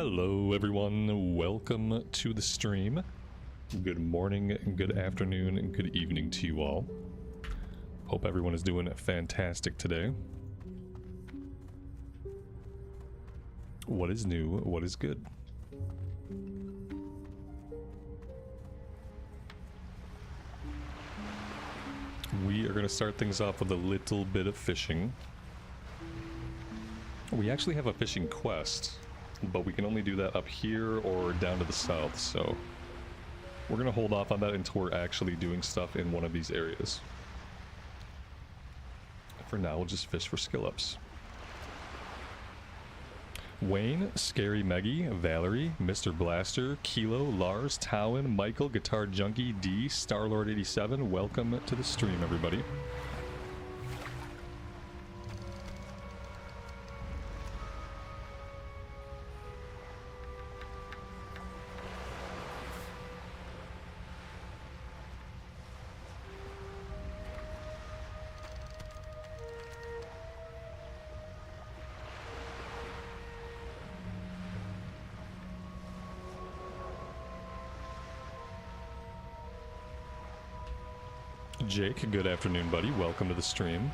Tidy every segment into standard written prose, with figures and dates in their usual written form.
Hello everyone, welcome to the stream. Good morning, good afternoon, and good evening to you all. Hope everyone is doing fantastic today. What is new? What is good? We are going to start things off with a little bit of fishing. We actually have a fishing quest, but we can only do that up here or down to the south, so we're going to hold off on that until we're actually doing stuff in one of these areas. For now, we'll just fish for skill ups. Wayne, Scary Meggie, Valerie, Mr. Blaster, Kilo, Lars, Towin, Michael, Guitar Junkie, D, Starlord87, welcome to the stream, everybody. Jake, good afternoon, buddy. Welcome to the stream.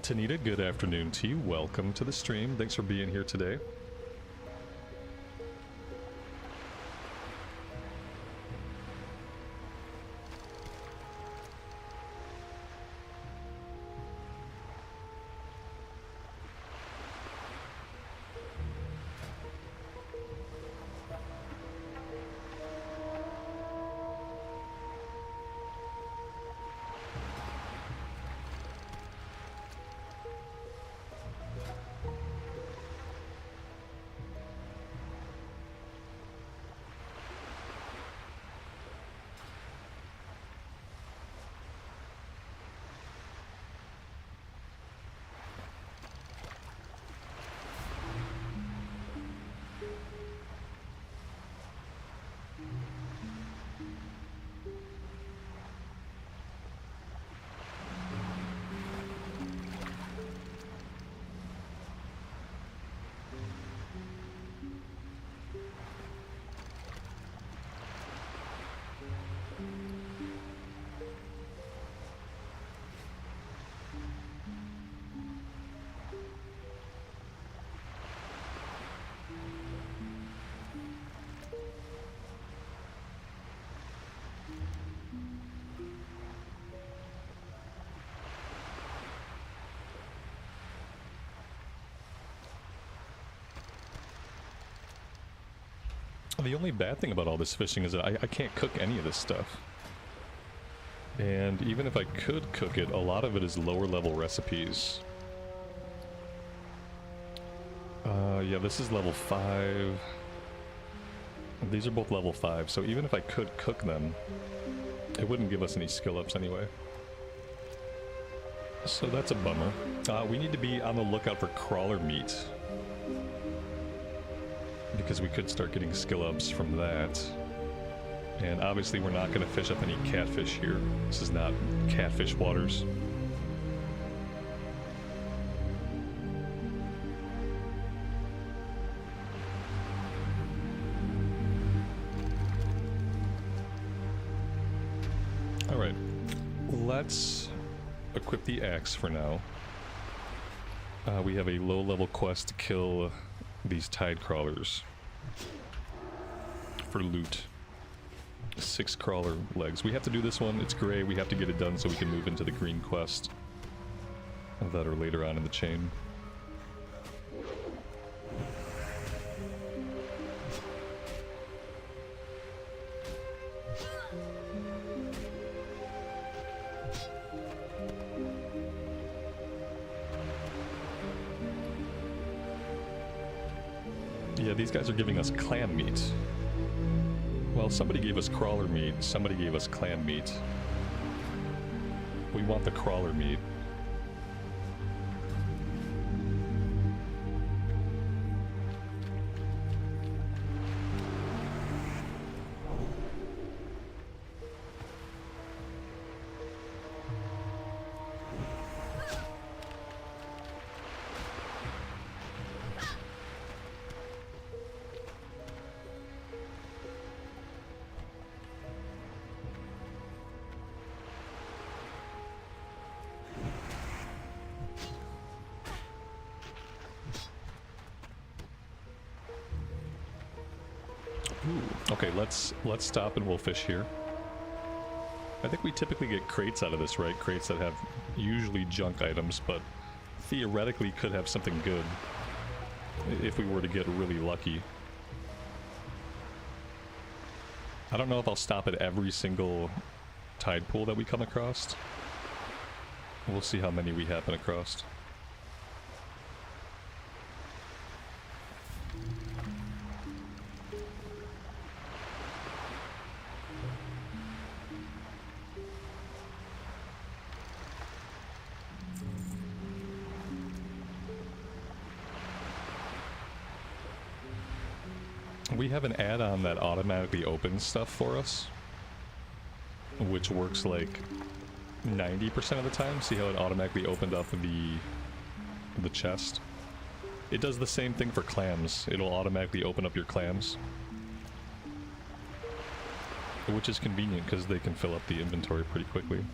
Tanita, good afternoon to you. Welcome to the stream. Thanks for being here today. The only bad thing about all this fishing is that I can't cook any of this stuff. And even if I could cook it, a lot of it is lower level recipes. Yeah, this is level 5. These are both level 5, so even if I could cook them, it wouldn't give us any skill ups anyway. So that's a bummer. We need to be on the lookout for crawler meat, because we could start getting skill ups from that. And obviously we're not going to fish up any catfish here. This is not catfish waters. equip the axe for now. We have a low-level quest to kill these tide crawlers for loot. 6 crawler legs. We have to do this one. It's gray. We have to get it done so we can move into the green quest that are later on in the chain. Yeah, these guys are giving us clam meat. Well, somebody gave us crawler meat, somebody gave us clam meat. We want the crawler meat. Ooh, okay, let's stop and we'll fish here. I think we typically get crates out of this, right? Crates that have usually junk items, but theoretically could have something good if we were to get really lucky. I don't know if I'll stop at every single tide pool that we come across. We'll see how many we happen across. We have an add-on that automatically opens stuff for us, which works like 90% of the time. See how it automatically opened up the chest? It does the same thing for clams. It'll automatically open up your clams, which is convenient because they can fill up the inventory pretty quickly.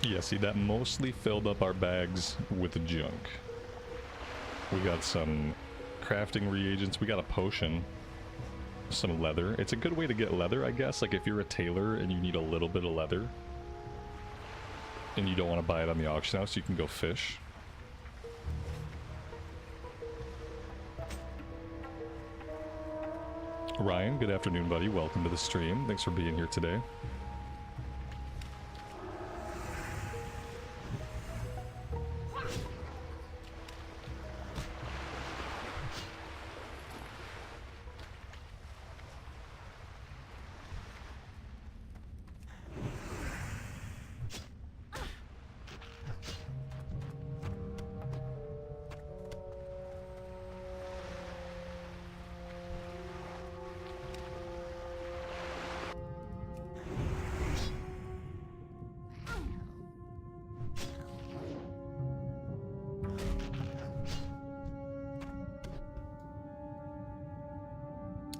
Yeah, see, that mostly filled up our bags with junk. We got some crafting reagents, we got a potion, some leather. It's a good way to get leather, I guess, like if you're a tailor and you need a little bit of leather and you don't want to buy it on the auction house, you can go fish. Ryan, good afternoon, buddy. Welcome to the stream. Thanks for being here today.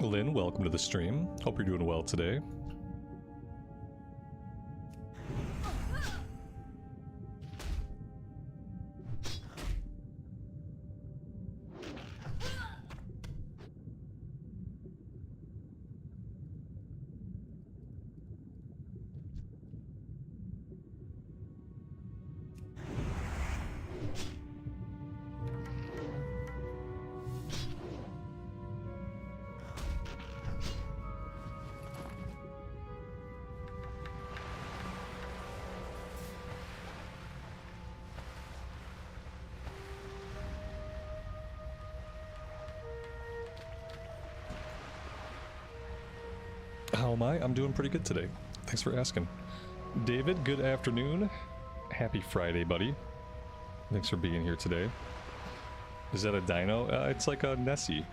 Lynn, welcome to the stream. Hope you're doing well today. How am I? I'm doing pretty good today. Thanks for asking. David, good afternoon. Happy Friday, buddy. Thanks for being here today. Is that a dino? It's like a Nessie.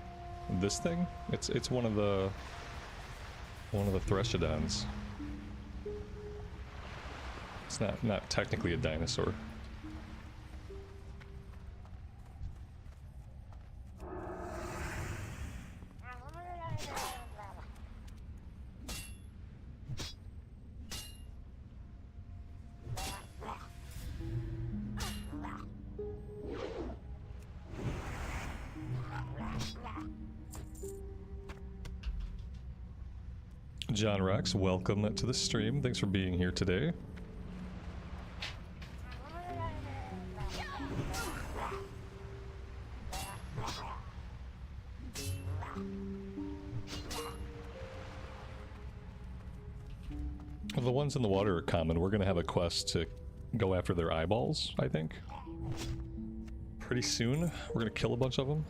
This thing? It's one of the One of the Addons. It's not technically a dinosaur. John Rex, welcome to the stream. Thanks for being here today. The ones in the water are common. We're gonna have a quest to go after their eyeballs, I think. Pretty soon. We're gonna kill a bunch of them.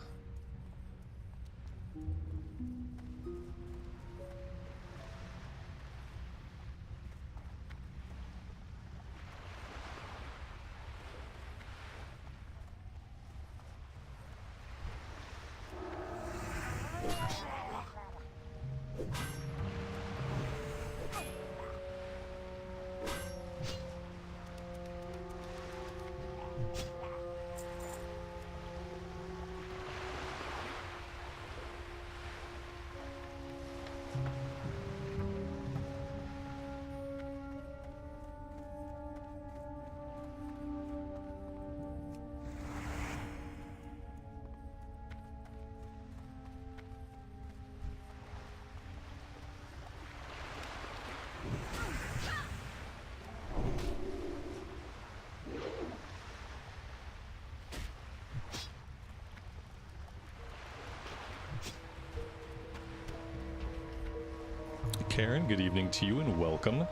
Karen, good evening to you and welcome.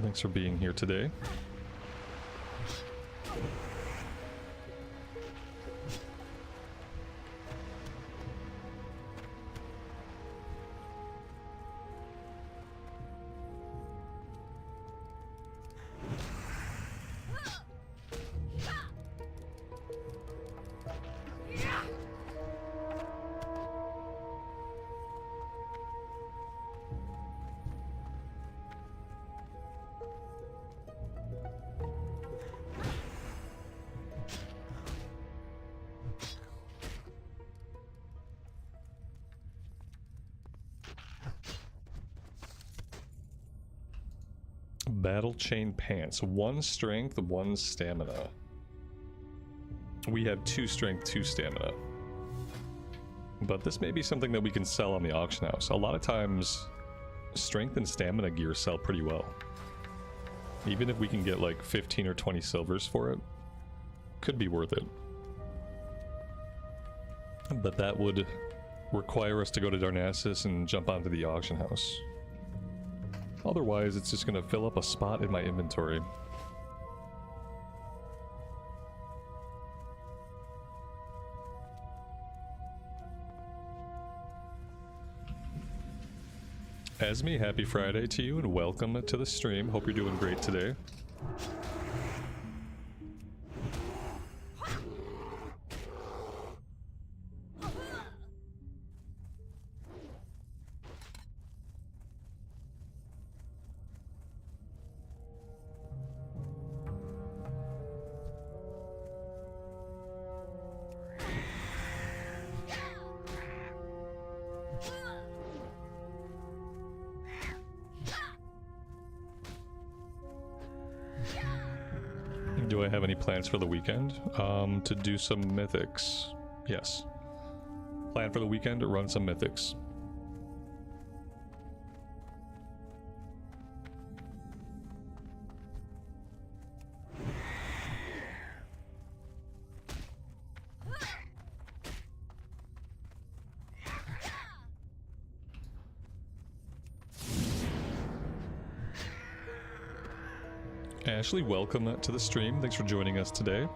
Thanks for being here today. Battle chain pants. 1 strength, 1 stamina. We have 2 strength, 2 stamina. But this may be something that we can sell on the auction house. A lot of times, strength and stamina gear sell pretty well. Even if we can get like 15 or 20 silvers for it, could be worth it. But that would require us to go to Darnassus and jump onto the auction house. Otherwise, it's just going to fill up a spot in my inventory. Esme, happy Friday to you and welcome to the stream. Hope you're doing great today. Do I have any plans for the weekend? To do some mythics. Yes. Plan for the weekend to run some mythics. Ashley, welcome to the stream. Thanks for joining us today.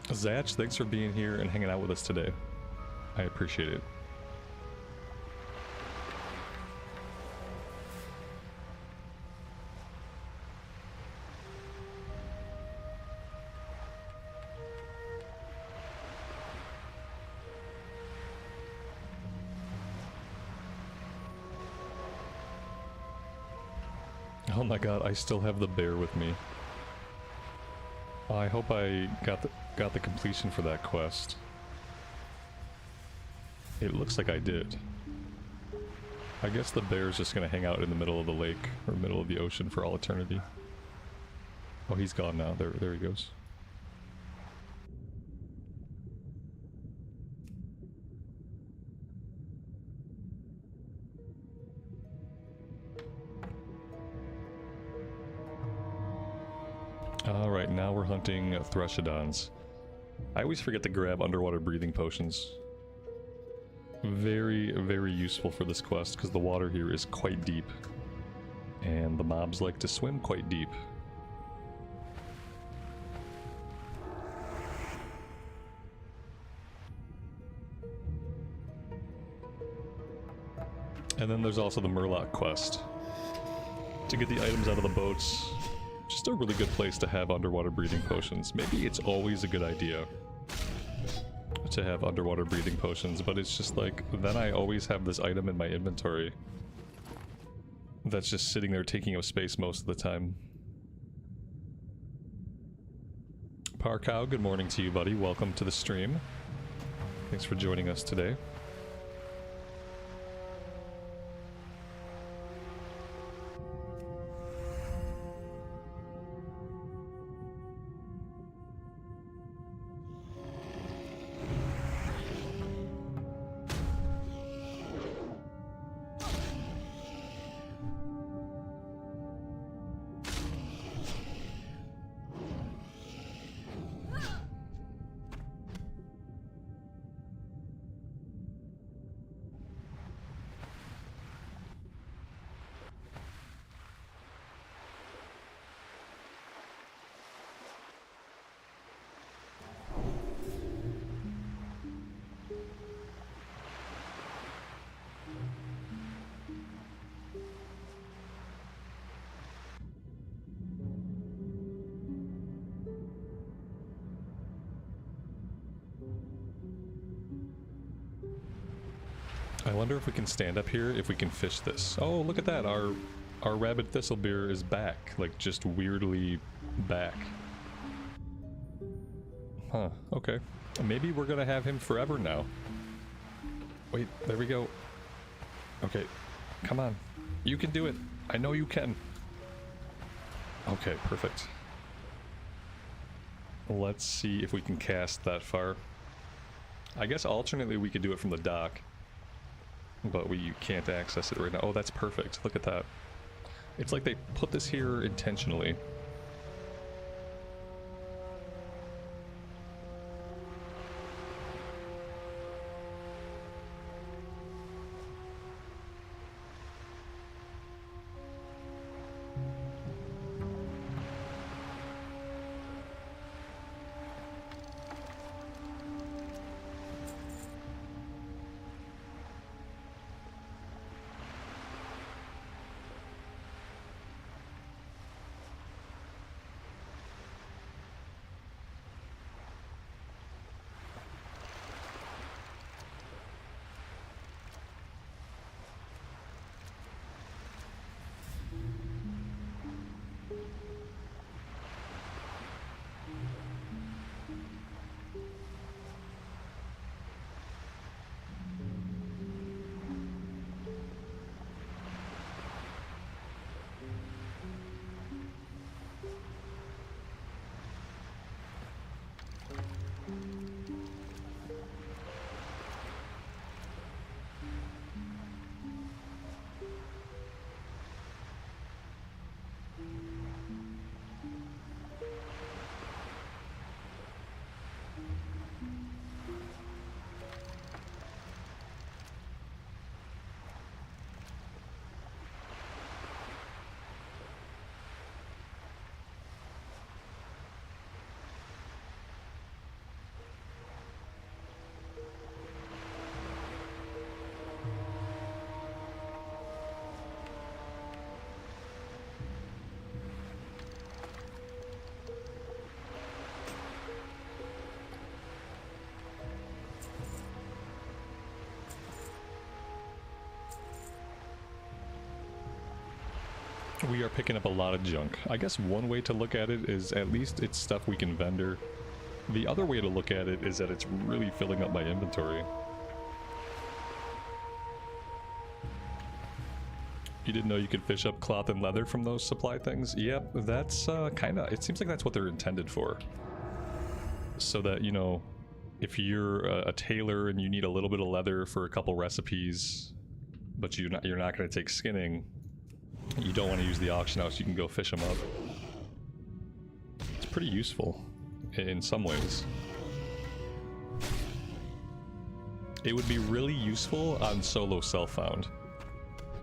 Zatch, thanks for being here and hanging out with us today. I appreciate it. Oh my god, I still have the bear with me. I hope I got the completion for that quest. It looks like I did. I guess the bear's just gonna hang out in the middle of the lake, or middle of the ocean for all eternity. Oh, he's gone now. There he goes. Alright, now we're hunting Addons. I always forget to grab underwater breathing potions. Very, very useful for this quest because the water here is quite deep. And the mobs like to swim quite deep. And then there's also the Murloc quest. To get the items out of the boats. Just a really good place to have underwater breathing potions. Maybe it's always a good idea to have underwater breathing potions, but it's just like, then I always have this item in my inventory that's just sitting there taking up space most of the time. Parkow, good morning to you, buddy. Welcome to the stream. Thanks for joining us today. I wonder if we can stand up here, if we can fish this. Oh, look at that, our rabid thistlebeer is back, like just weirdly back. Huh, okay. Maybe we're gonna have him forever now. Wait, there we go. Okay, come on. You can do it. I know you can. Okay, perfect. Let's see if we can cast that far. I guess alternately we could do it from the dock. But we can't access it right now. Oh, that's perfect. Look at that. It's like they put this here intentionally. we are picking up a lot of junk. I guess one way to look at it is at least it's stuff we can vendor. The other way to look at it is that it's really filling up my inventory. You didn't know you could fish up cloth and leather from those supply things? Yep, that's kinda, it seems like that's what they're intended for. So that, you know, if you're a tailor and you need a little bit of leather for a couple recipes, but you're not going to take skinning, you don't want to use the auction house, you can go fish them up. It's pretty useful in some ways. It would be really useful on solo self-found.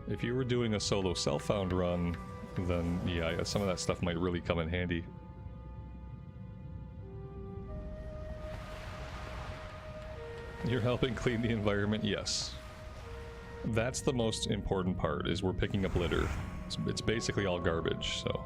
If you were doing a solo self-found run, then yeah, some of that stuff might really come in handy. You're helping clean the environment? Yes. That's the most important part, is we're picking up litter. It's basically all garbage, so...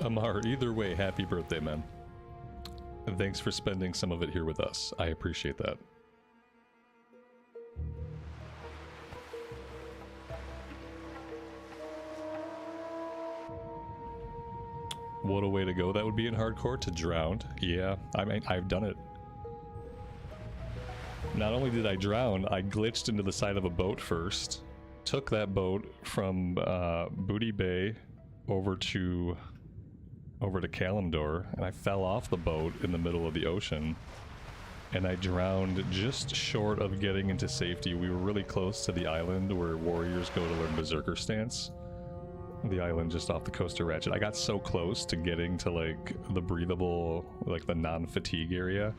Amar, either way, happy birthday, man. And thanks for spending some of it here with us. I appreciate that. What a way to go that would be in hardcore, to drown. Yeah, I mean, I've done it. Not only did I drown, I glitched into the side of a boat first, took that boat from Booty Bay over to Kalimdor, and I fell off the boat in the middle of the ocean, and I drowned just short of getting into safety. We were really close to the island where warriors go to learn Berserker stance. The island just off the coast of Ratchet. I got so close to getting to like the breathable, like the non-fatigue area,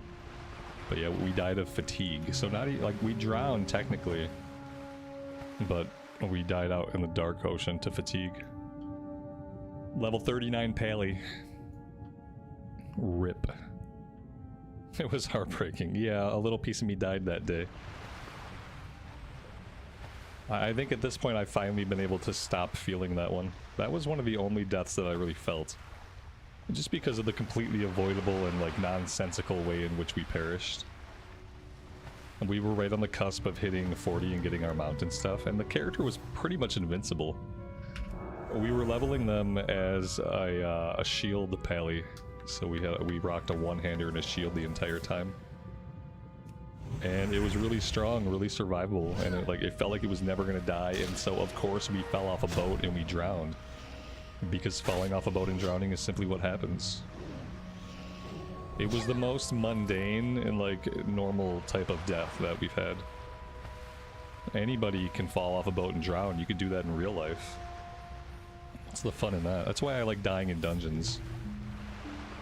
but yeah, we died of fatigue. So not like we drowned technically, but we died out in the dark ocean to fatigue. Level 39 Pally. RIP. It was heartbreaking. Yeah, a little piece of me died that day. I think at this point I've finally been able to stop feeling that one. That was one of the only deaths that I really felt. Just because of the completely avoidable and like nonsensical way in which we perished. And we were right on the cusp of hitting 40 and getting our mount and stuff, and the character was pretty much invincible. We were leveling them as a shield pally, so we rocked a one-hander and a shield the entire time, and it was really strong, really survivable, and it felt like it was never gonna die. And so of course we fell off a boat and we drowned, because falling off a boat and drowning is simply what happens. It was the most mundane and like normal type of death that we've had. Anybody can fall off a boat and drown. You could do that in real life. What's the fun in that? That's why I like dying in dungeons.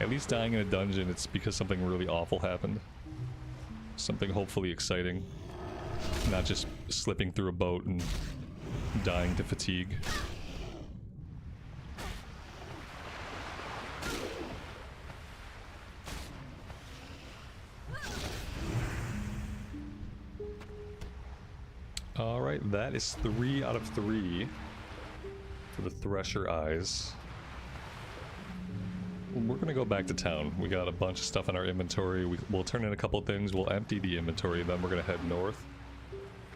At least dying in a dungeon, it's because something really awful happened. Something hopefully exciting. Not just slipping through a boat and dying to fatigue. that is 3 out of 3 for the Thresher Eyes. We're gonna go back to town. We got a bunch of stuff in our inventory. We'll turn in a couple things. We'll empty the inventory, then we're gonna head north.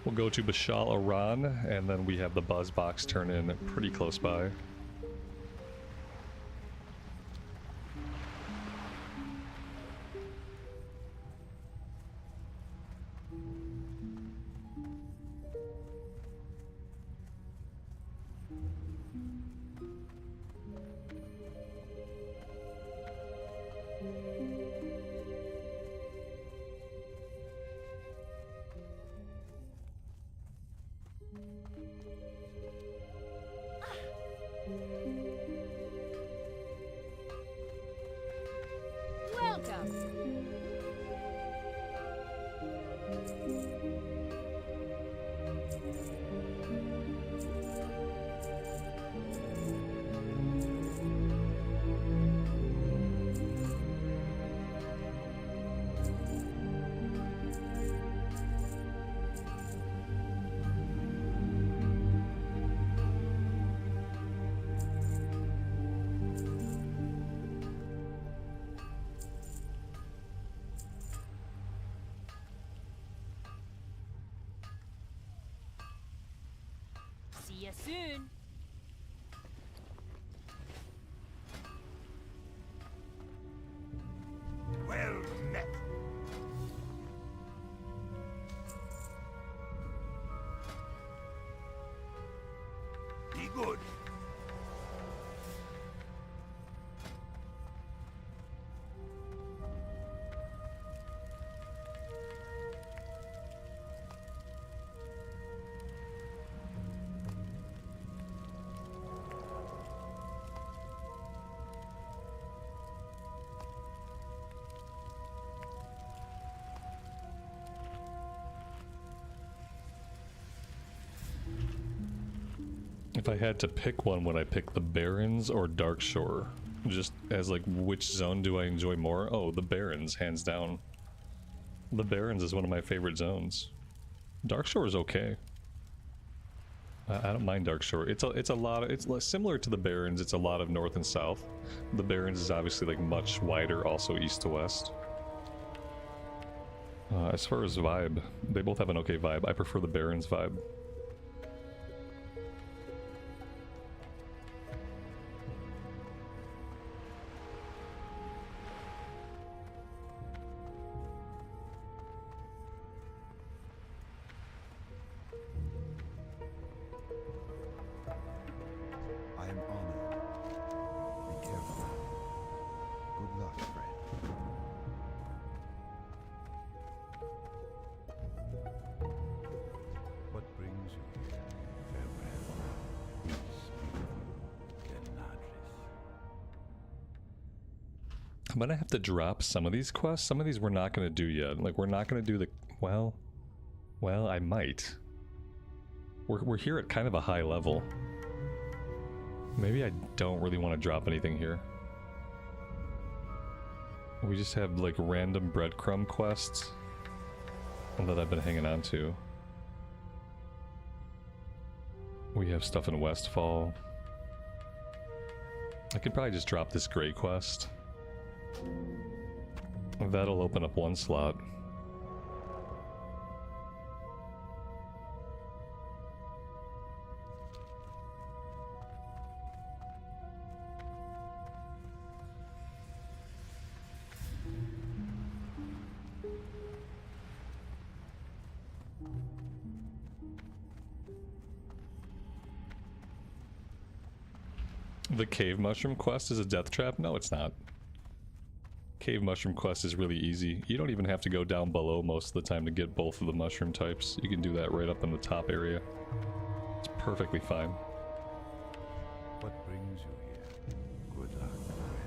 We'll go to Bashal Aran, and then we have the Buzz Box turn in pretty close by. See you soon. Well met. Be good. If I had to pick one, would I pick the Barrens or Darkshore? Just as like, which zone do I enjoy more? Oh, the Barrens, hands down. The Barrens is one of my favorite zones. Darkshore is okay. I don't mind Darkshore. It's a lot of, it's similar to the Barrens. It's a lot of north and south. The Barrens is obviously like much wider, also east to west. As far as vibe, they both have an okay vibe. I prefer the Barrens vibe. I am honored. Be careful. Good luck, friend. What brings you here? Farewell. Peace be with you, Leatrix. I'm gonna have to drop some of these quests. Some of these we're not gonna do yet. Like, we're not gonna do the... Well, I might. We're here at kind of a high level. Maybe I don't really want to drop anything here. We just have, like, random breadcrumb quests that I've been hanging on to. We have stuff in Westfall. I could probably just drop this Grey quest. That'll open up one slot. The Cave Mushroom quest is a death trap? No, it's not. Cave Mushroom quest is really easy. You don't even have to go down below most of the time to get both of the mushroom types. You can do that right up in the top area. It's perfectly fine. What brings you here? Good luck, friend.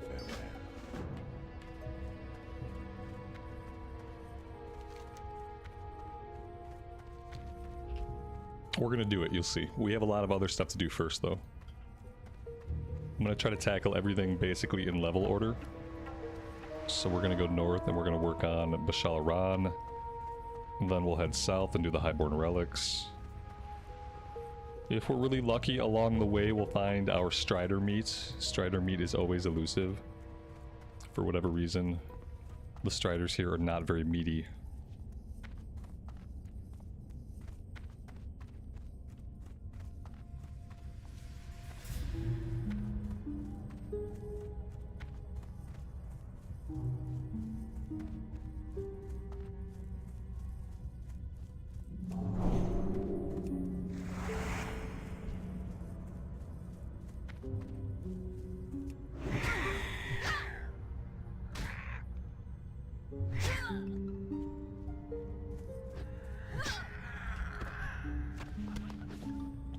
Farewell. We're gonna do it, you'll see. We have a lot of other stuff to do first, though. I'm gonna try to tackle everything basically in level order. So we're gonna go north and we're gonna work on Bashal Aran. And then we'll head south and do the Highborn Relics. If we're really lucky, along the way we'll find our Strider meat. Strider meat is always elusive. For whatever reason, the Striders here are not very meaty.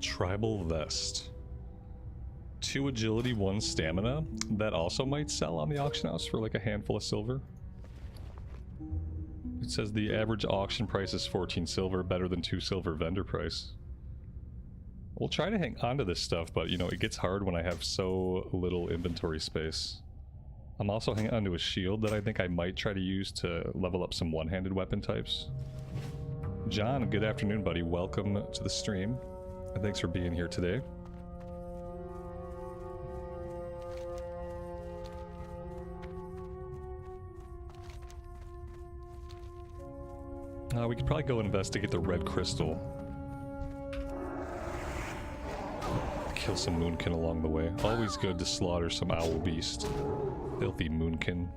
Tribal Vest. 2 agility, 1 stamina. That also might sell on the auction house for like a handful of silver. It says the average auction price is 14 silver, better than 2 silver vendor price. We'll try to hang on to this stuff, but you know, it gets hard when I have so little inventory space. I'm also hanging on to a shield that I think I might try to use to level up some one-handed weapon types. John, good afternoon, buddy. Welcome to the stream. And thanks for being here today. We could probably go investigate the red crystal. Kill some moonkin along the way. Always good to slaughter some owl beast. Filthy moonkin.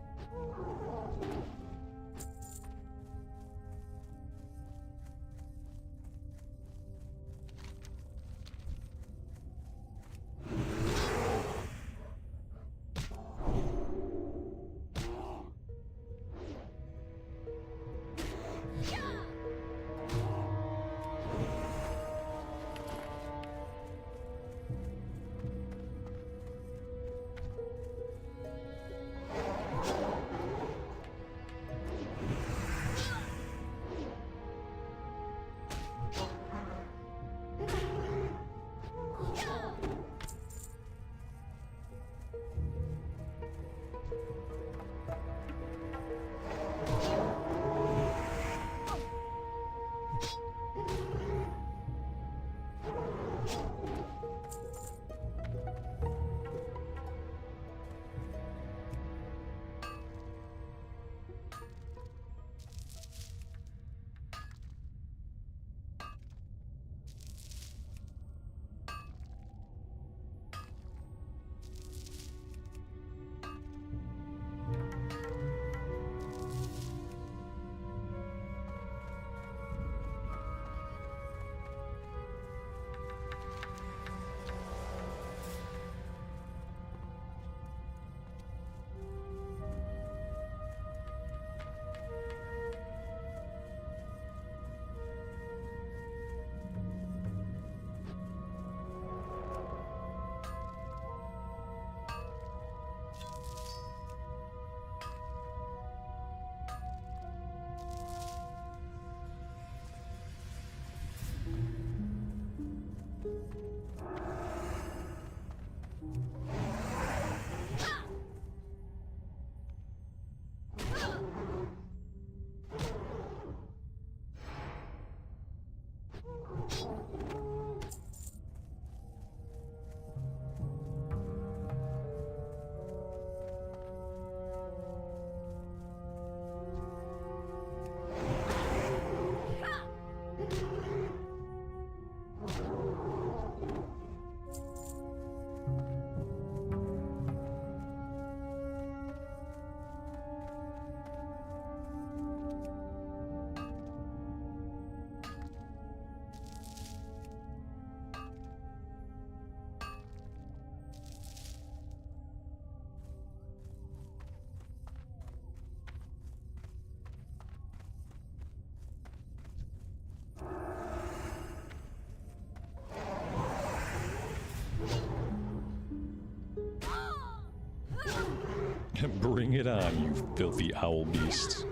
Bring it on, you filthy owl beast.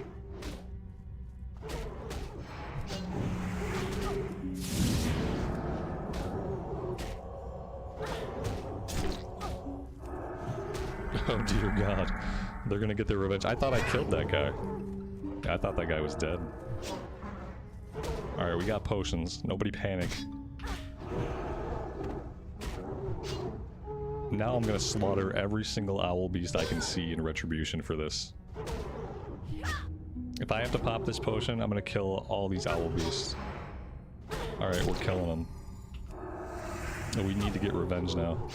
Oh dear God. They're gonna get their revenge. I thought I killed that guy. I thought that guy was dead. Alright, we got potions. Nobody panic. Now I'm gonna slaughter every single owl beast I can see in retribution for this. If I have to pop this potion, I'm gonna kill all these owl beasts. Alright, we're killing them. We need to get revenge now.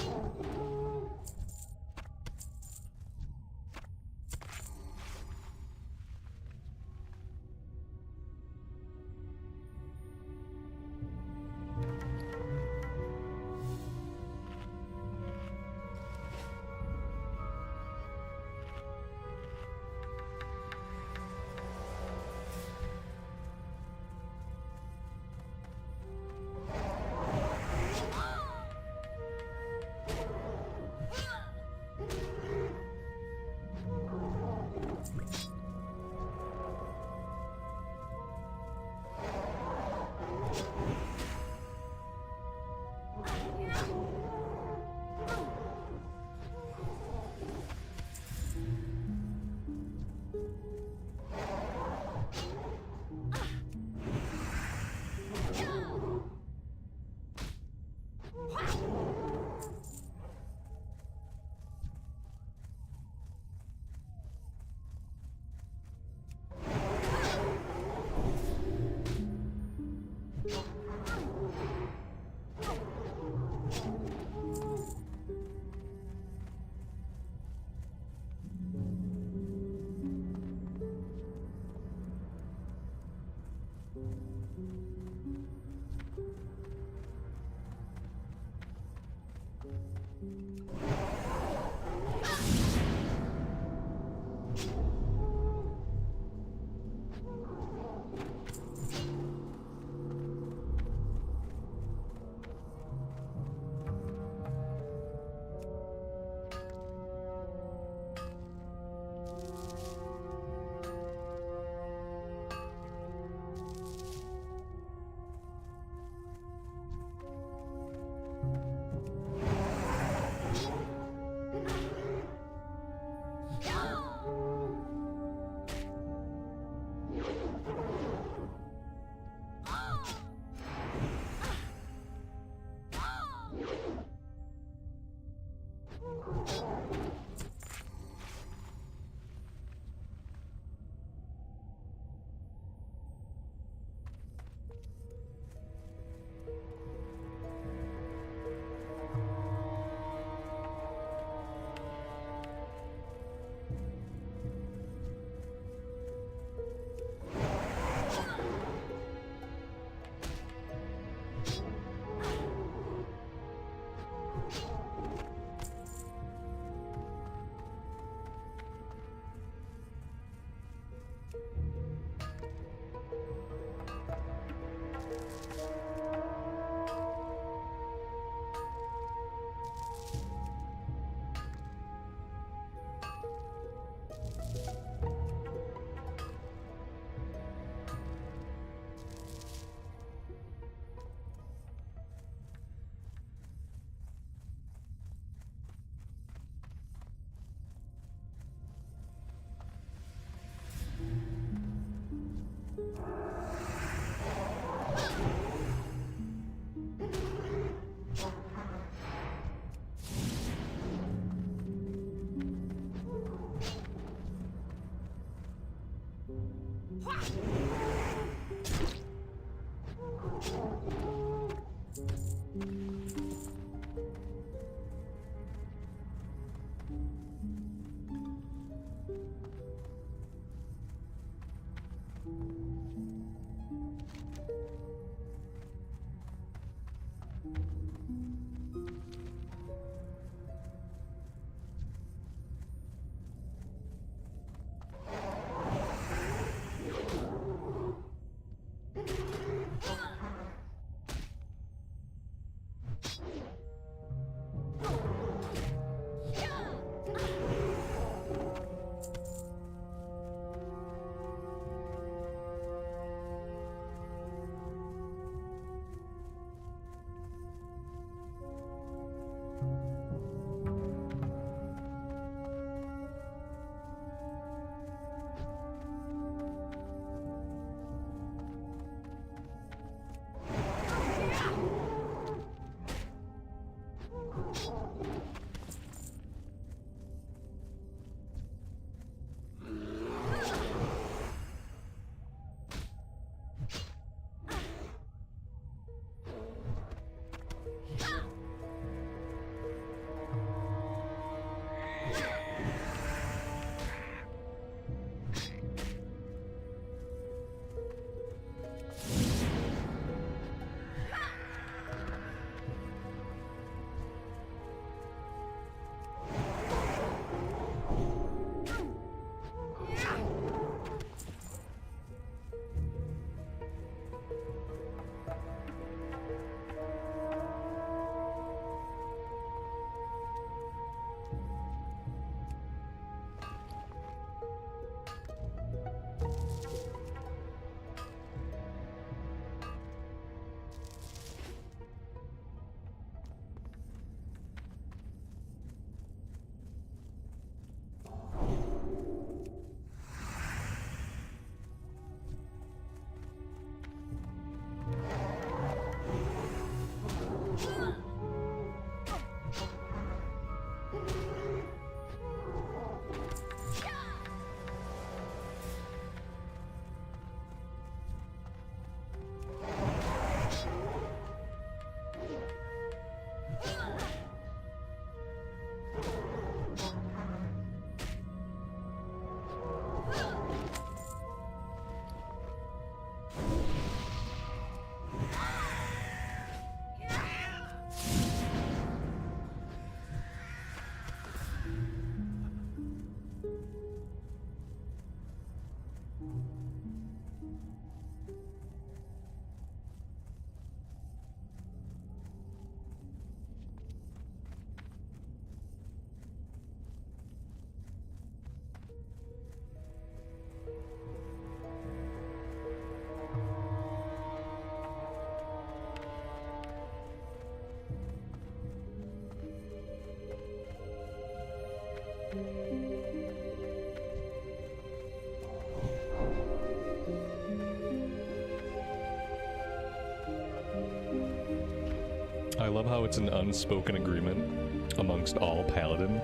I love how it's an unspoken agreement amongst all paladin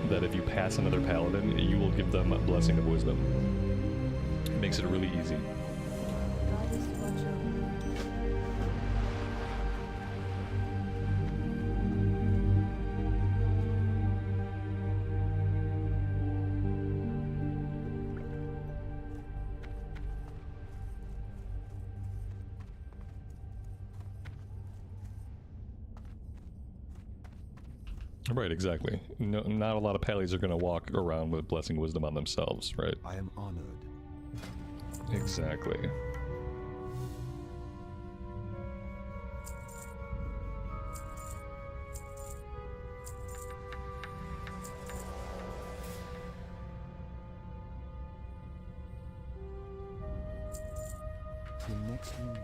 that if you pass another paladin, you will give them a blessing of wisdom. It makes it really easy. Goddess watch over you. Right, exactly. No, not a lot of pallies are going to walk around with blessing wisdom on themselves, right? I am honored. Exactly. Till next we meet.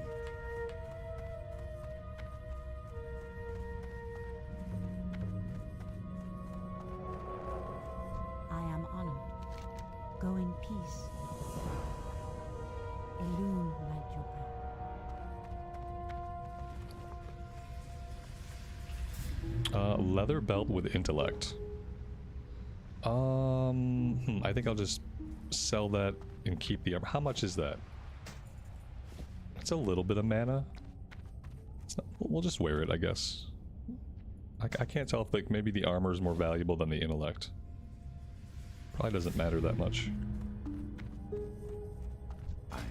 I am honored. Go in peace. Illume light your path. Leather belt with intellect. I think I'll just sell that and keep the armor. How much is that? It's a little bit of mana. It's not, we'll just wear it, I guess. I can't tell if like maybe the armor is more valuable than the intellect. Probably doesn't matter that much.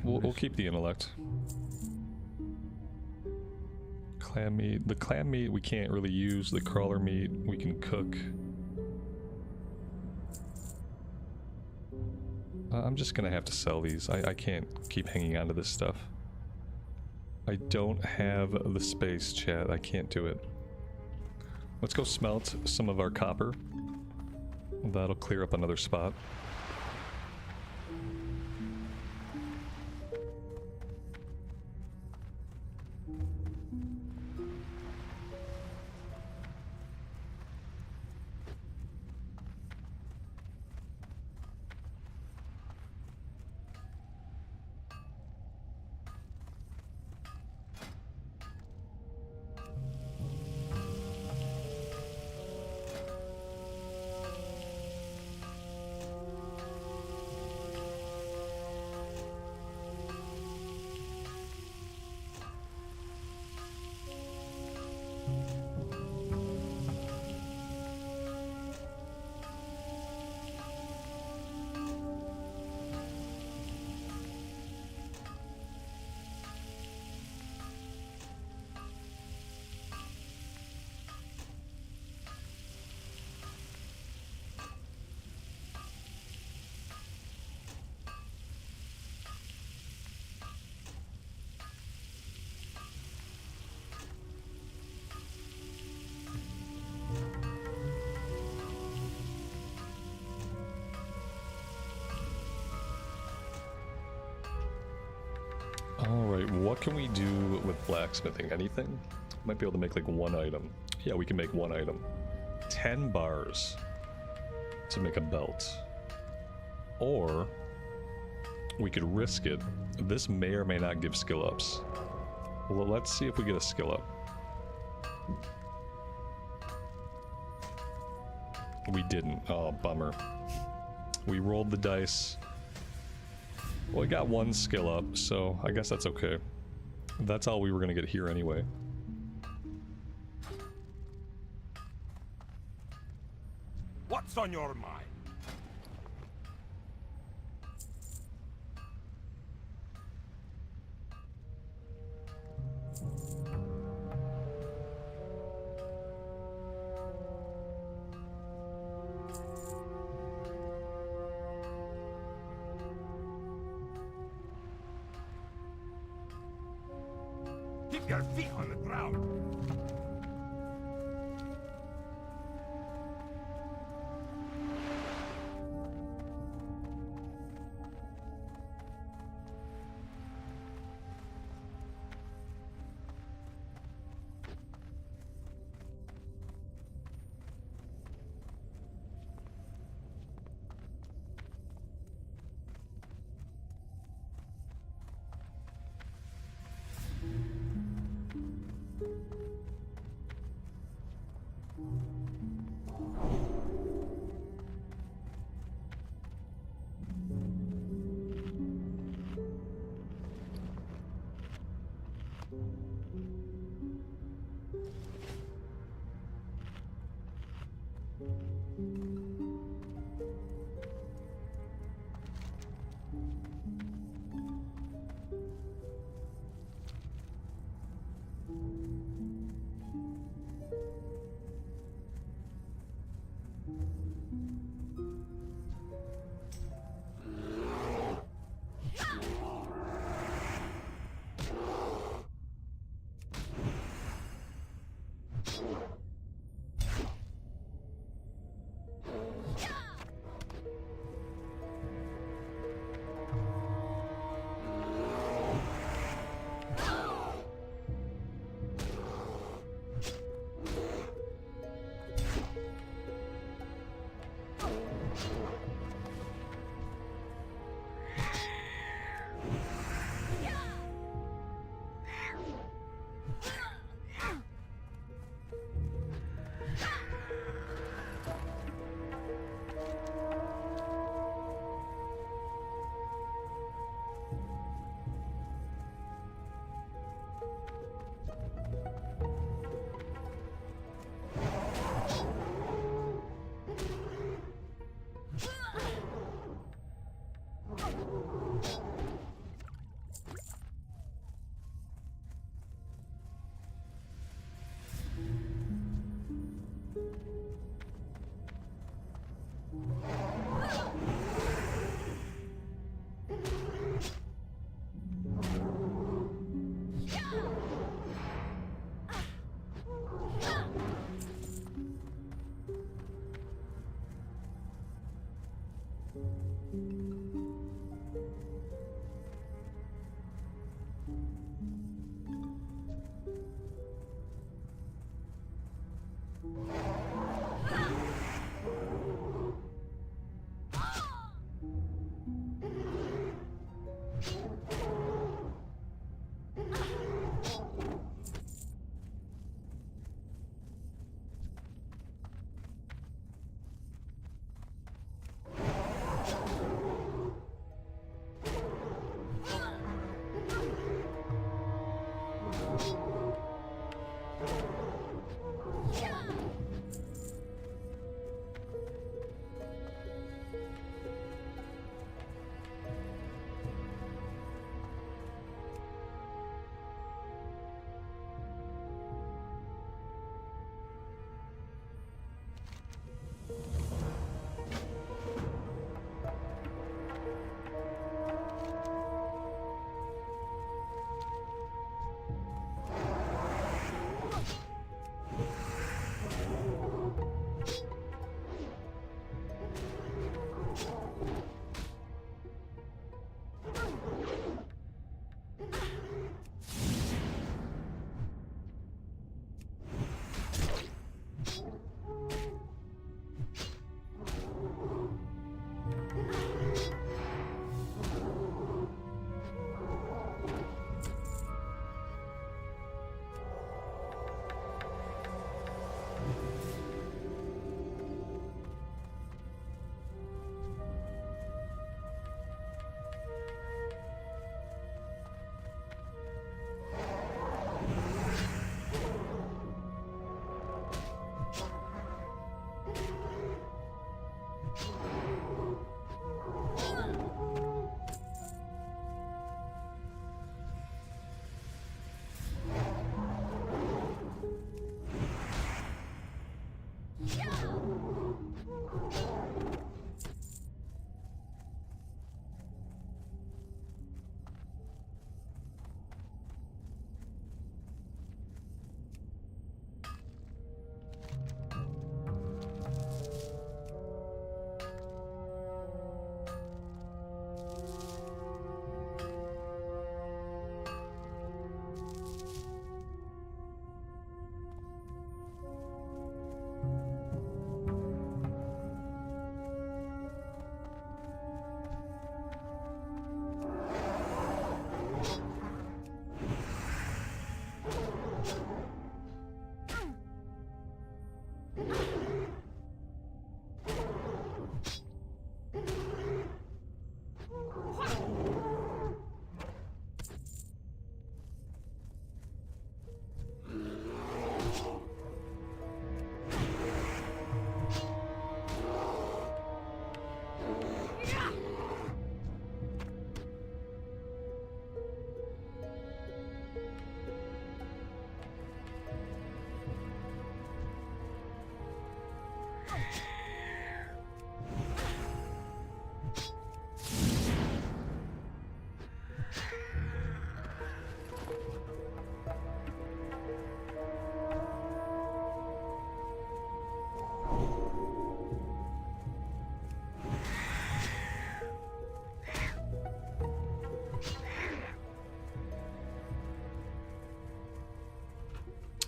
We'll keep the intellect. Clam meat. The clam meat we can't really use. The crawler meat we can cook. I'm just gonna have to sell these. I can't keep hanging on to this stuff. I don't have the space, chat. I can't do it. Let's go smelt some of our copper. That'll clear up another spot. Alright, what can we do with blacksmithing? Anything? Might be able to make like one item. Yeah, we can make one item. 10 bars to make a belt. Or we could risk it. This may or may not give skill ups. Well, let's see if we get a skill up. We didn't. Oh, bummer. We rolled the dice. Well, we got one skill up, so I guess that's okay. That's all we were gonna get here anyway. What's on your mind? Keep your feet on the ground.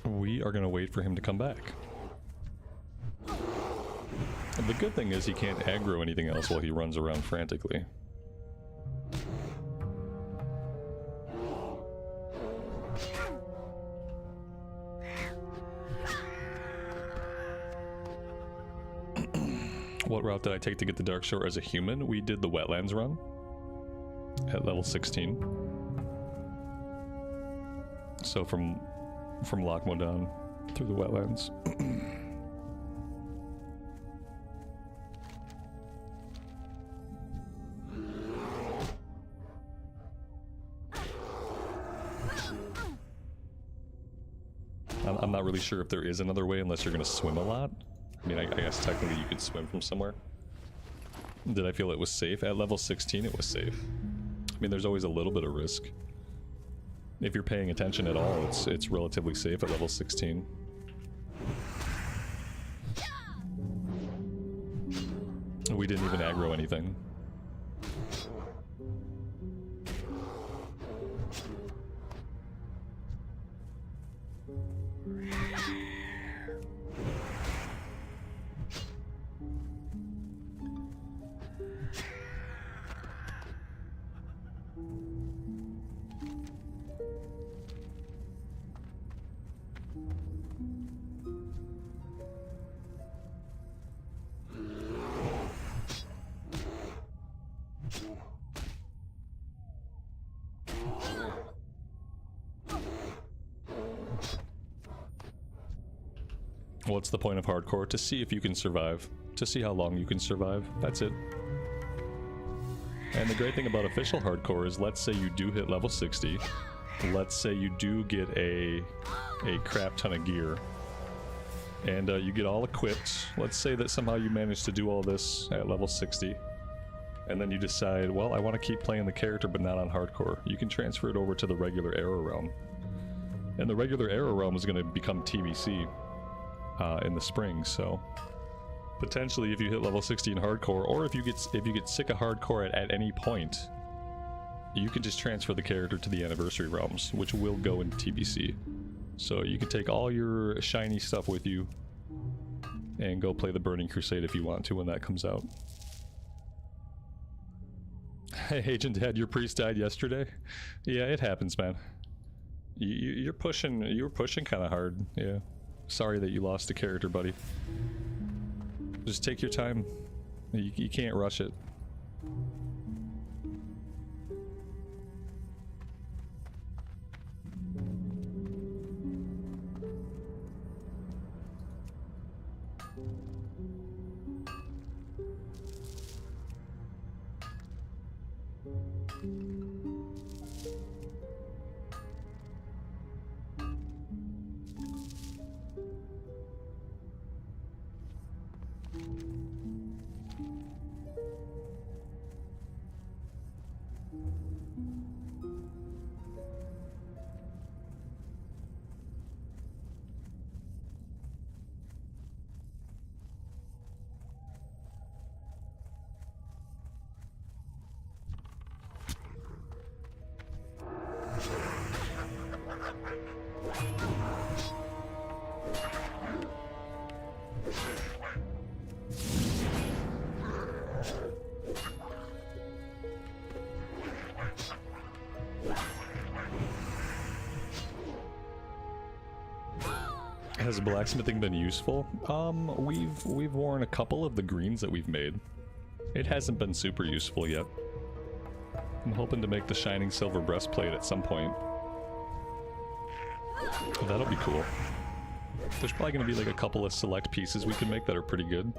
we are going to wait for him to come back. And the good thing is he can't aggro anything else while he runs around frantically. What route did I take to get the Dark Shore as a human? We did the Wetlands run at level 16. So from Lochmodan through the Wetlands. I'm not really sure if there is another way unless you're going to swim a lot. I mean, I guess technically you could swim from somewhere. Did I feel it was safe? At level 16 it was safe. I mean, there's always a little bit of risk. If you're paying attention at all, it's relatively safe at level 16. We didn't even aggro anything. What's the point of hardcore? To see if you can survive. To see how long you can survive. That's it. And the great thing about official hardcore is, let's say you do hit level 60. Let's say you do get a crap ton of gear. And you get all equipped. Let's say that somehow you manage to do all this at level 60. And then you decide, well, I want to keep playing the character but not on hardcore. You can transfer it over to the regular Arrow Realm. And the regular Arrow Realm is going to become TBC. In the spring, so potentially if you hit level 60 in hardcore, or if you get sick of hardcore at any point, you can just transfer the character to the Anniversary Realms, which will go into TBC. So you can take all your shiny stuff with you and go play the Burning Crusade if you want to when that comes out. Hey, Agent Dad, your priest died yesterday? Yeah, it happens, man. You were pushing kind of hard, yeah. Sorry that you lost a character, buddy. Just take your time. You can't rush it. Has blacksmithing been useful? We've worn a couple of the greens that we've made. It hasn't been super useful yet. I'm hoping to make the shining silver breastplate at some point. That'll be cool. There's probably going to be like a couple of select pieces we can make that are pretty good.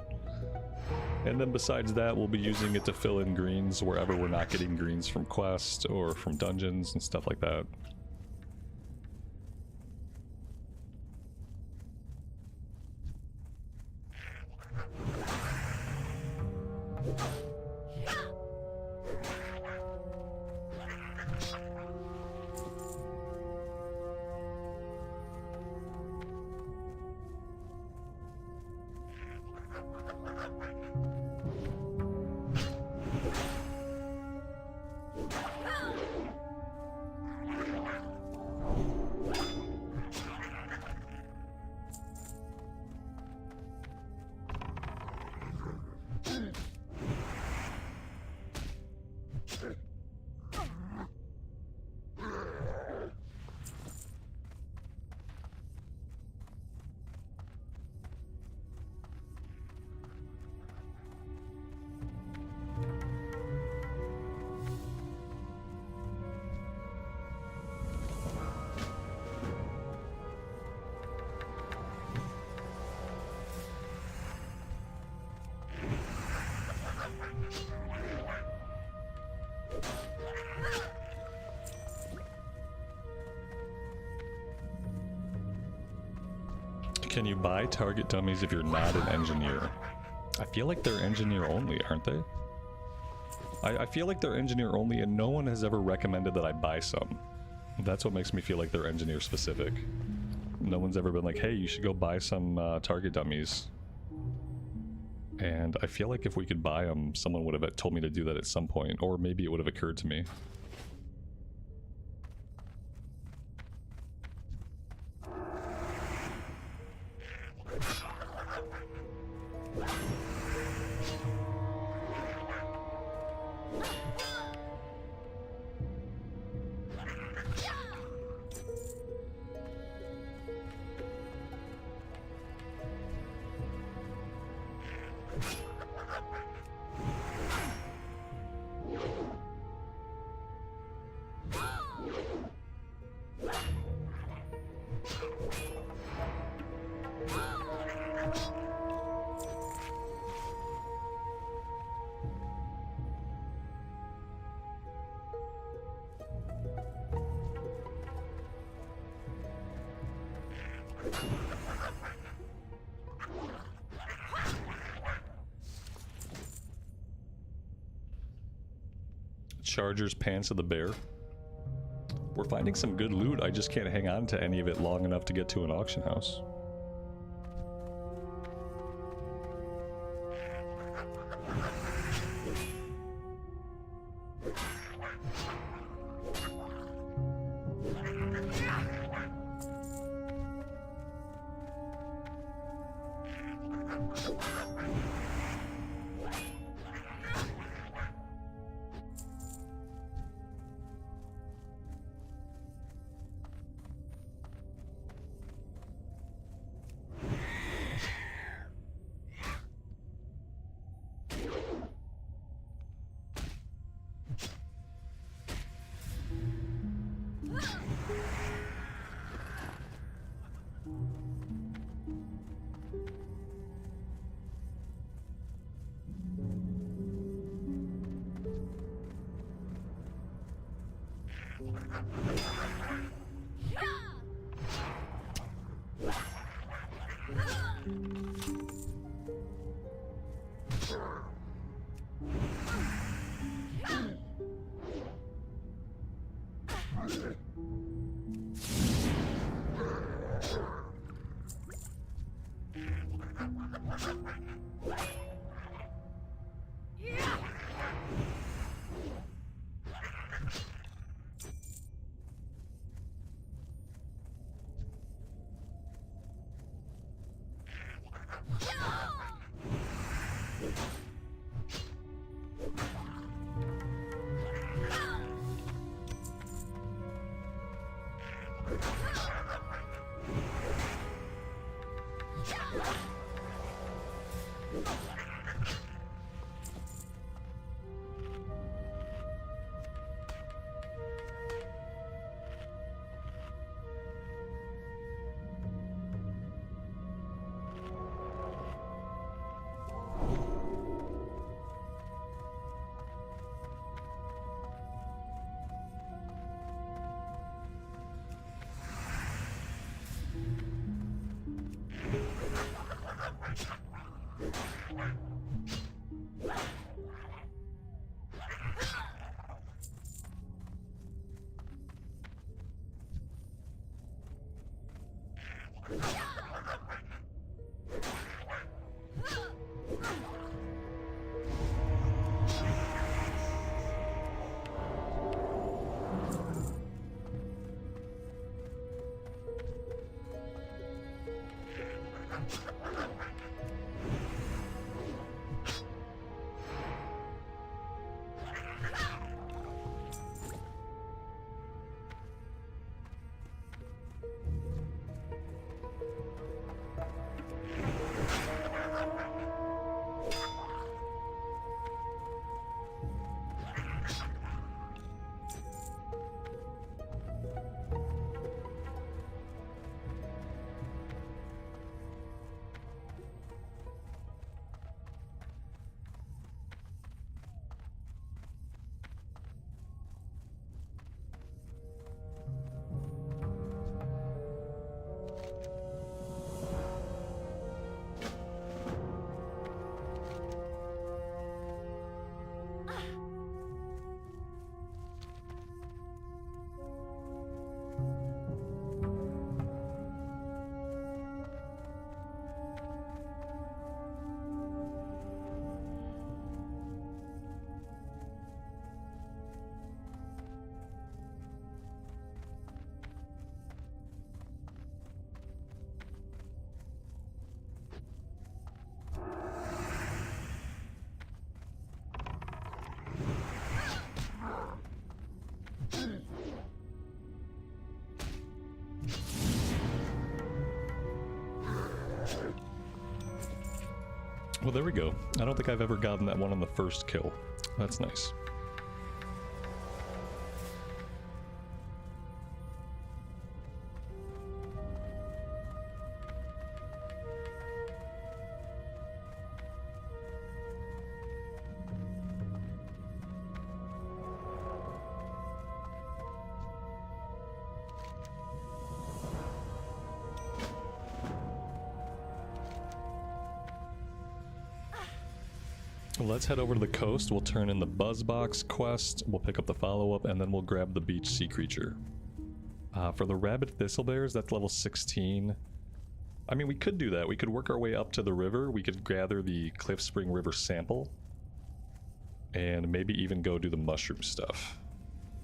And then besides that, we'll be using it to fill in greens wherever we're not getting greens from quests or from dungeons and stuff like that. Can you buy target dummies if you're not an engineer? I feel like they're engineer only, aren't they? I feel like they're engineer only and no one has ever recommended that I buy some. That's what makes me feel like they're engineer specific. No one's ever been like, hey, you should go buy some target dummies. And I feel like if we could buy them, someone would have told me to do that at some point, or maybe it would have occurred to me. Charger's Pants of the Bear. We're finding some good loot, I just can't hang on to any of it long enough to get to an auction house. Well, there we go. I don't think I've ever gotten that one on the first kill. That's nice. Let's head over to the coast. We'll turn in the Buzzbox quest. We'll pick up the follow-up, and then we'll grab the beach sea creature. For the rabid thistlebears, that's level 16. I mean, we could do that. We could work our way up to the river. We could gather the Cliff Spring River sample. And maybe even go do the mushroom stuff.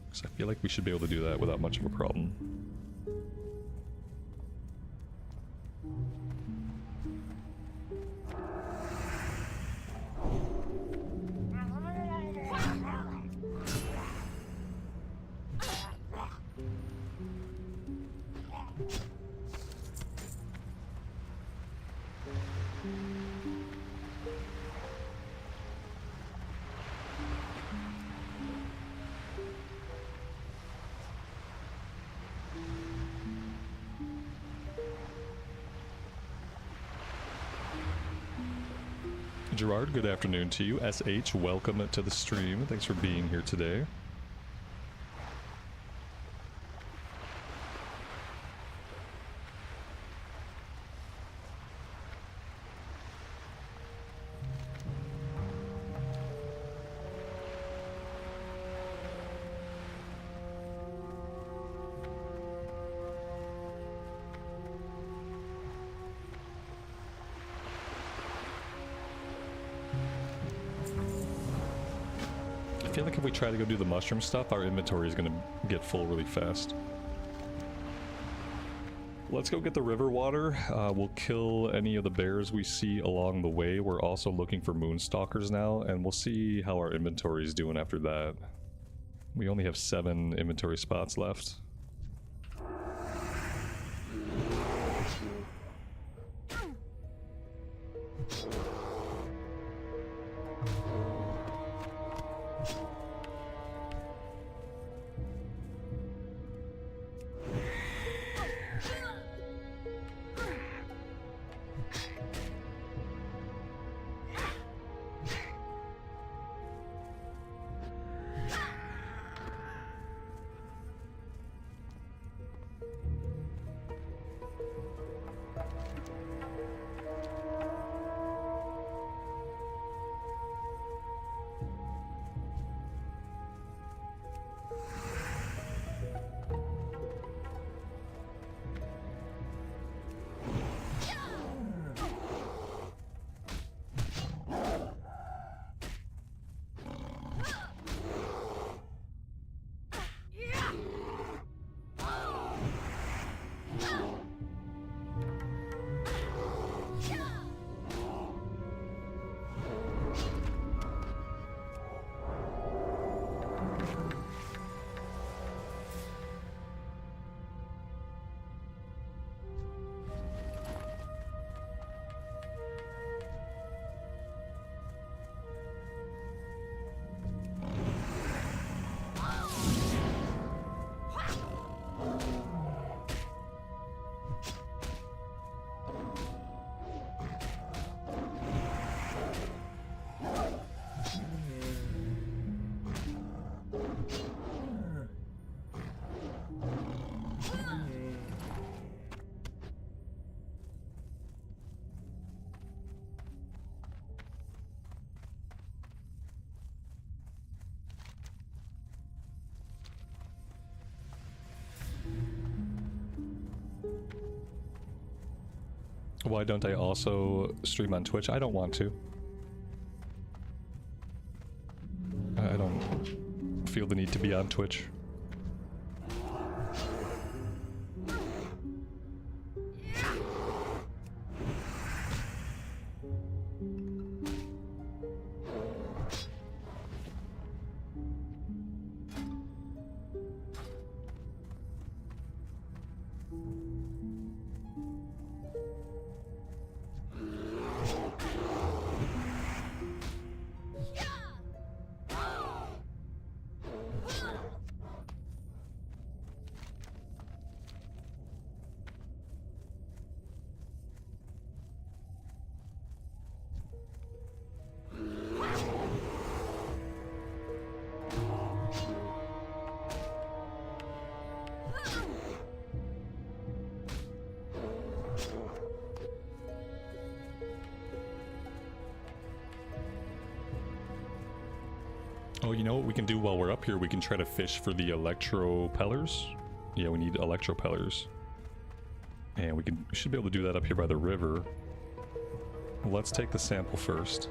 Because I feel like we should be able to do that without much of a problem. Gerard, good afternoon to you. SH, welcome to the stream. Thanks for being here today. I feel like if we try to go do the mushroom stuff, our inventory is going to get full really fast. Let's go get the river water. We'll kill any of the bears we see along the way. We're also looking for moonstalkers now, and we'll see how our inventory is doing after that. We only have 7 inventory spots left. Why don't I also stream on Twitch? I don't want to. I don't feel the need to be on Twitch. Oh, you know what we can do while we're up here? We can try to fish for the electropellers. Yeah, we need electropellers. And we should be able to do that up here by the river. Let's take the sample first.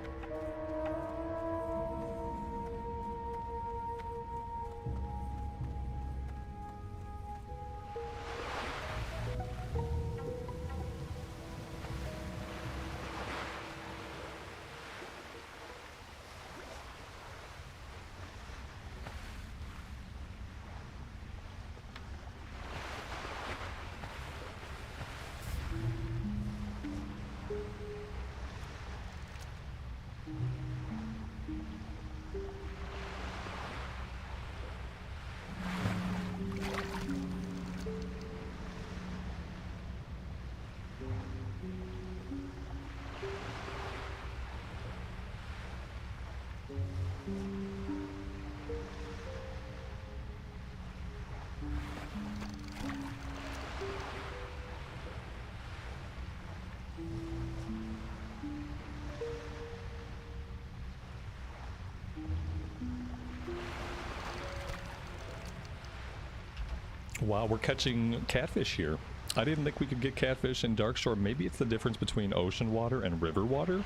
Wow, we're catching catfish here. I didn't think we could get catfish in Darkshore. Maybe it's the difference between ocean water and river water.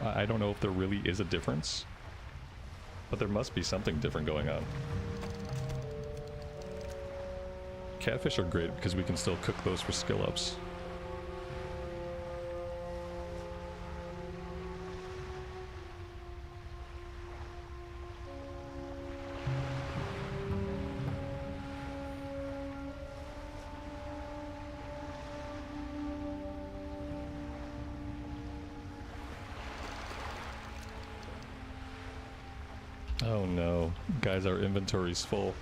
I don't know if there really is a difference, but there must be something different going on. Catfish are great because we can still cook those for skill ups. Oh no, guys, our inventory's full.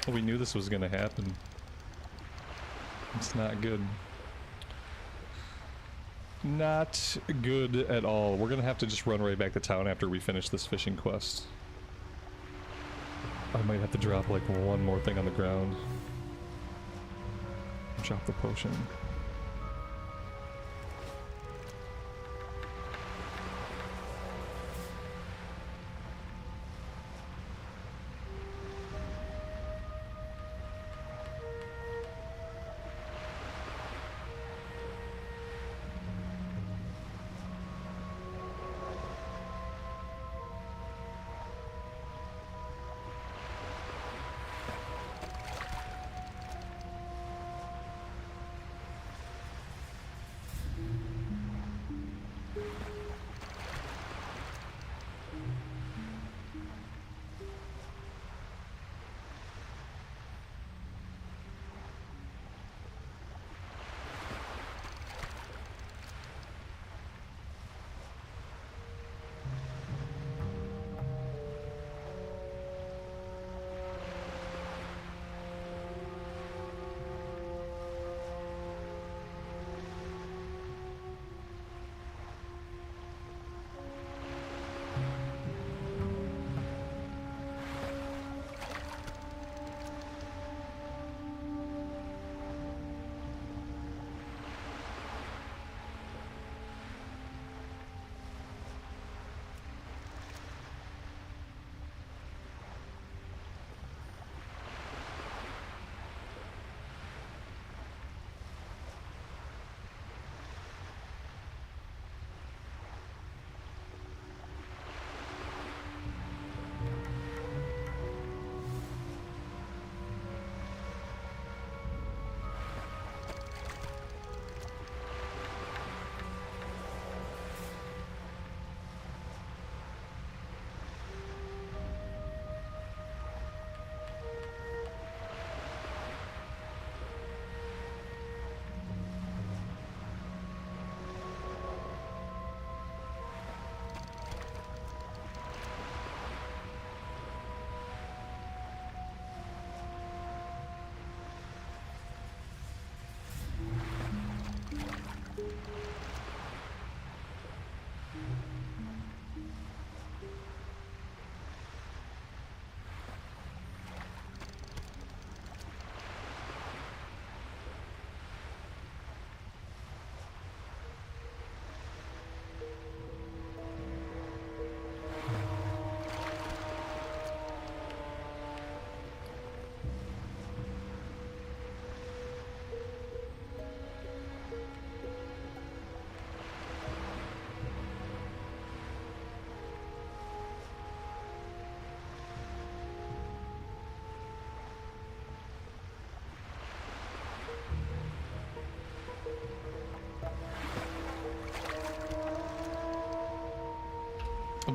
We knew this was gonna happen. It's not good. Not good at all. We're gonna have to just run right back to town after we finish this fishing quest. I might have to drop like one more thing on the ground. Drop the potion.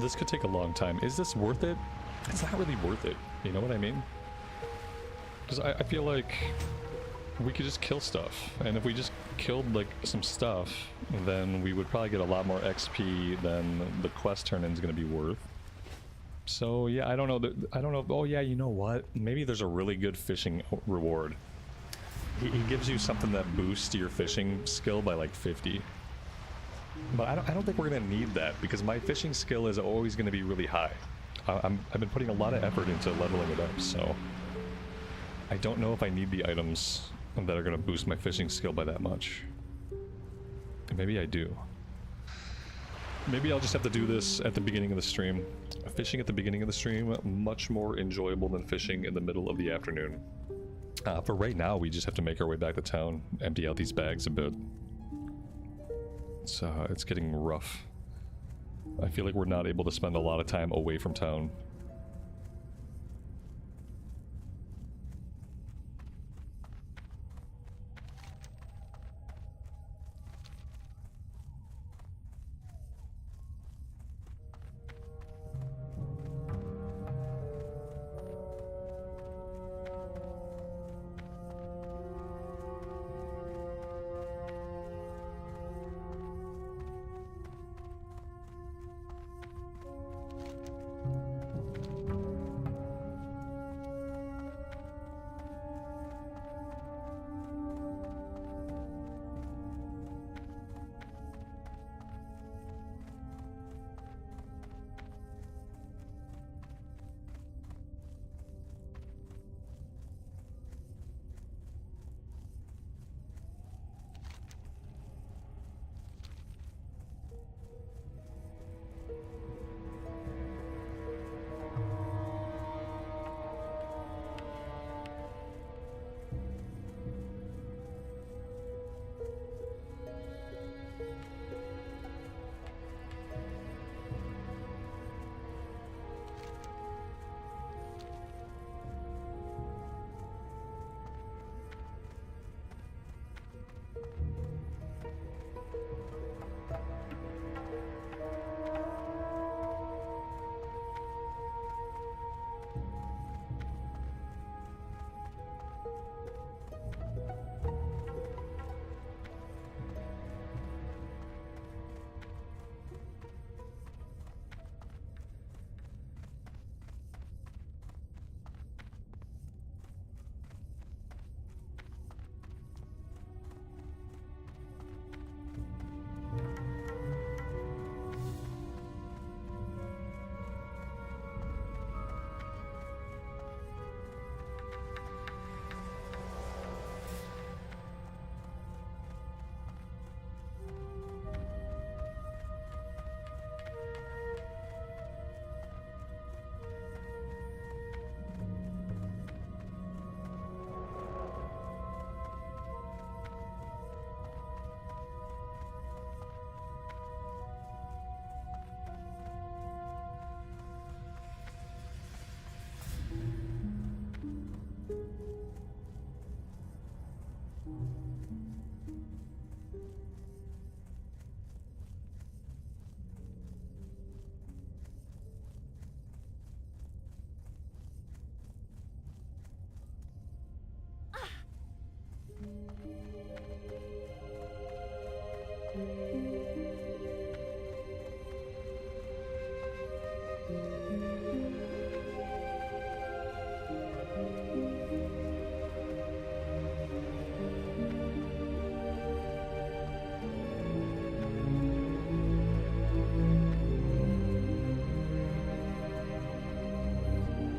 This could take a long time. Is this worth it? It's not really worth it. You know what I mean? Because I feel like we could just kill stuff. And if we just killed, like, some stuff, then we would probably get a lot more XP than the quest turn-in is going to be worth. So, yeah, I don't know. I don't know. Oh, yeah, you know what? Maybe there's a really good fishing reward. He gives you something that boosts your fishing skill by, like, 50. But I don't think we're going to need that, because my fishing skill is always going to be really high. I've been putting a lot of effort into leveling it up, so I don't know if I need the items that are going to boost my fishing skill by that much. Maybe I do. Maybe I'll just have to do this at the beginning of the stream. Fishing at the beginning of the stream, much more enjoyable than fishing in the middle of the afternoon. For right now, we just have to make our way back to town, empty out these bags a bit. It's getting rough. I feel like we're not able to spend a lot of time away from town.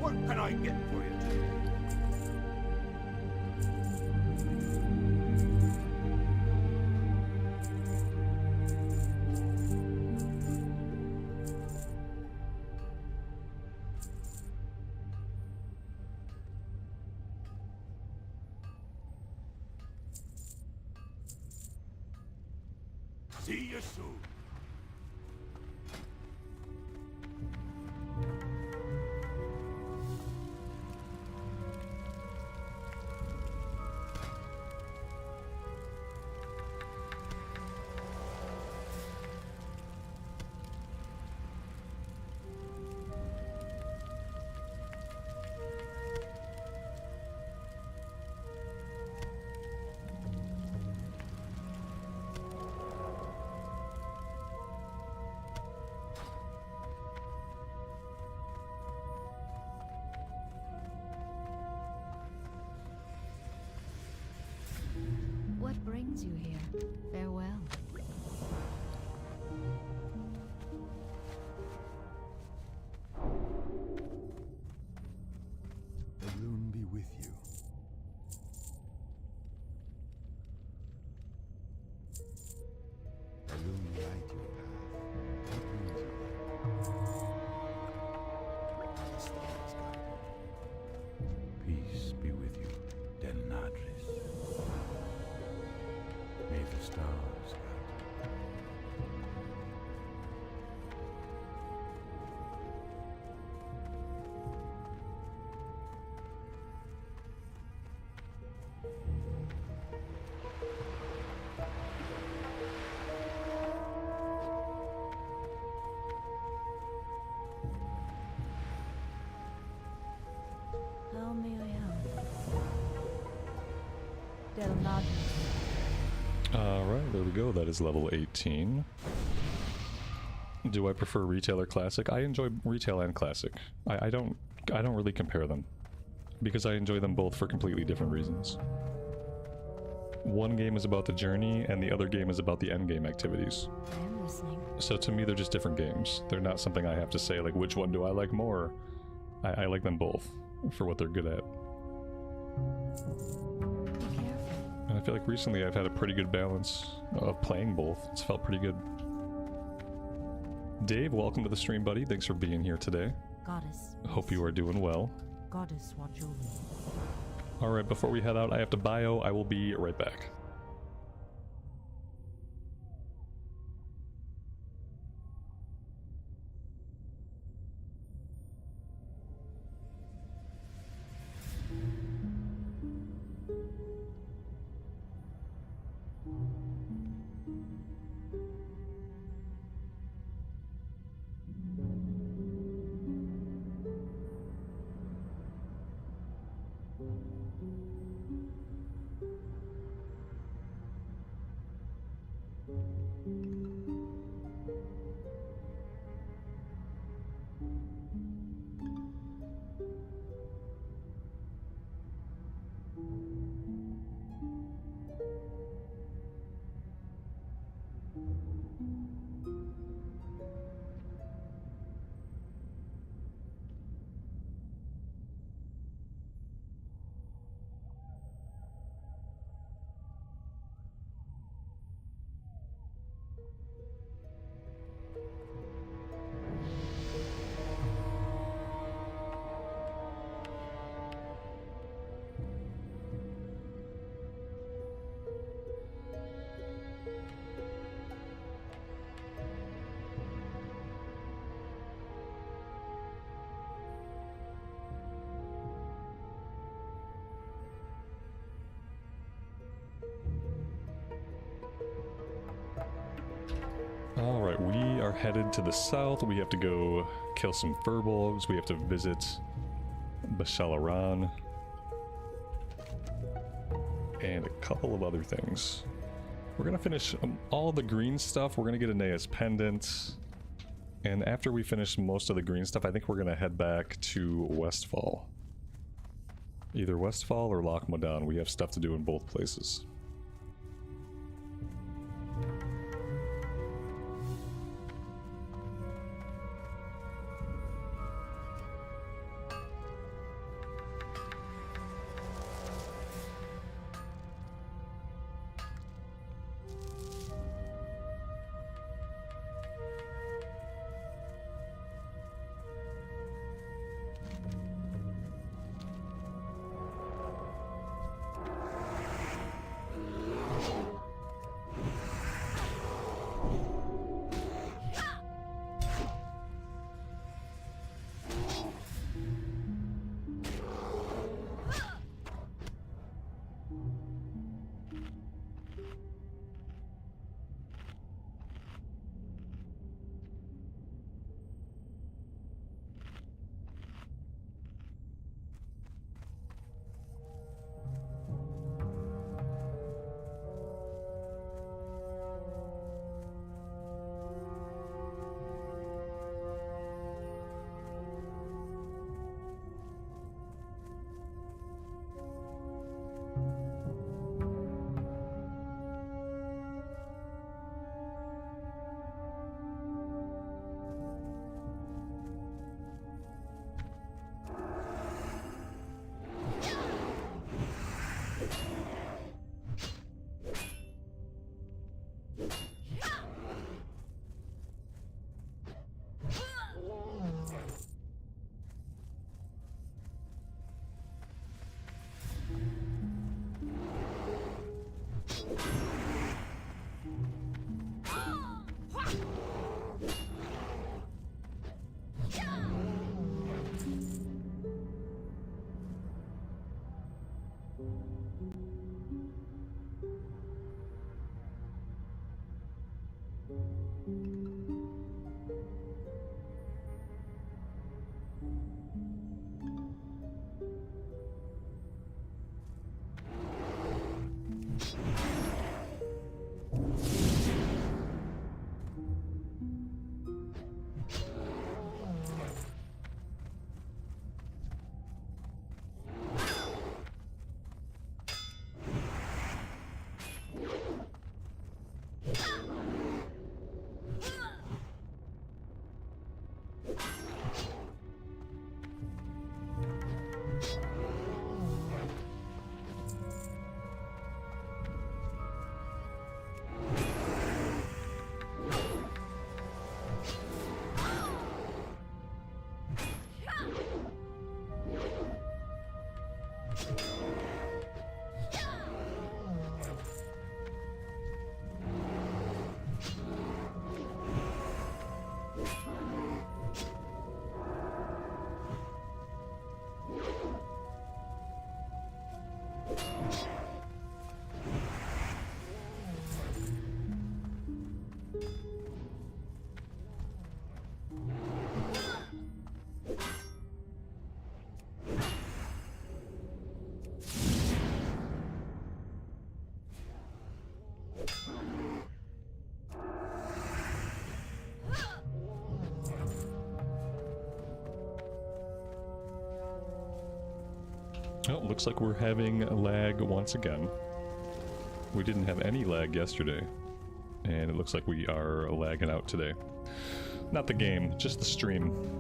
What can I get for you today? See you soon. What brings you here? Farewell. The rune be with you. The rune light your path. What brings you here? The stars guide you. Peace be with you, Denadris. May the stars guide How may I help? Del Nod. Alright, there we go. That is level 18. Do I prefer retail or classic? I enjoy retail and classic. I don't really compare them, because I enjoy them both for completely different reasons. One game is about the journey, and the other game is about the endgame activities. I am listening. So to me, they're just different games. They're not something I have to say, like, which one do I like more? I like them both for what they're good at. Be careful. And I feel like recently I've had a pretty good balance of playing both. It's felt pretty good. Dave, welcome to the stream, buddy. Thanks for being here today. Goddess. Hope you are doing well. Goddess, watch over me. Alright, before we head out, I have to bio. I will be right back. Alright, we are headed to the south. We have to go kill some furbolgs. We have to visit Bashalaran. And a couple of other things. We're gonna finish all the green stuff. We're gonna get Aeneas Pendant. And after we finish most of the green stuff, I think we're gonna head back to Westfall. Either Westfall or Loch Modan. We have stuff to do in both places. Oh, looks like we're having a lag once again. We didn't have any lag yesterday, and it looks like we are lagging out today. Not the game, just the stream.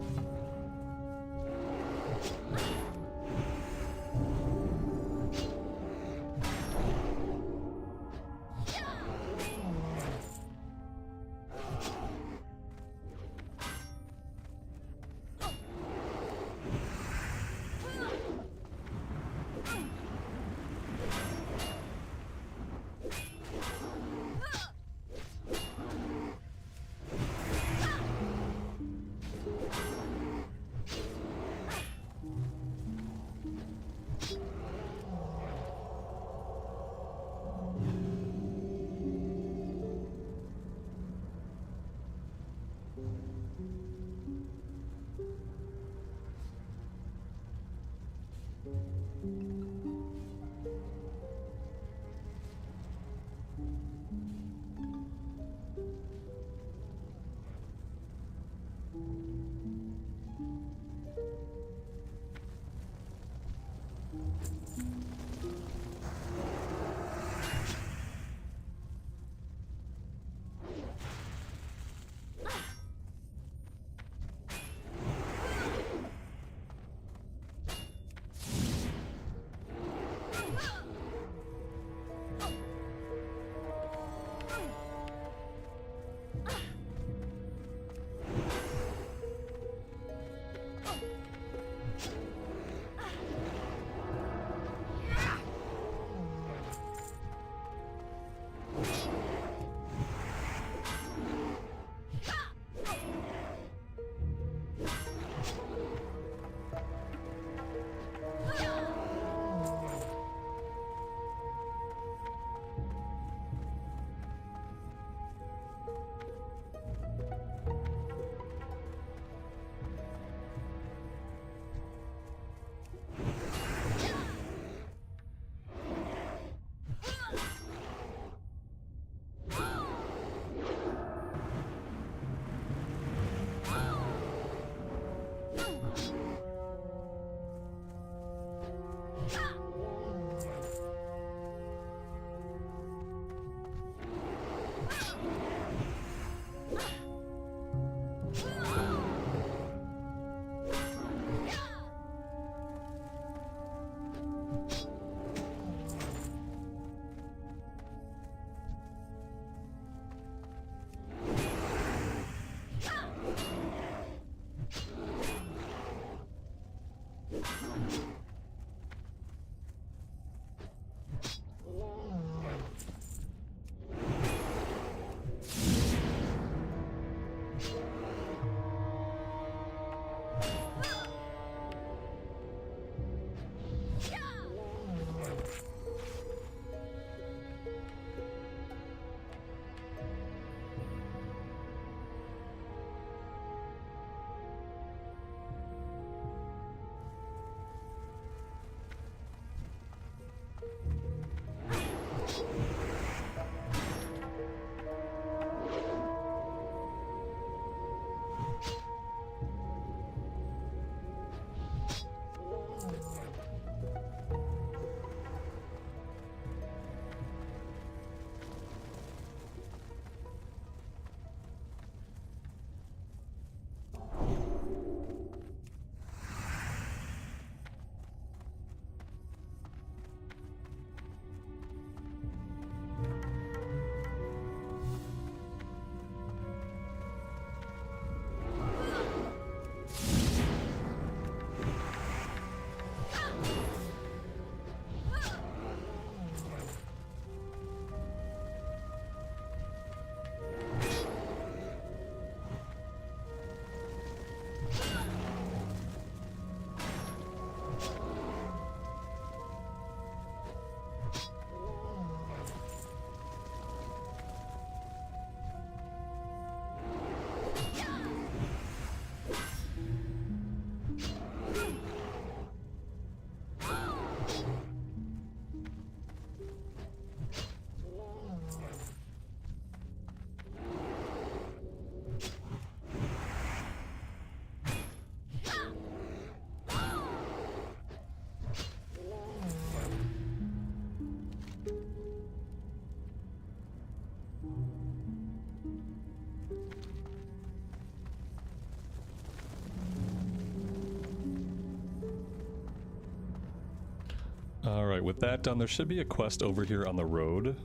Alright, with that done, there should be a quest over here on the road.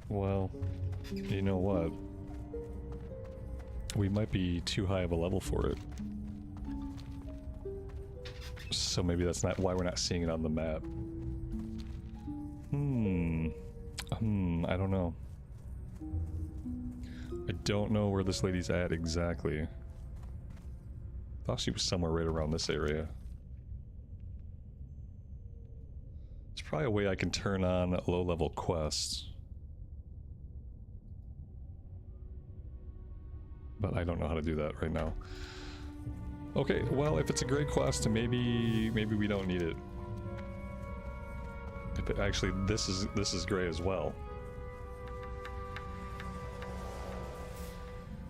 Well, you know what? We might be too high of a level for it. So maybe that's not why we're not seeing it on the map. I don't know. I don't know where this lady's at exactly. Thought she was somewhere right around this area. There's probably a way I can turn on low-level quests. But I don't know how to do that right now. Okay, well, if it's a great quest, maybe we don't need it. If it actually, this is great as well.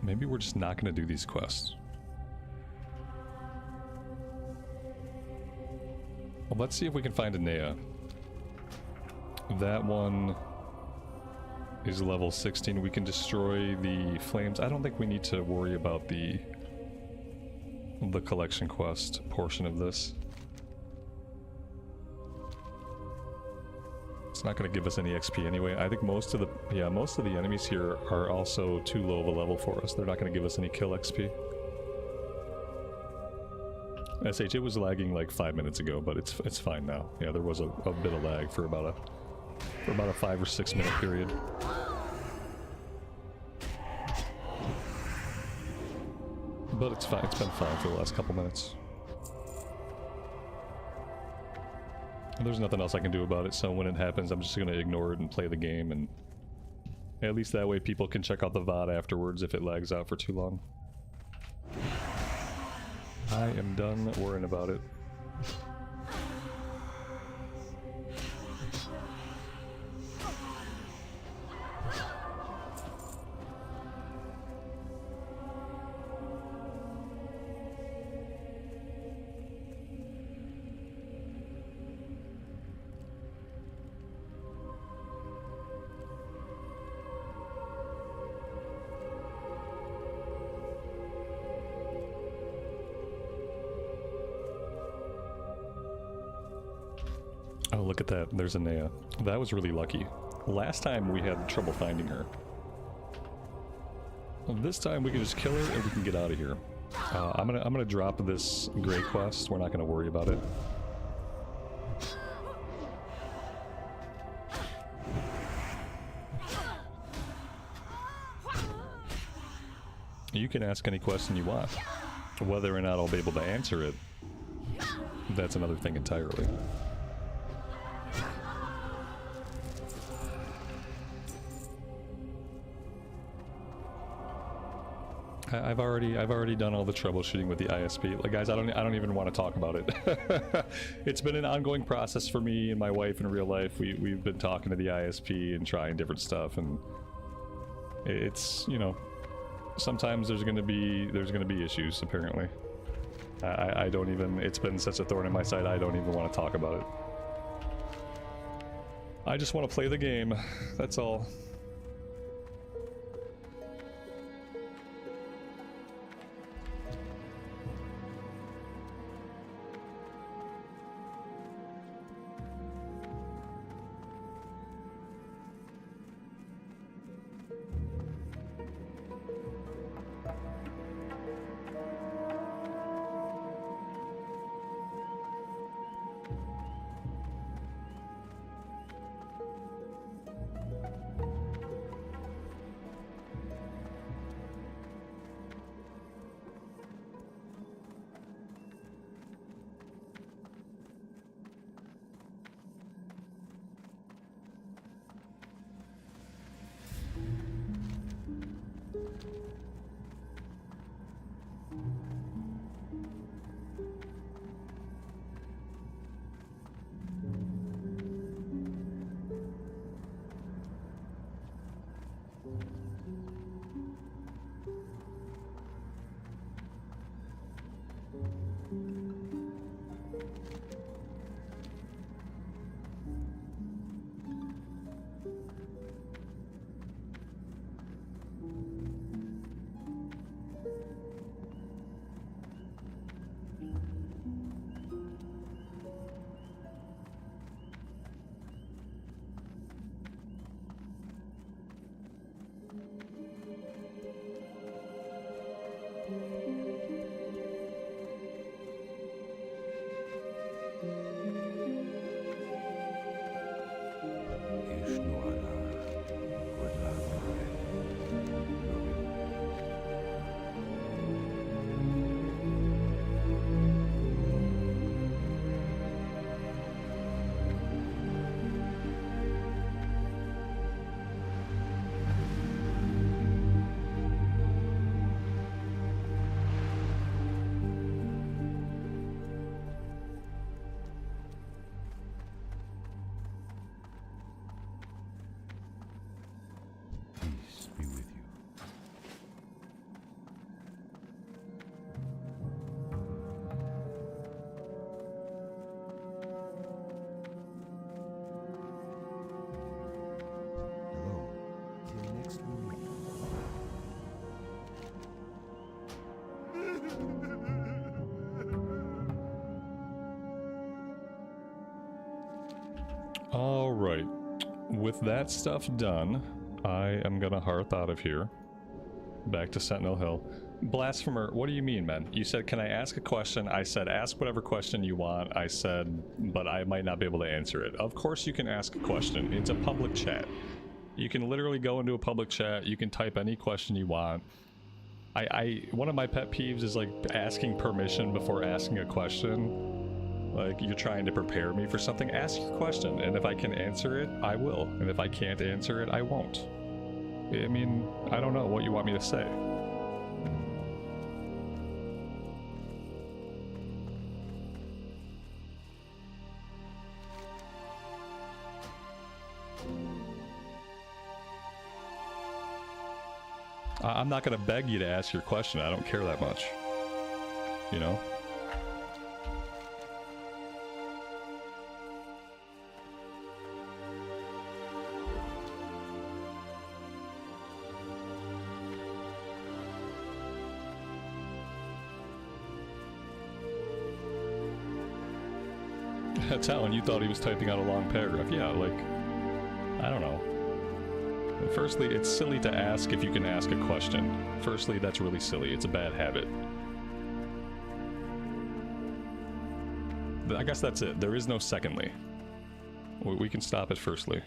Maybe we're just not going to do these quests. Well, let's see if we can find a Nea. That one is level 16. We can destroy the flames. I don't think we need to worry about the collection quest portion of this. It's not going to give us any XP anyway. I think most of the enemies here are also too low of a level for us. They're not going to give us any kill XP. SH, it was lagging like 5 minutes ago, but it's fine now. Yeah, there was a bit of lag for about a 5 or 6 minute period. But it's fine. It's been fine for the last couple minutes. There's nothing else I can do about it, so when it happens, I'm just going to ignore it and play the game, and at least that way people can check out the VOD afterwards if it lags out for too long. I am done worrying about it. Oh, look at that. There's a Nea. That was really lucky. Last time we had trouble finding her. Well, this time we can just kill her and we can get out of here. I'm gonna drop this gray quest. We're not gonna worry about it. You can ask any question you want. Whether or not I'll be able to answer it, that's another thing entirely. I've already done all the troubleshooting with the ISP. Like, guys, I don't even want to talk about it. It's been an ongoing process for me and my wife in real life. We've been talking to the ISP and trying different stuff, and it's, you know, sometimes there's gonna be issues apparently. I don't even. It's been such a thorn in my side. I don't even want to talk about it. I just want to play the game. That's all. Peace be with you. Hello. Till next we meet. All right. With that stuff done, I am gonna hearth out of here. Back to Sentinel Hill. Blasphemer, what do you mean, man? You said, can I ask a question? I said, ask whatever question you want. I said, but I might not be able to answer it. Of course you can ask a question. It's a public chat. You can literally go into a public chat. You can type any question you want. One of my pet peeves is like asking permission before asking a question. Like, you're trying to prepare me for something, ask your question, and if I can answer it, I will. And if I can't answer it, I won't. I mean, I don't know what you want me to say. I'm not gonna beg you to ask your question, I don't care that much. You know? Talon, you thought he was typing out a long paragraph. Yeah, like, I don't know. Firstly, it's silly to ask if you can ask a question. Firstly, that's really silly. It's a bad habit. I guess that's it. There is no secondly. We can stop at firstly.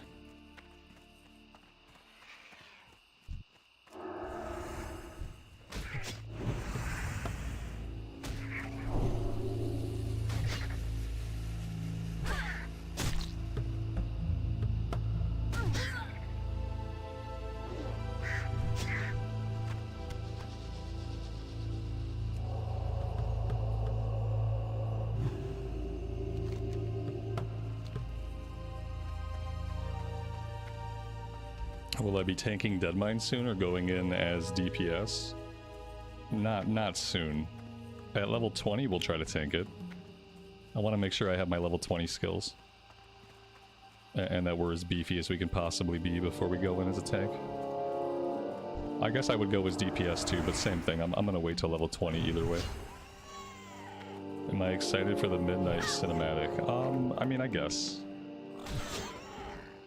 Will I be tanking Deadmine soon or going in as DPS? Not soon. At level 20 we'll try to tank it. I want to make sure I have my level 20 skills. And that we're as beefy as we can possibly be before we go in as a tank. I guess I would go as DPS too, but same thing. I'm gonna wait till level 20 either way. Am I excited for the Midnight Cinematic? I mean, I guess.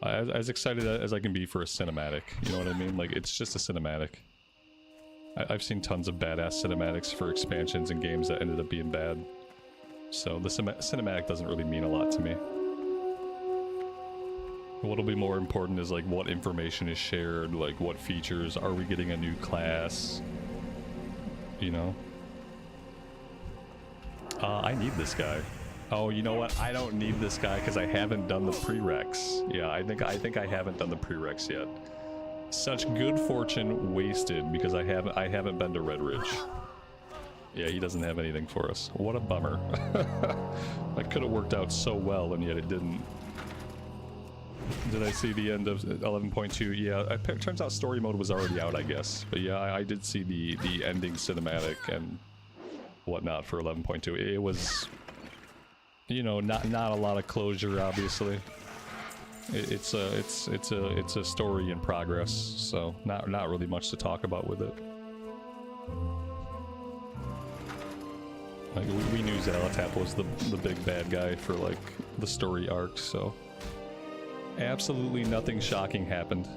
As excited as I can be for a cinematic, you know what I mean? Like, it's just a cinematic. I've seen tons of badass cinematics for expansions and games that ended up being bad. So the cinematic doesn't really mean a lot to me. What'll be more important is like what information is shared, like what features, are we getting a new class? You know? I need this guy. Oh, you know what? I don't need this guy because I haven't done the prereqs. Yeah, I think I haven't done the prereqs yet. Such good fortune wasted because I haven't been to Red Ridge. Yeah, he doesn't have anything for us. What a bummer. That could have worked out so well, and yet it didn't. Did I see the end of 11.2? Yeah, it turns out story mode was already out, I guess. But yeah, I did see the ending cinematic and whatnot for 11.2. It was, you know, not a lot of closure, obviously. It's a story in progress, so not really much to talk about with it. Like, we knew Xalotap was the big bad guy for like the story arc, so absolutely nothing shocking happened,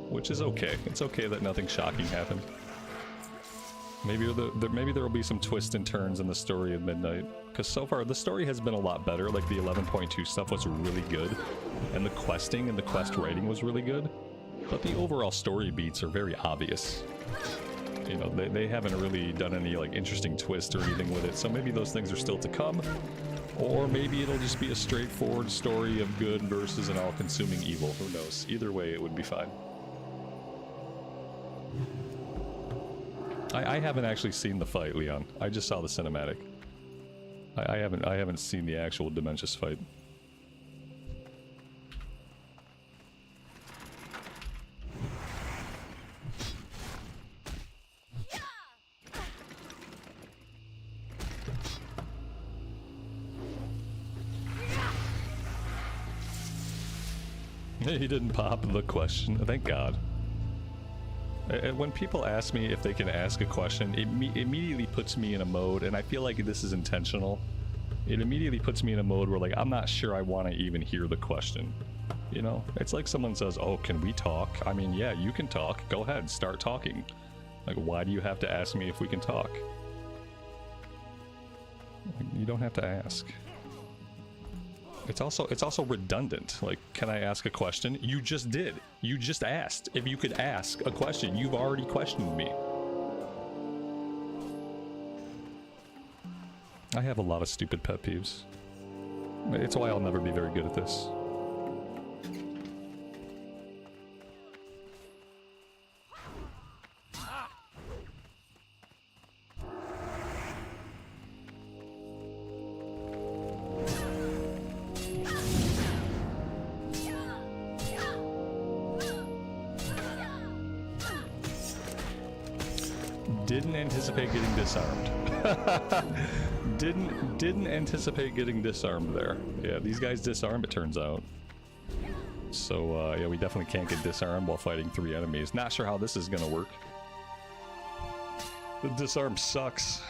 which is okay. It's okay that nothing shocking happened. Maybe there will be some twists and turns in the story of Midnight, because so far the story has been a lot better. Like the 11.2 stuff was really good, and the questing and the quest writing was really good, but the overall story beats are very obvious. You know, they haven't really done any like interesting twist or anything with it, so maybe those things are still to come, or maybe it'll just be a straightforward story of good versus an all-consuming evil. Who knows? Either way, it would be fine. I haven't actually seen the fight, Leon. I just saw the cinematic. I haven't seen the actual Dementius fight. He didn't pop the question. Thank God. When people ask me if they can ask a question, it immediately puts me in a mode, and I feel like this is intentional. It immediately puts me in a mode where, like, I'm not sure I want to even hear the question. You know? It's like someone says, oh, can we talk? I mean, yeah, you can talk. Go ahead, start talking. Like, why do you have to ask me if we can talk? You don't have to ask. It's also redundant. Like, can I ask a question? You just did. You just asked if you could ask a question. You've already questioned me. I have a lot of stupid pet peeves. It's why I'll never be very good at this. Didn't anticipate getting disarmed. Didn't anticipate getting disarmed there. Yeah, these guys disarm, it turns out. So yeah, we definitely can't get disarmed while fighting 3 enemies. Not sure how this is gonna work. The disarm sucks.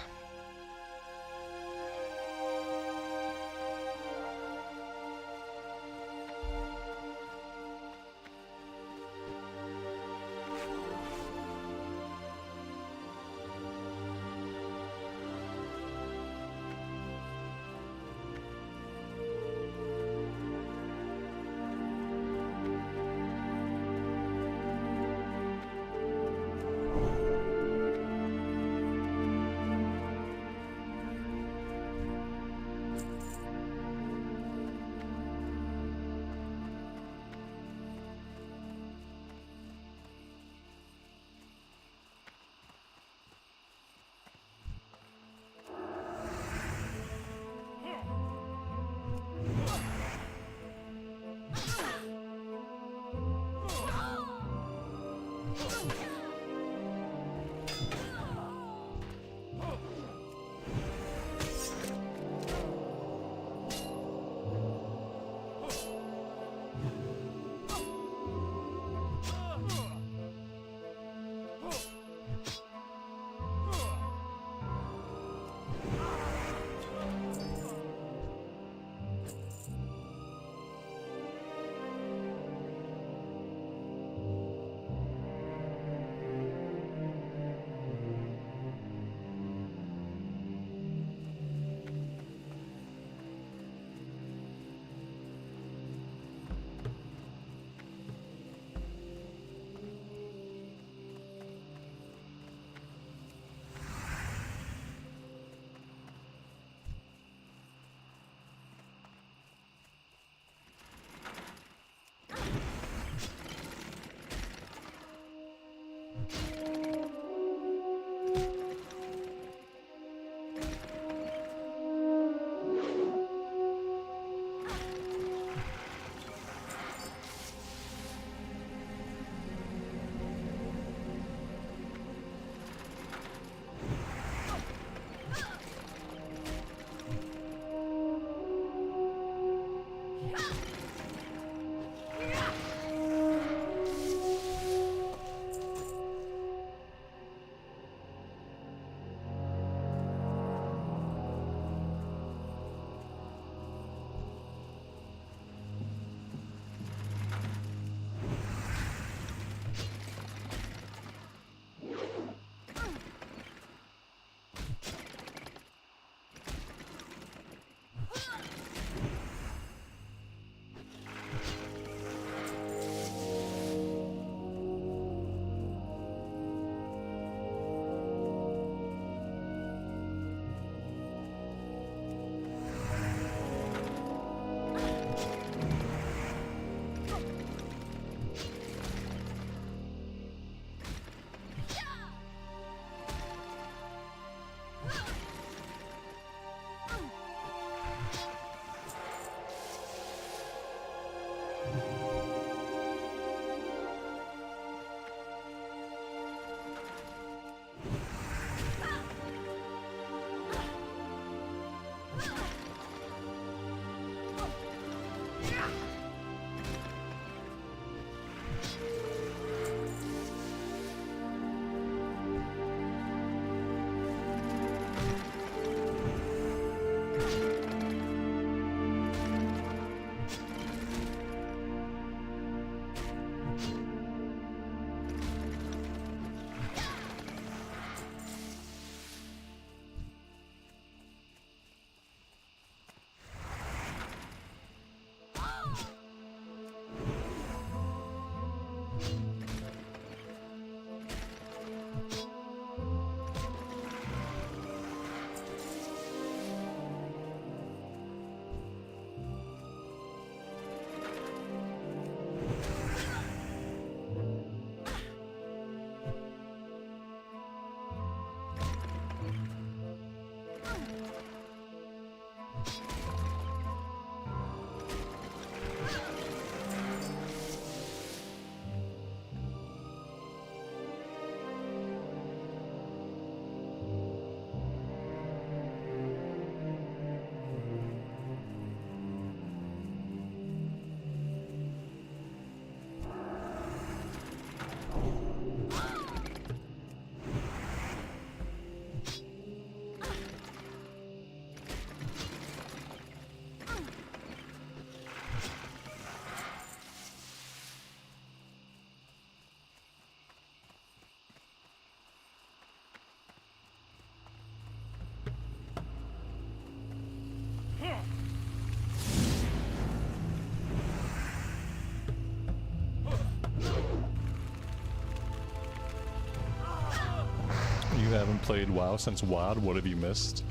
haven't played WoW since WoD, what have you missed?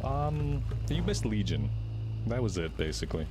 You missed Legion. That was it, basically.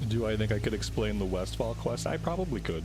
Do I think I could explain the Westfall quest? I probably could.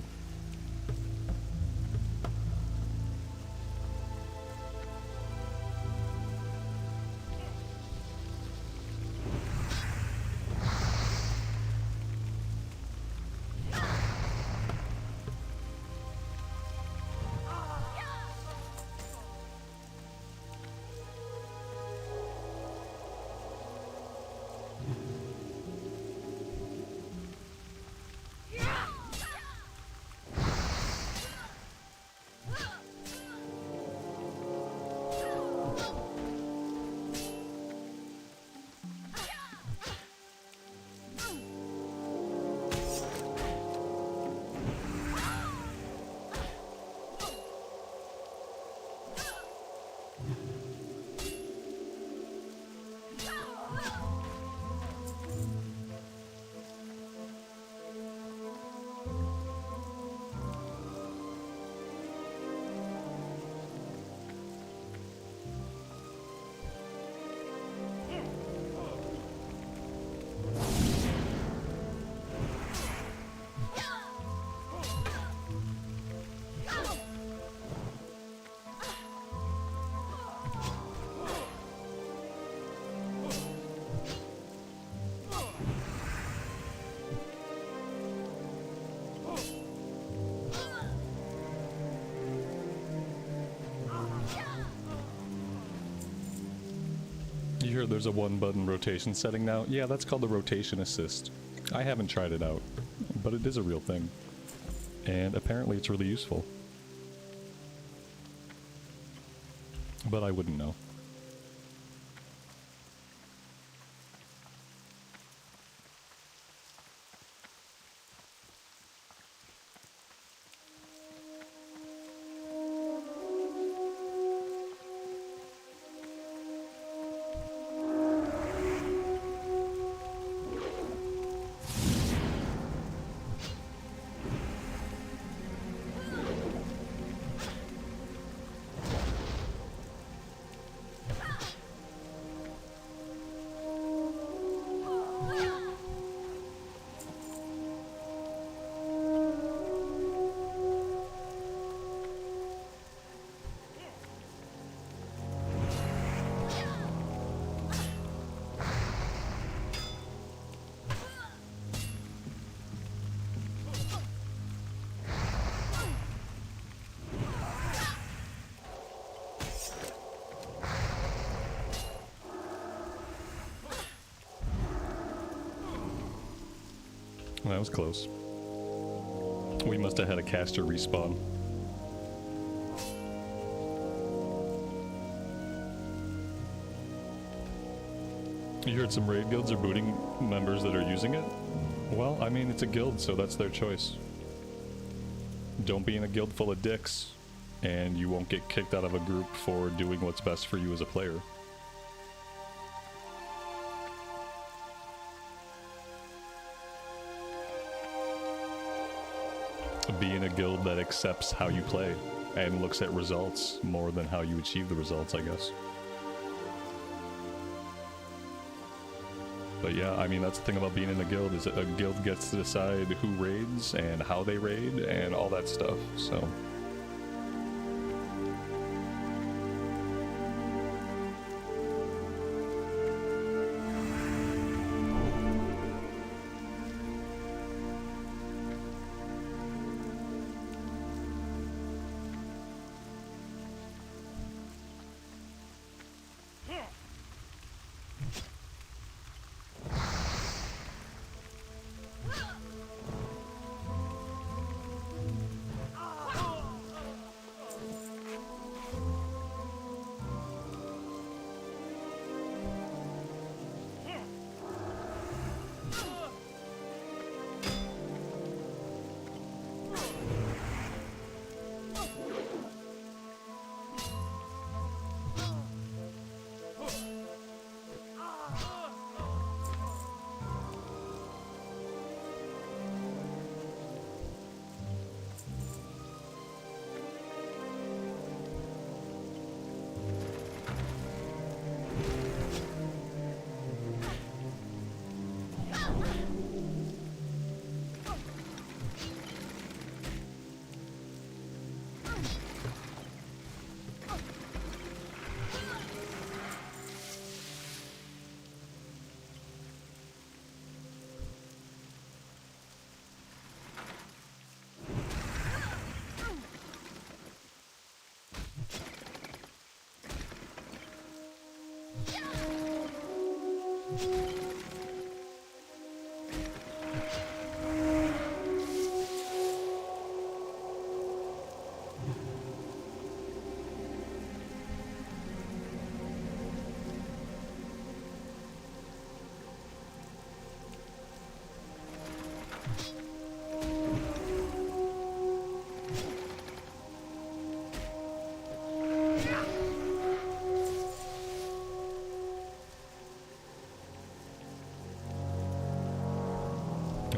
You hear there's a one-button rotation setting now? Yeah, that's called the rotation assist. I haven't tried it out, but it is a real thing. And apparently it's really useful. But I wouldn't know. That was close. We must have had a caster respawn. You heard some raid guilds are booting members that are using it? Well, I mean, it's a guild, so that's their choice. Don't be in a guild full of dicks, and you won't get kicked out of a group for doing what's best for you as a player. Be in a guild that accepts how you play and looks at results more than how you achieve the results, I guess. But yeah, I mean, that's the thing about being in a guild, is that a guild gets to decide who raids and how they raid and all that stuff, so.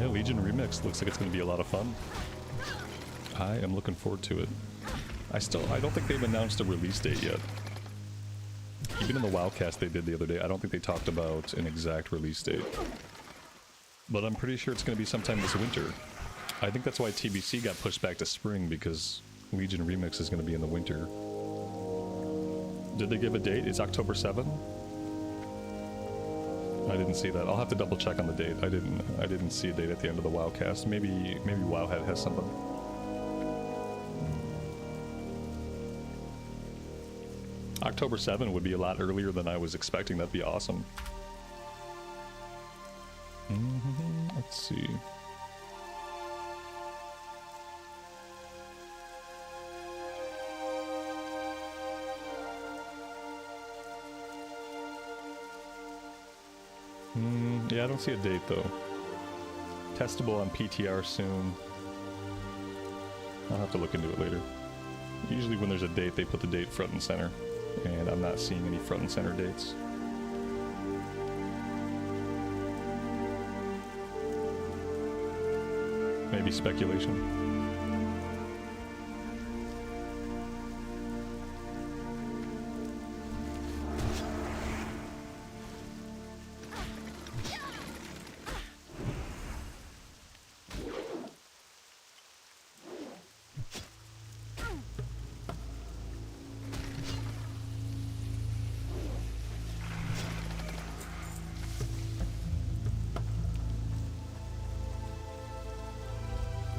Yeah, Legion Remix looks like it's going to be a lot of fun. I am looking forward to it. I don't think they've announced a release date yet. Even in the WoWcast they did the other day, I don't think they talked about an exact release date. But I'm pretty sure it's going to be sometime this winter. I think that's why TBC got pushed back to spring, because Legion Remix is going to be in the winter. Did they give a date? It's October 7th? I didn't see that. I'll have to double check on the date. I didn't see a date at the end of the WoWcast. Maybe Wowhead has something. October 7 would be a lot earlier than I was expecting. That'd be awesome. Let's see. Yeah, I don't see a date though. Testable on PTR soon. I'll have to look into it later. Usually when there's a date, they put the date front and center, and I'm not seeing any front and center dates. Maybe speculation.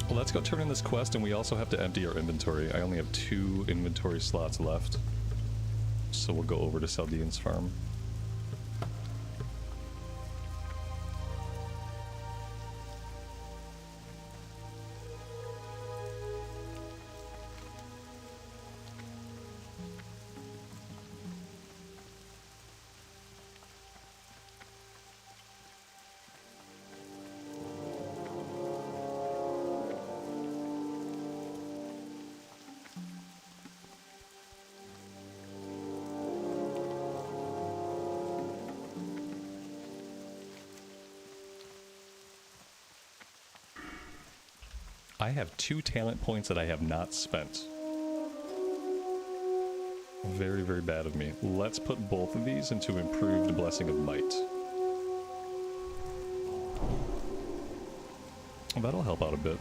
Well, let's go turn in this quest, and we also have to empty our inventory. I only have 2 inventory slots left, so we'll go over to Saldean's farm. I have 2 talent points that I have not spent. Very, very bad of me. Let's put both of these into improved Blessing of Might. That'll help out a bit.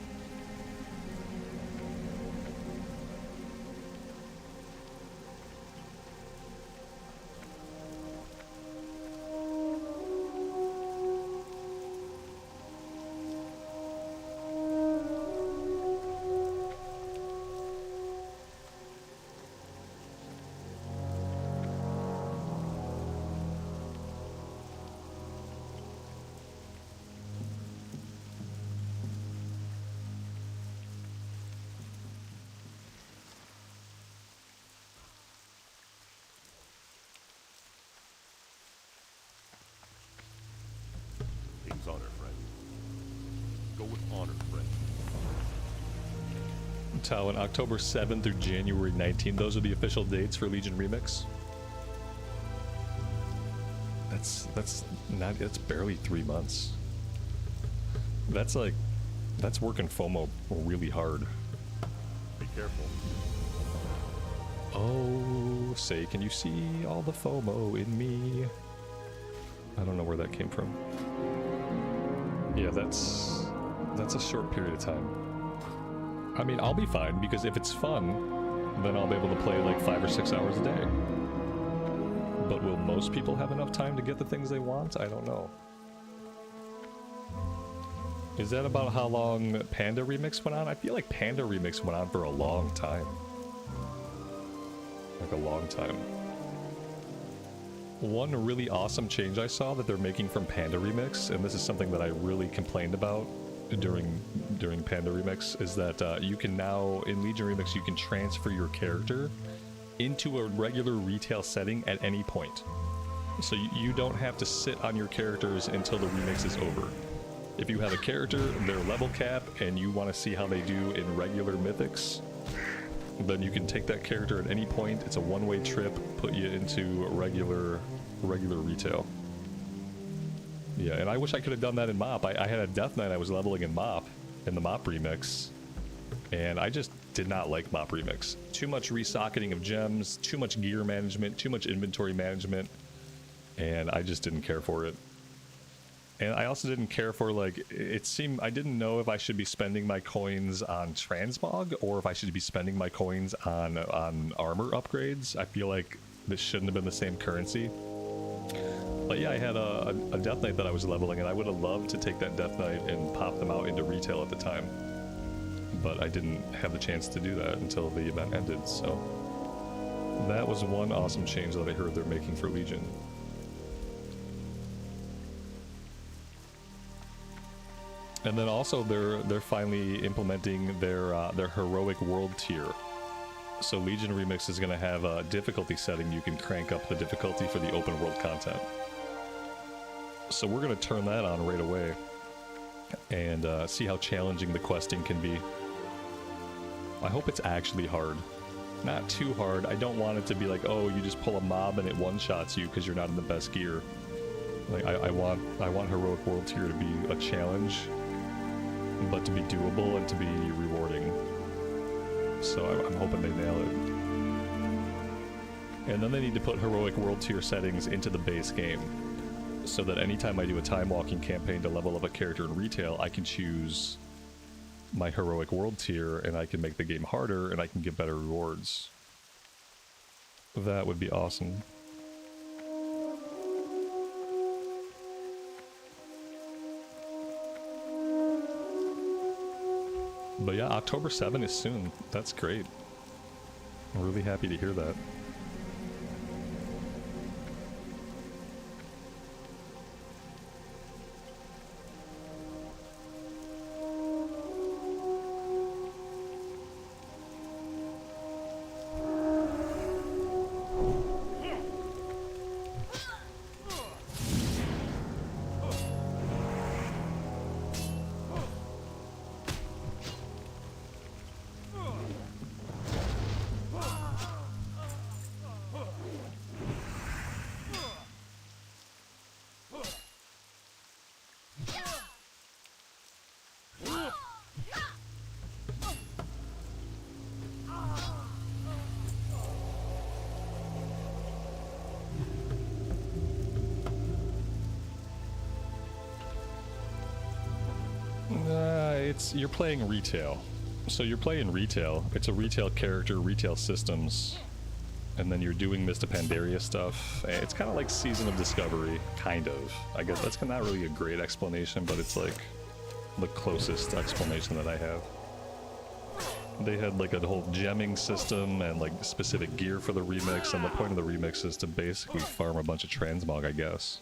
King's honor, friend. Go with honor, friend. Talon, October 7th through January 19th. Those are the official dates for Legion Remix. That's barely 3 months. That's working FOMO really hard. Be careful. Oh, say, can you see all the FOMO in me? I don't know where that came from. Yeah, that's a short period of time. I mean, I'll be fine, because if it's fun, then I'll be able to play like 5 or 6 hours a day. But will most people have enough time to get the things they want? I don't know. Is that about how long Panda Remix went on? I feel like Panda Remix went on for a long time. Like a long time. One really awesome change I saw that they're making from Panda Remix, and this is something that I really complained about during Panda Remix, is that you can now, in Legion Remix, you can transfer your character into a regular retail setting at any point. So you don't have to sit on your characters until the remix is over. If you have a character, their level cap, and you want to see how they do in regular mythics, then you can take that character at any point. It's a one-way trip, put you into regular retail. Yeah, and I wish I could have done that in MoP. I had a Death Knight I was leveling in MoP, in the MoP remix, and I just did not like MoP remix. Too much resocketing of gems, too much gear management, too much inventory management, and I just didn't care for it. And I also didn't care for, like, it seemed, I didn't know if I should be spending my coins on transmog or if I should be spending my coins on armor upgrades. I feel like this shouldn't have been the same currency. But yeah, I had a Death Knight that I was leveling, and I would have loved to take that Death Knight and pop them out into retail at the time. But I didn't have the chance to do that until the event ended, so that was one awesome change that I heard they're making for Legion. And then also they're finally implementing their heroic world tier. So Legion Remix is going to have a difficulty setting. You can crank up the difficulty for the open world content. So we're going to turn that on right away and see how challenging the questing can be. I hope it's actually hard. Not too hard. I don't want it to be like, oh, you just pull a mob and it one-shots you because you're not in the best gear. Like I want heroic world tier to be a challenge, but to be doable and to be rewarding. So I'm hoping they nail it. And then they need to put heroic world tier settings into the base game, so that anytime I do a time walking campaign to level up a character in retail, I can choose my heroic world tier and I can make the game harder and I can get better rewards. That would be awesome. But yeah, October 7 is soon. That's great. I'm really happy to hear that. you're playing retail. So you're playing retail. It's a retail character, retail systems. And then you're doing Mr. Pandaria stuff. It's kind of like Season of Discovery, kind of. I guess that's not really a great explanation, but it's like the closest explanation that I have. They had like a whole gemming system and like specific gear for the remix, and the point of the remix is to basically farm a bunch of transmog, I guess.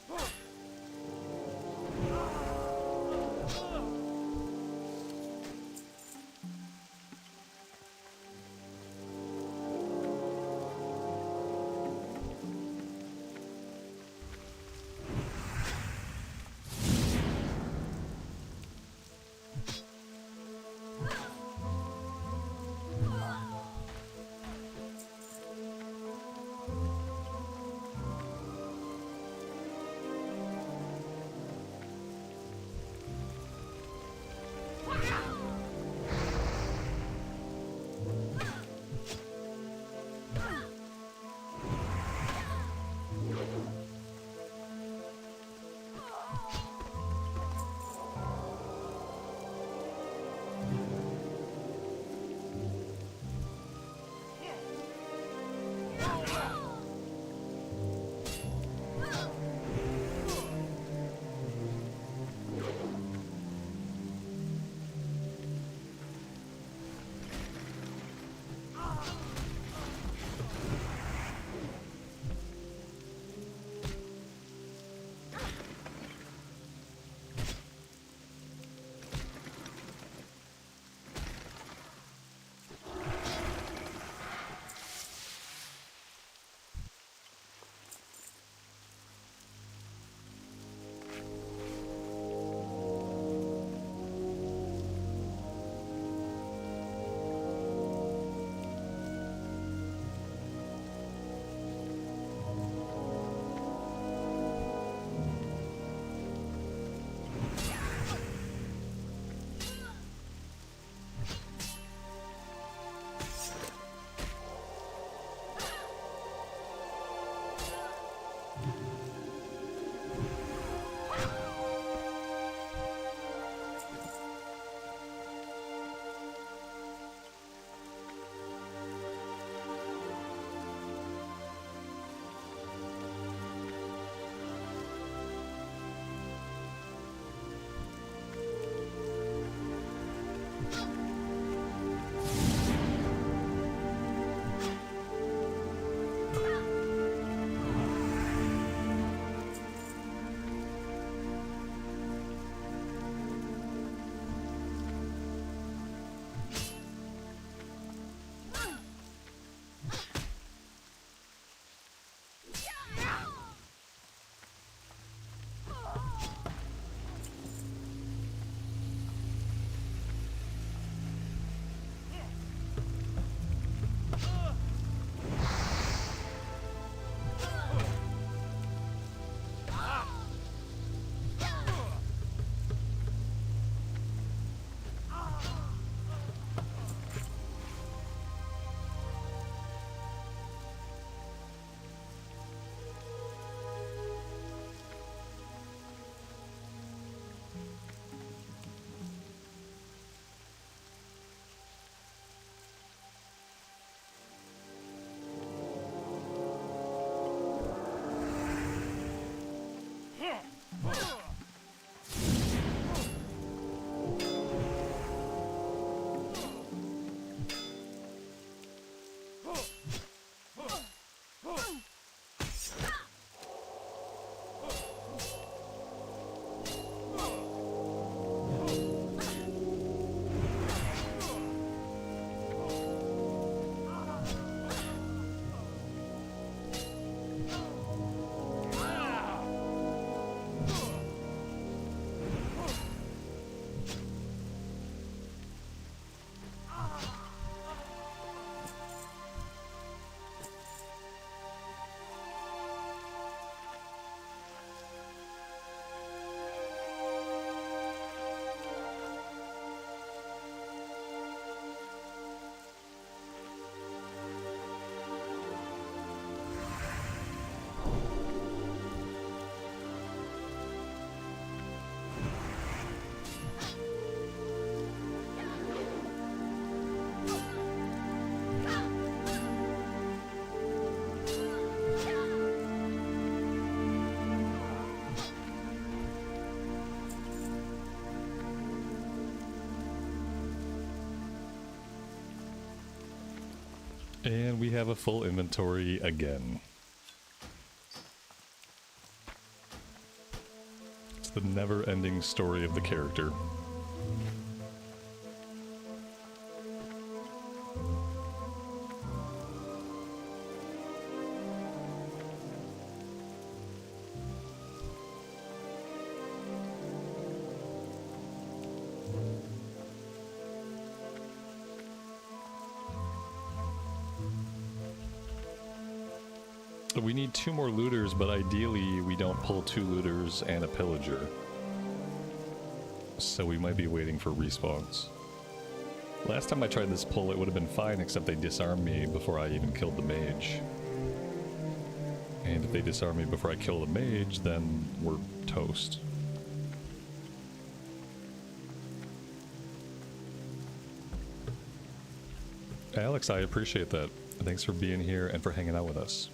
And we have a full inventory again. It's the never-ending story of the character. We need 2 more looters, but ideally we don't pull 2 looters and a pillager. So we might be waiting for respawns. Last time I tried this pull it would have been fine, except they disarmed me before I even killed the mage. And if they disarm me before I kill the mage, then we're toast. Alex, I appreciate that. Thanks for being here and for hanging out with us.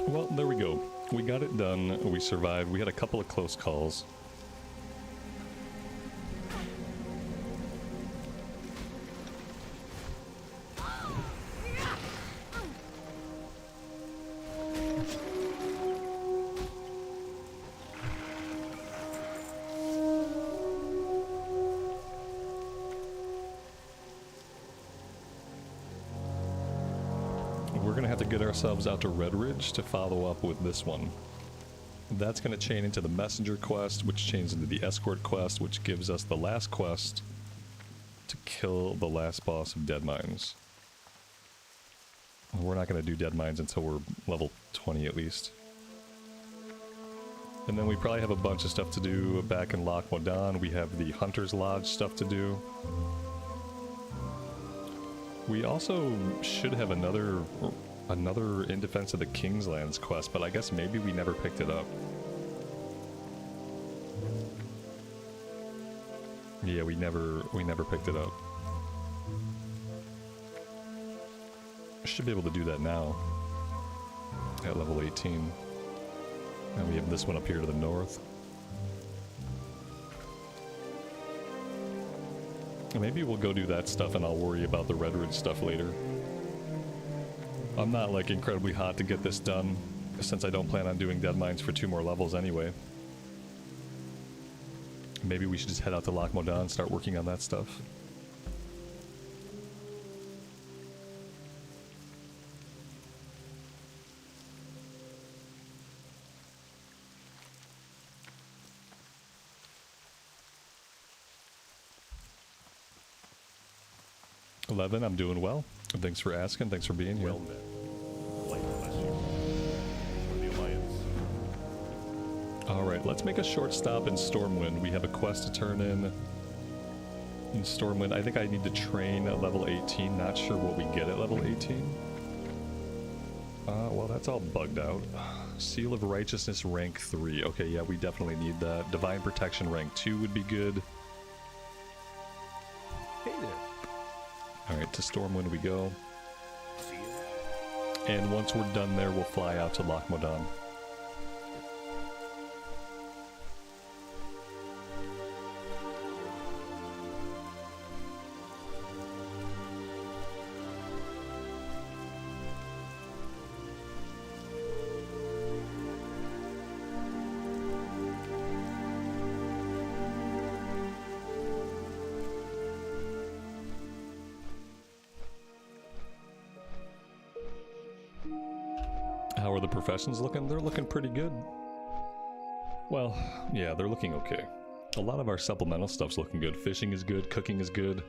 Well, there we go. We got it done. We survived. We had a couple of close calls. Get ourselves out to Red Ridge to follow up with this one. That's going to chain into the messenger quest, which chains into the escort quest, which gives us the last quest to kill the last boss of Deadmines. We're not going to do Deadmines until we're level 20 at least. And then we probably have a bunch of stuff to do back in Loch Modan. We have the Hunter's Lodge stuff to do. We also should have another In Defense of the Kingslands quest, but I guess maybe we never picked it up. Yeah, we never picked it up. Should be able to do that now at level 18. And we have this one up here to the north. Maybe we'll go do that stuff and I'll worry about the Red Ridge stuff later. I'm not like incredibly hot to get this done, since I don't plan on doing Deadmines for 2 more levels anyway. Maybe we should just head out to Loch Modan and start working on that stuff. 11, I'm doing well. Thanks for asking. Thanks for being here. Well met. Light bless you. For the Alliance. Alright, let's make a short stop in Stormwind. We have a quest to turn in Stormwind. I think I need to train at level 18. Not sure what we get at level 18. Well, that's all bugged out. Seal of Righteousness rank 3. Okay, yeah, we definitely need that. Divine Protection rank 2 would be good. Hey there. Alright, to Stormwind we go. See you. And once we're done there, we'll fly out to Loch Modan. How are the professions looking? They're looking pretty good. Well, yeah, they're looking okay. A lot of our supplemental stuff's looking good. Fishing is good, cooking is good.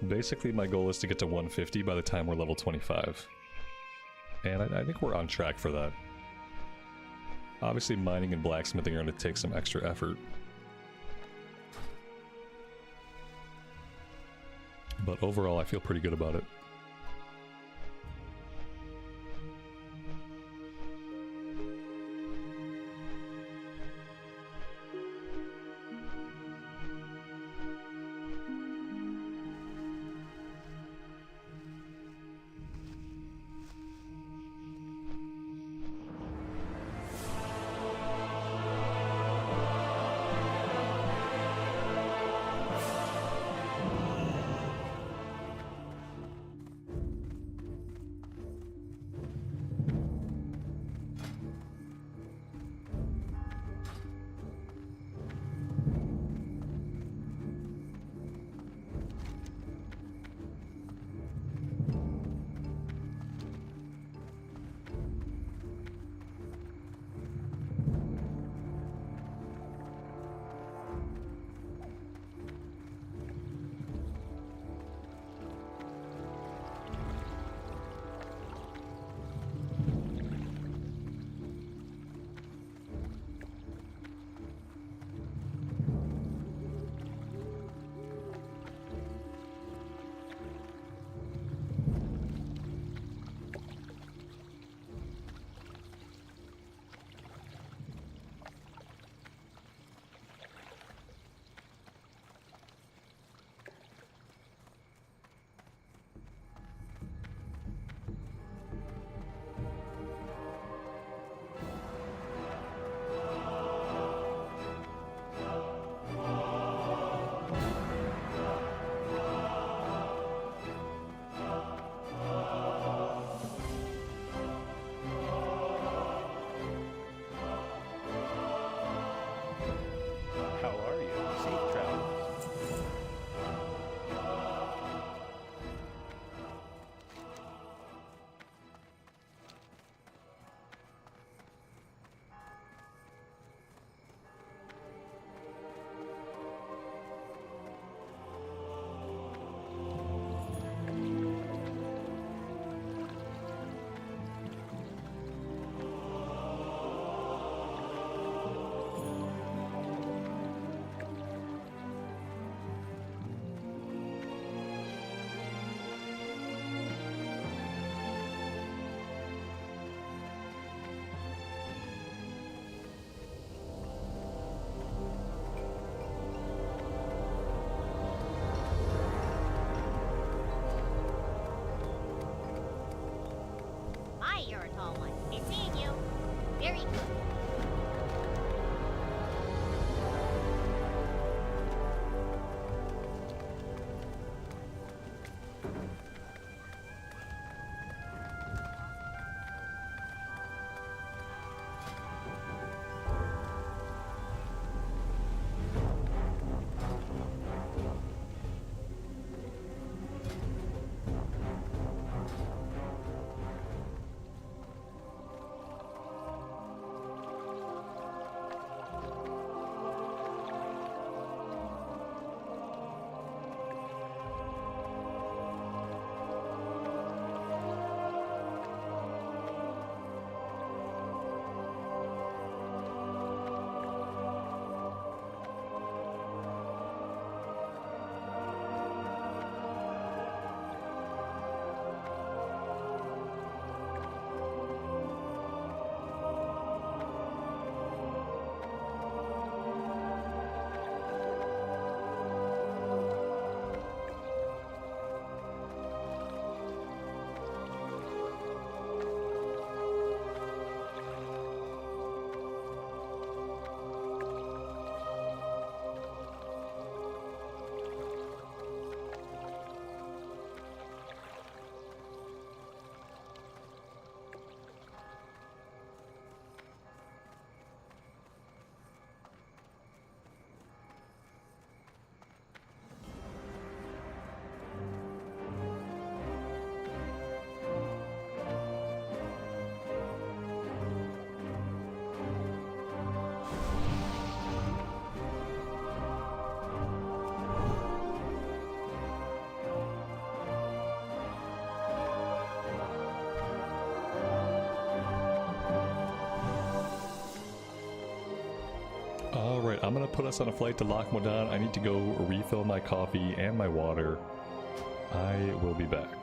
Basically, my goal is to get to 150 by the time we're level 25. And I think we're on track for that. Obviously, mining and blacksmithing are going to take some extra effort. But overall, I feel pretty good about it. put us on a flight to Lochmodan. I need to go refill my coffee and my water. I will be back.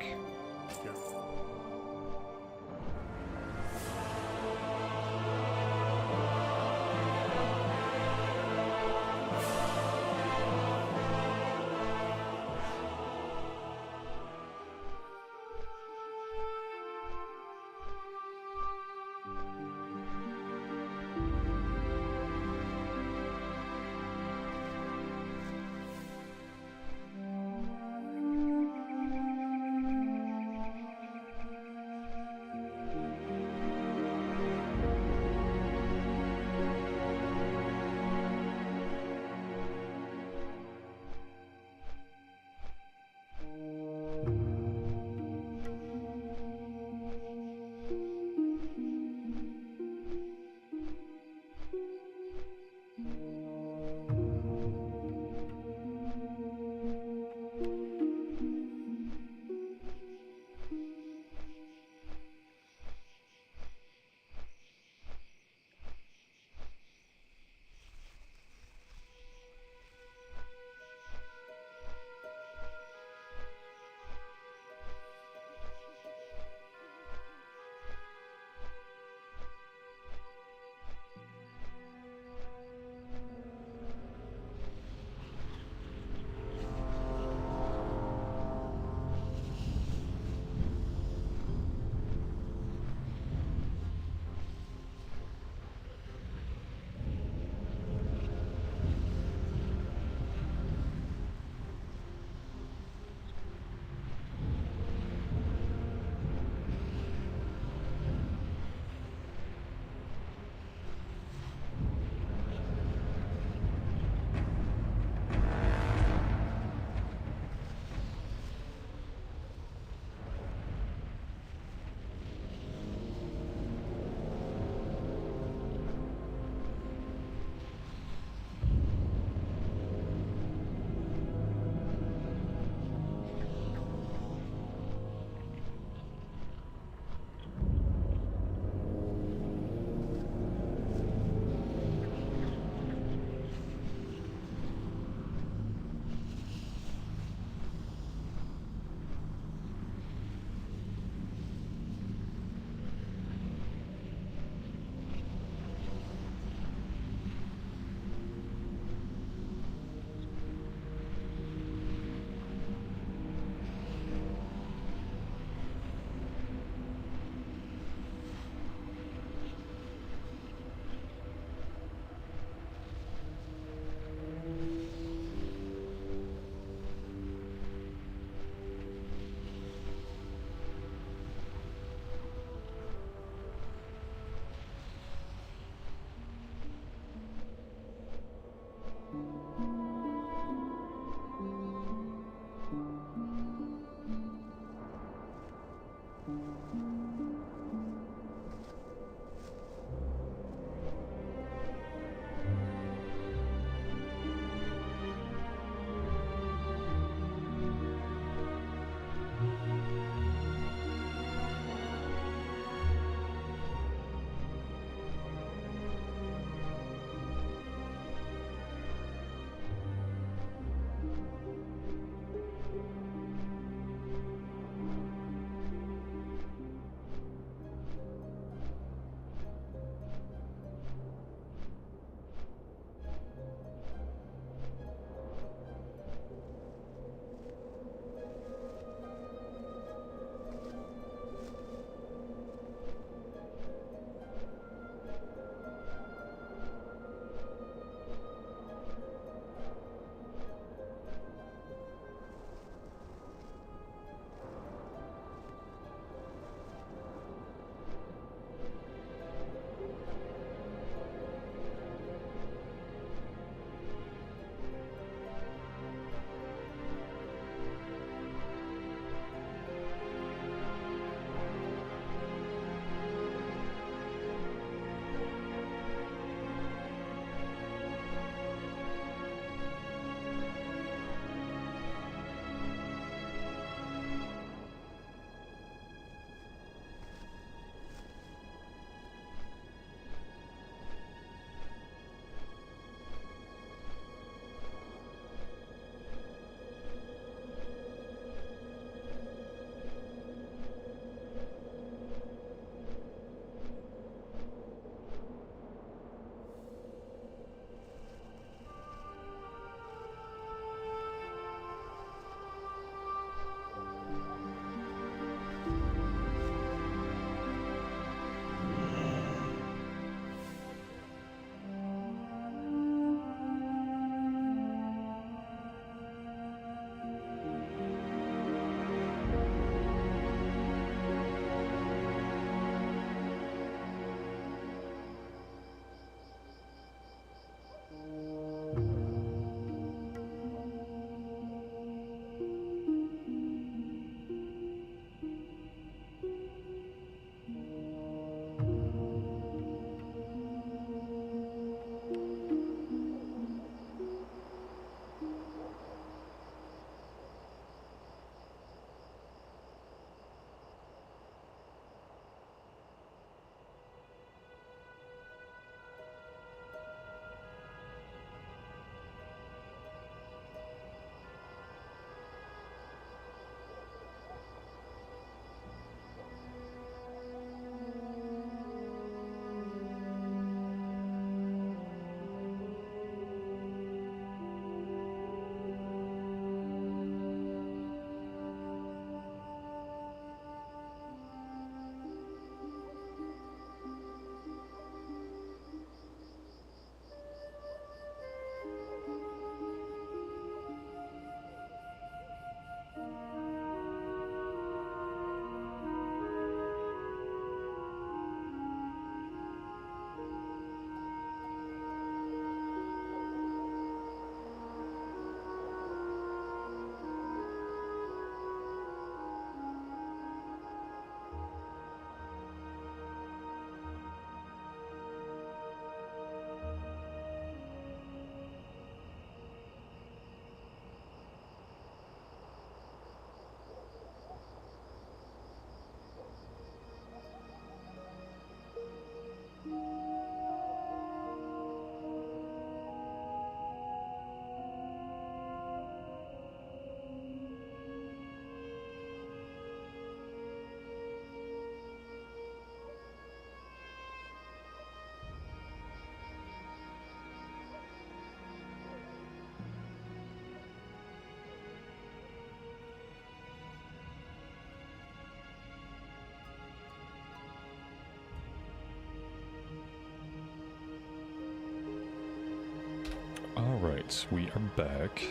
Alright, we are back.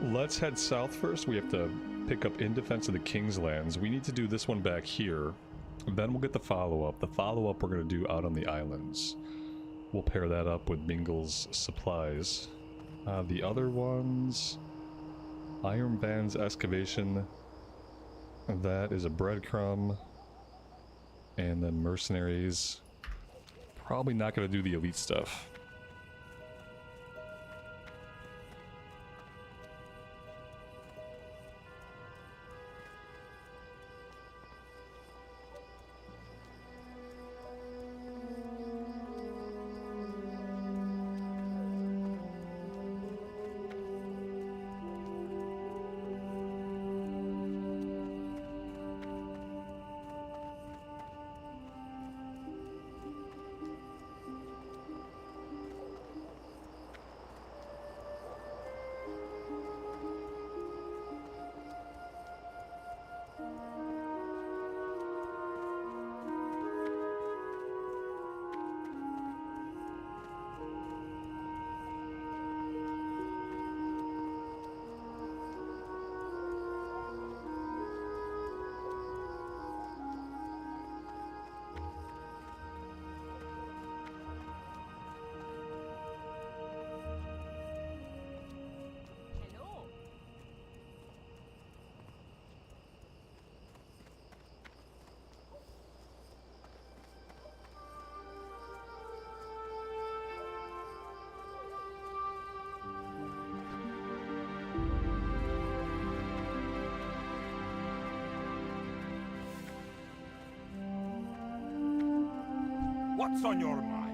Let's head south first. We have to pick up In Defense of the King's Lands. We need to do this one back here. Then we'll get the follow-up. The follow-up we're going to do out on the islands. We'll pair that up with Mingle's supplies. The other ones... Iron Band's excavation. That is a breadcrumb. And then mercenaries. Probably not going to do the elite stuff. What's on your mind?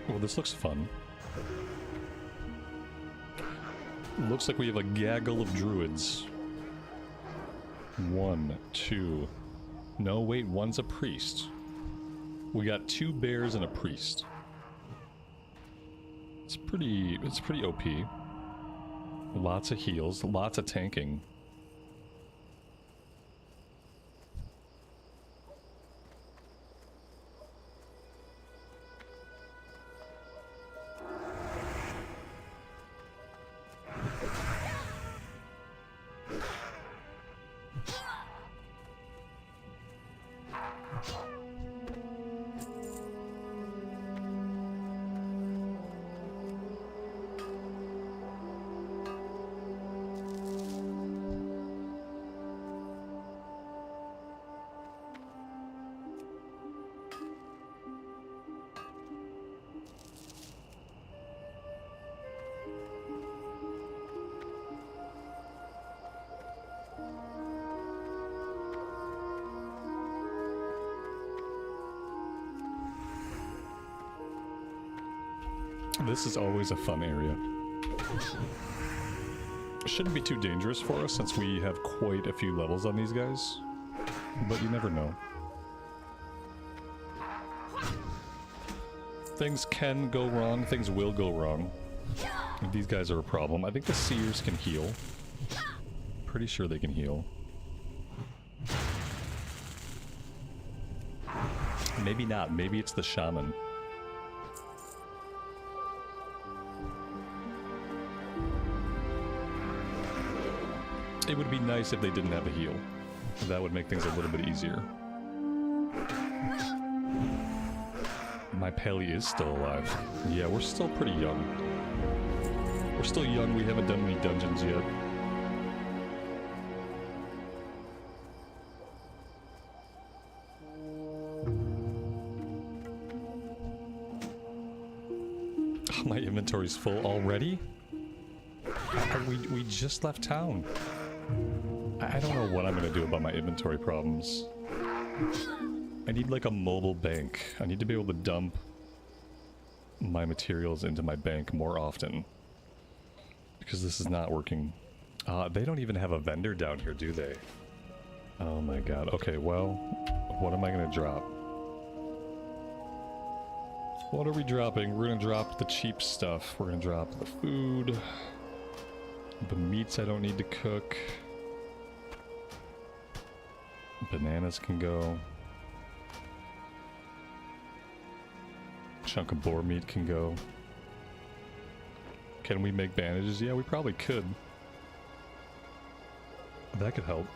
Well, this looks fun. Looks like we have a gaggle of druids. 1, 2. No, wait, one's a priest. We got 2 bears and a priest. It's pretty OP. Lots of heals, lots of tanking. This is always a fun area. Shouldn't be too dangerous for us since we have quite a few levels on these guys, but you never know. Things can go wrong, things will go wrong. These guys are a problem. I think the seers can heal. Pretty sure they can heal. Maybe not, maybe it's the shaman. It would be nice if they didn't have a heal. That would make things a little bit easier. My Pally is still alive. Yeah, we're still pretty young. We're still young, we haven't done any dungeons yet. Oh, my inventory's full already? We just left town. I don't know what I'm gonna do about my inventory problems. I need like a mobile bank. I need to be able to dump my materials into my bank more often. Because this is not working. They don't even have a vendor down here, do they? Oh my god. Okay, well, what am I gonna drop? What are we dropping? We're gonna drop the cheap stuff. We're gonna drop the food. The meats I don't need to cook. Bananas can go. Chunk of boar meat can go. Can we make bandages? Yeah, we probably could. That could help.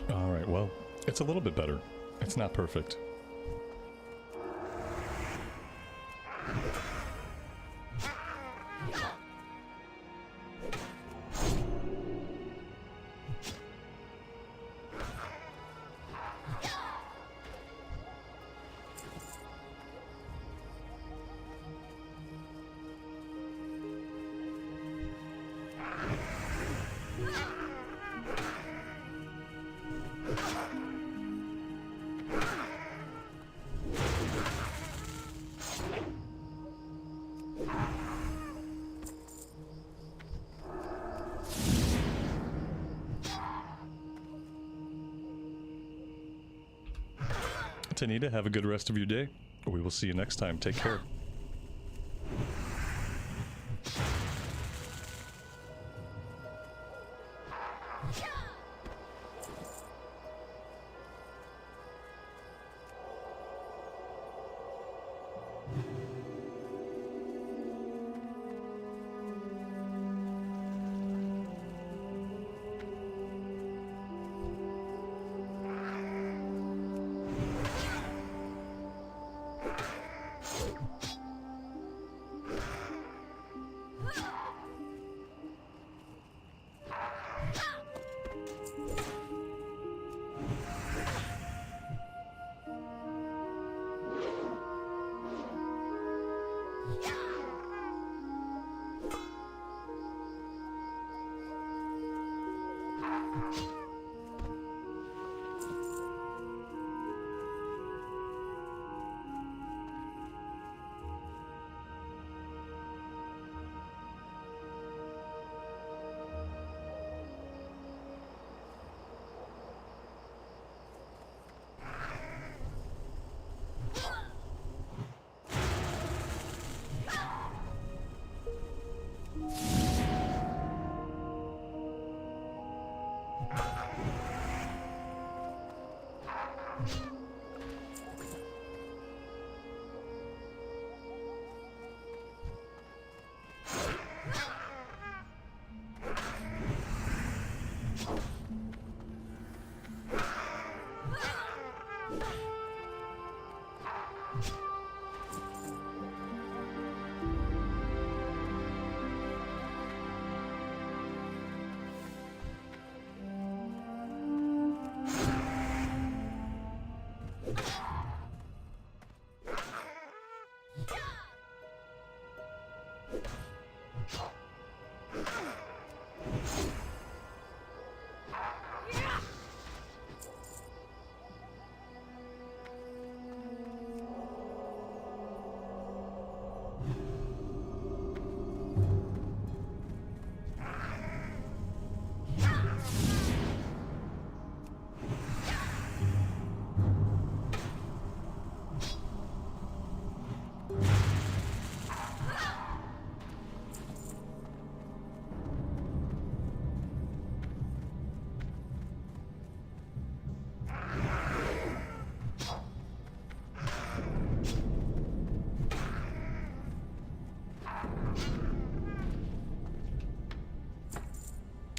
Alright, well, it's a little bit better. It's not perfect. Tanita, have a good rest of your day. We will see you next time. Take care.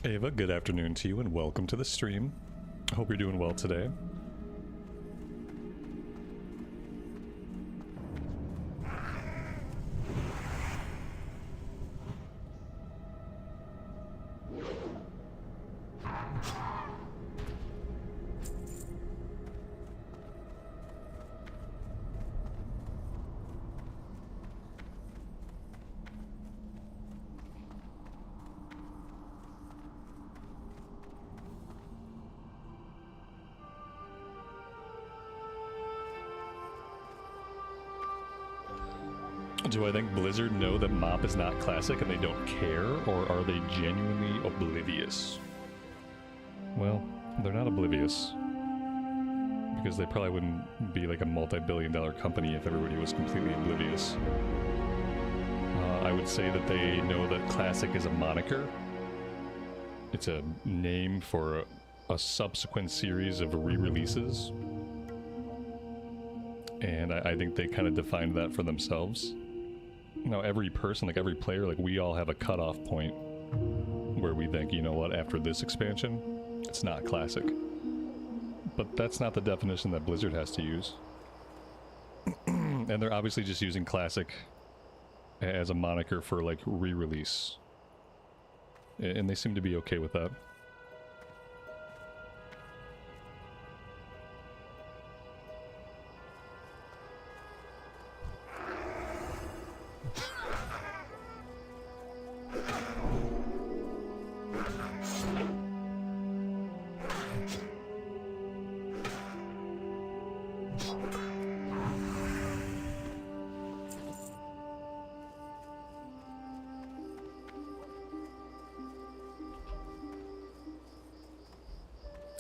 Ava, good afternoon to you and welcome to the stream. Hope you're doing well today. Do I think Blizzard know that MoP is not classic and they don't care, or are they genuinely oblivious? Well, they're not oblivious. Because they probably wouldn't be like a multi-billion-dollar company if everybody was completely oblivious. I would say that they know that classic is a moniker. It's a name for a subsequent series of re-releases. And I think they kind of defined that for themselves. Now, every person, like every player, like we all have a cutoff point where we think, you know what, after this expansion, it's not classic. But that's not the definition that Blizzard has to use. And they're obviously just using classic as a moniker for like re-release. And they seem to be okay with that.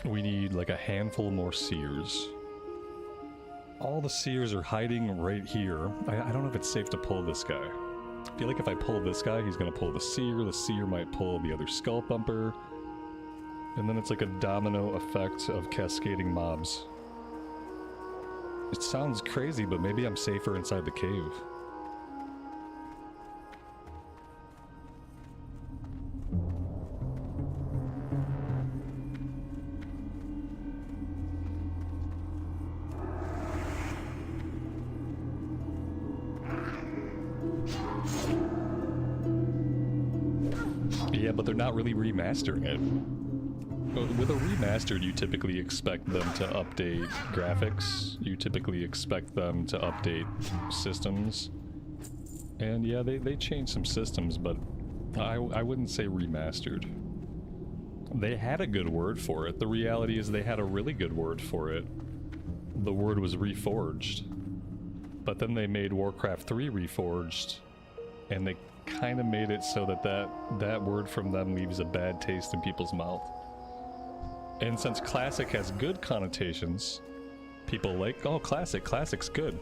We need like a handful more seers. All the seers are hiding right here. I don't know if it's safe to pull this guy. I feel like if I pull this guy, he's gonna pull the seer might pull the other skull bumper. And then it's like a domino effect of cascading mobs. It sounds crazy, but maybe I'm safer inside the cave. Yeah, but they're not really remastering it. With a remastered, you typically expect them to update graphics. You typically expect them to update systems. And yeah, they changed some systems, but I wouldn't say remastered. They had a good word for it. The reality is they had a really good word for it. The word was Reforged. But then they made Warcraft 3 Reforged, and they kind of made it so that word from them leaves a bad taste in people's mouth. And since classic has good connotations, people like, oh, classic's good.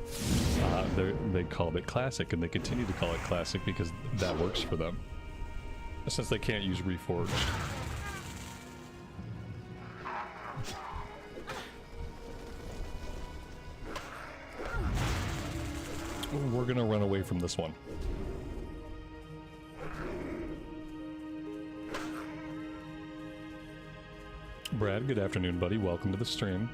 They called it classic, and they continue to call it classic because that works for them. Since they can't use Reforged. We're gonna run away from this one. Brad, good afternoon, buddy. Welcome to the stream.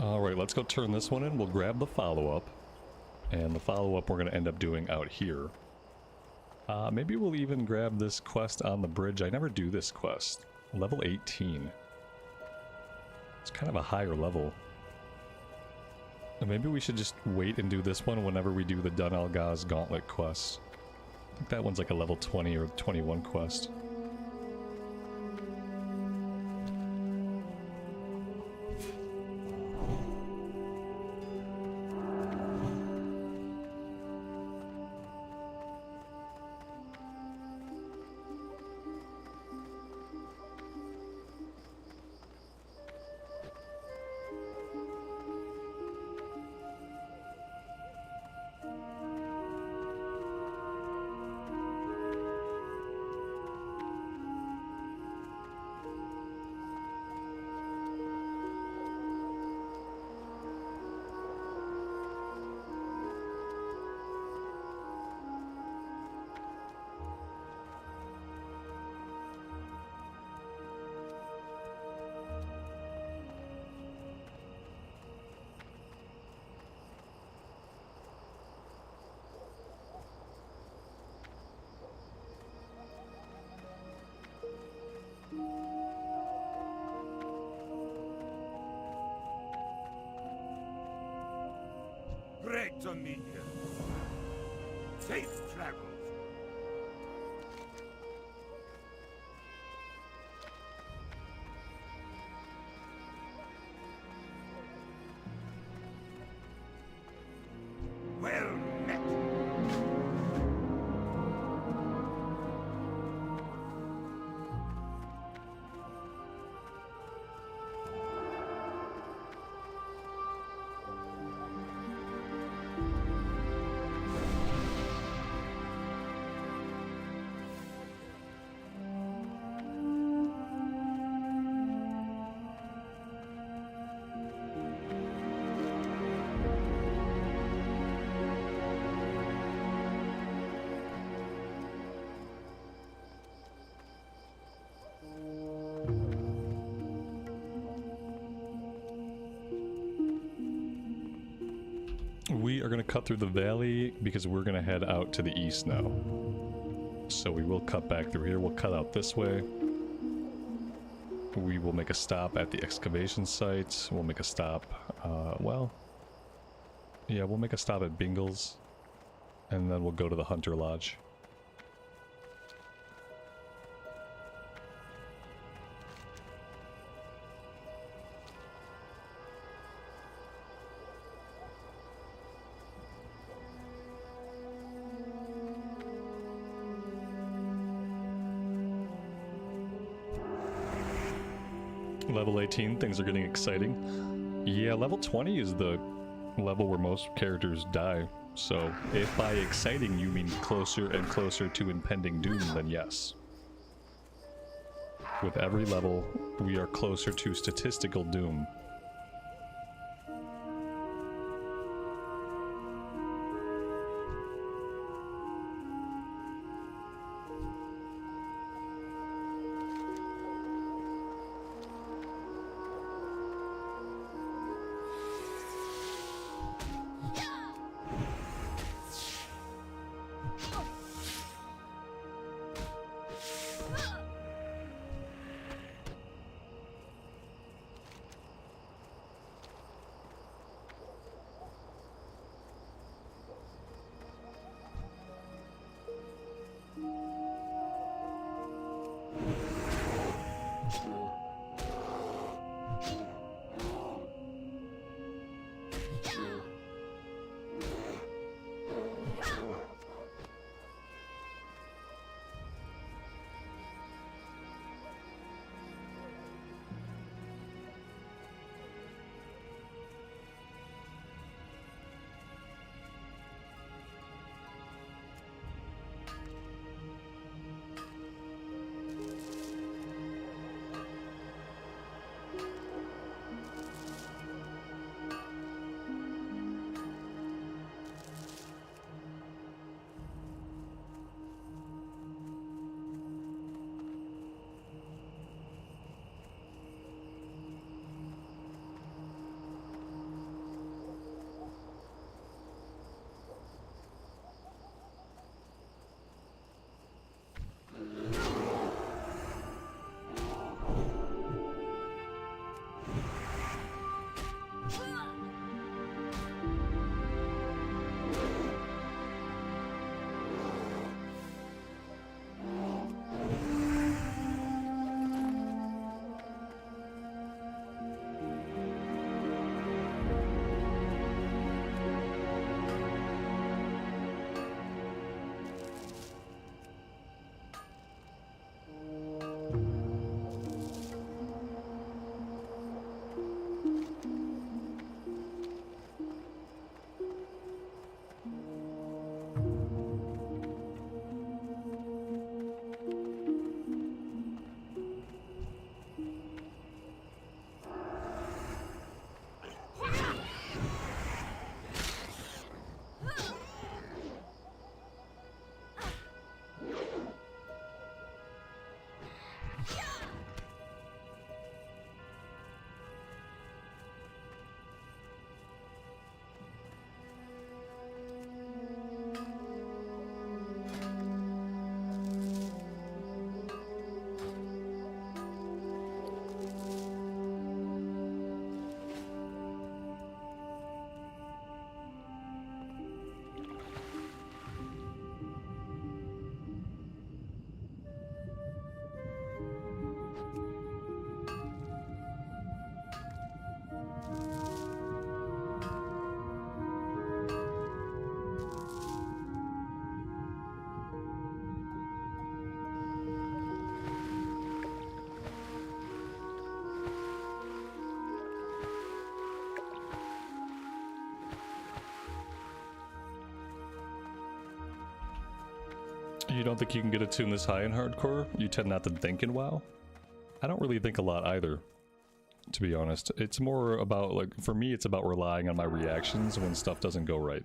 Alright, let's go turn this one in. We'll grab the follow-up. And the follow-up we're going to end up doing out here. Maybe we'll even grab this quest on the bridge. I never do this quest. Level 18. It's kind of a higher level. And maybe we should just wait and do this one whenever we do the Dun Algaz Gauntlet quest. I think that one's like a level 20 or 21 quest. Great to meet you. Safe travels. Well met. We are going to cut through the valley because we're going to head out to the east now. So we will cut back through here. We'll cut out this way. We will make a stop at the excavation site. We'll make a stop, well... yeah, we'll make a stop at Bingle's. And then we'll go to the Hunter Lodge. Level 18, things are getting exciting. Yeah, level 20 is the level where most characters die. So, if by exciting you mean closer and closer to impending doom, then yes. With every level, we are closer to statistical doom. You don't think you can get a tune this high in hardcore? You tend not to think in WoW? I don't really think a lot either, to be honest. It's more about, like, for me it's about relying on my reactions when stuff doesn't go right.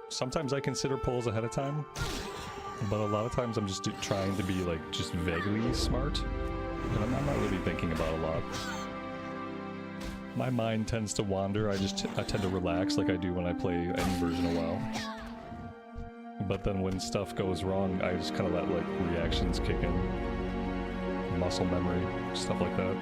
Sometimes I consider pulls ahead of time, but a lot of times I'm just trying to be, like, just vaguely smart, and I'm not really thinking about a lot. My mind tends to wander. I tend to relax like I do when I play any version of WoW. But then when stuff goes wrong, I just kind of let, like, reactions kick in. Muscle memory, stuff like that.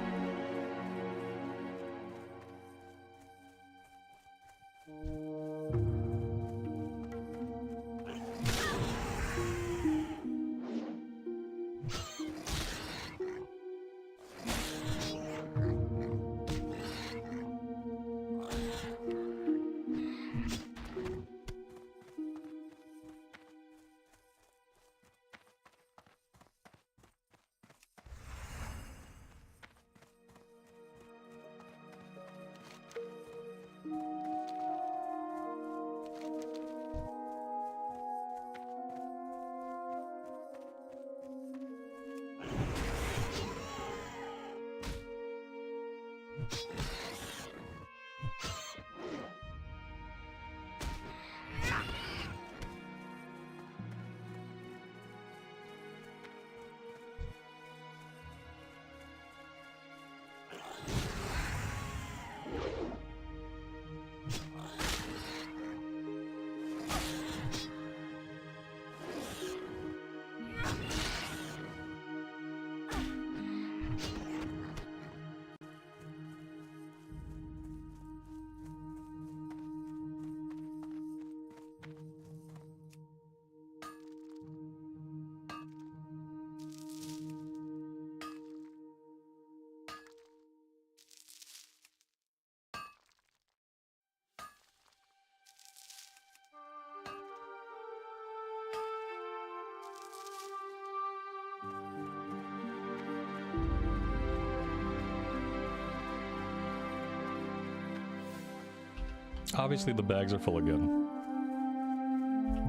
Obviously the bags are full again.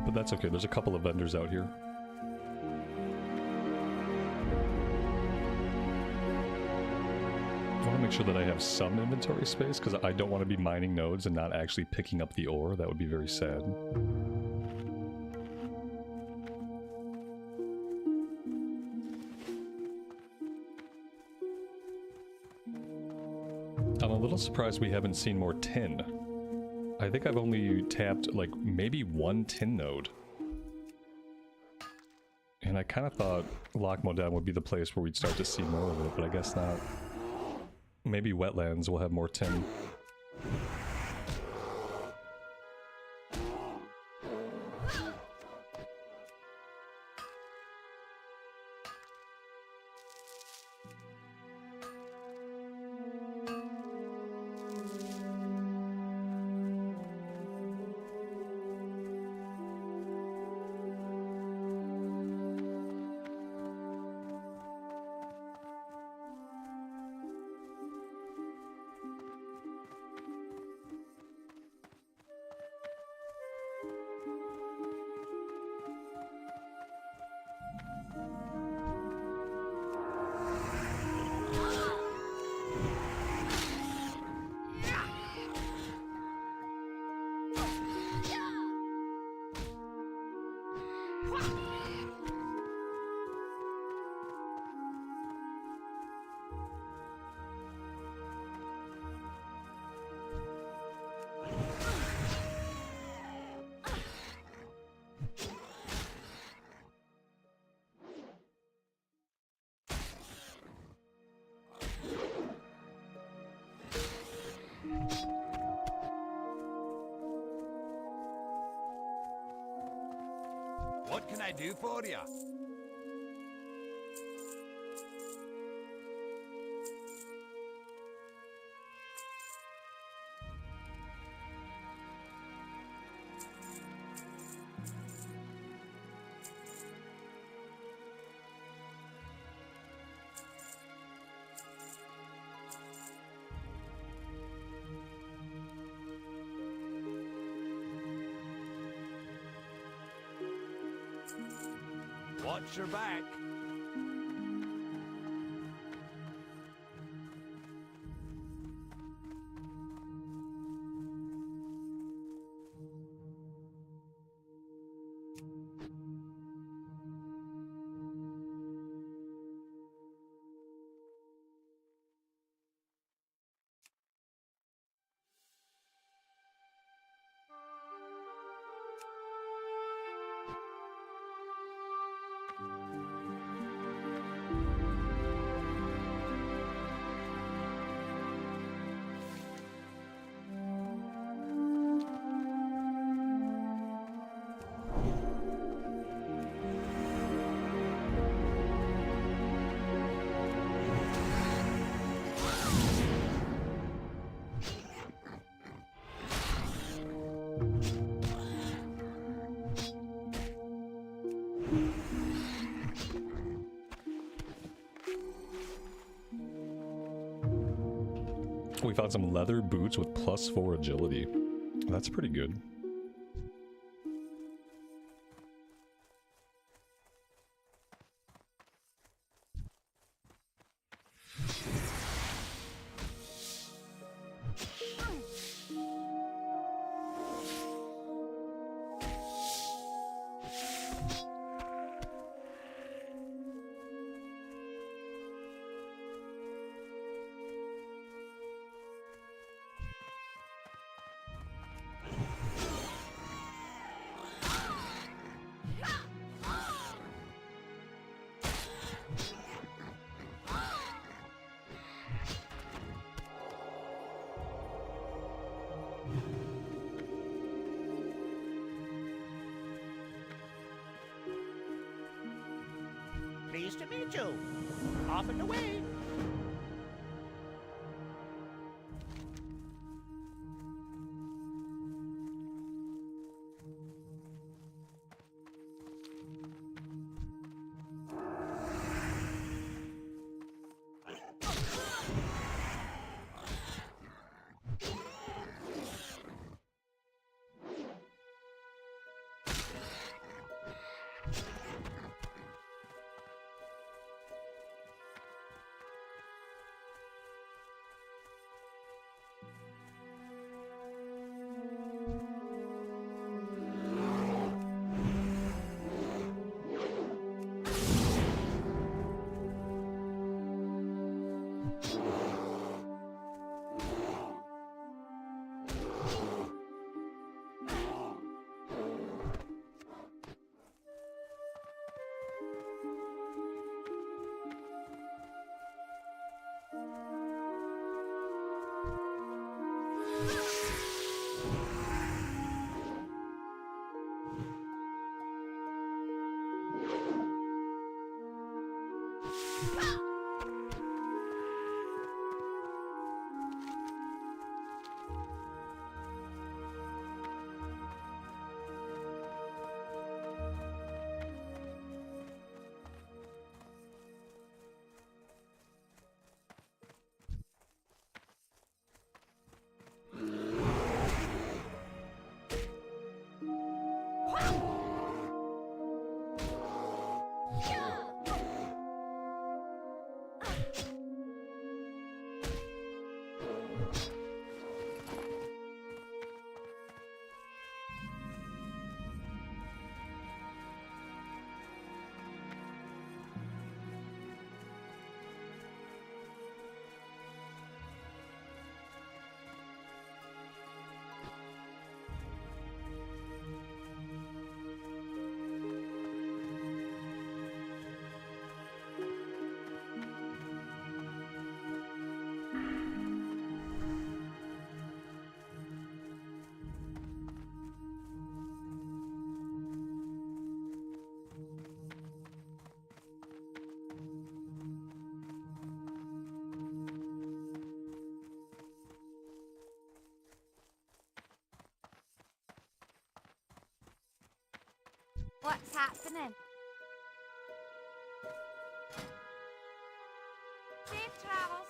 But that's okay, there's a couple of vendors out here. I want to make sure that I have some inventory space, because I don't want to be mining nodes and not actually picking up the ore. That would be very sad. I'm a little surprised we haven't seen more tin. I think I've only tapped, like, maybe one tin node. And I kind of thought Loch Modan would be the place where we'd start to see more of it, but I guess not. Maybe Wetlands will have more tin. What can I do for you? Watch your back. We found some leather boots with +4 agility. That's pretty good. Pleased to meet you. Off and away. What's happening? Safe travels.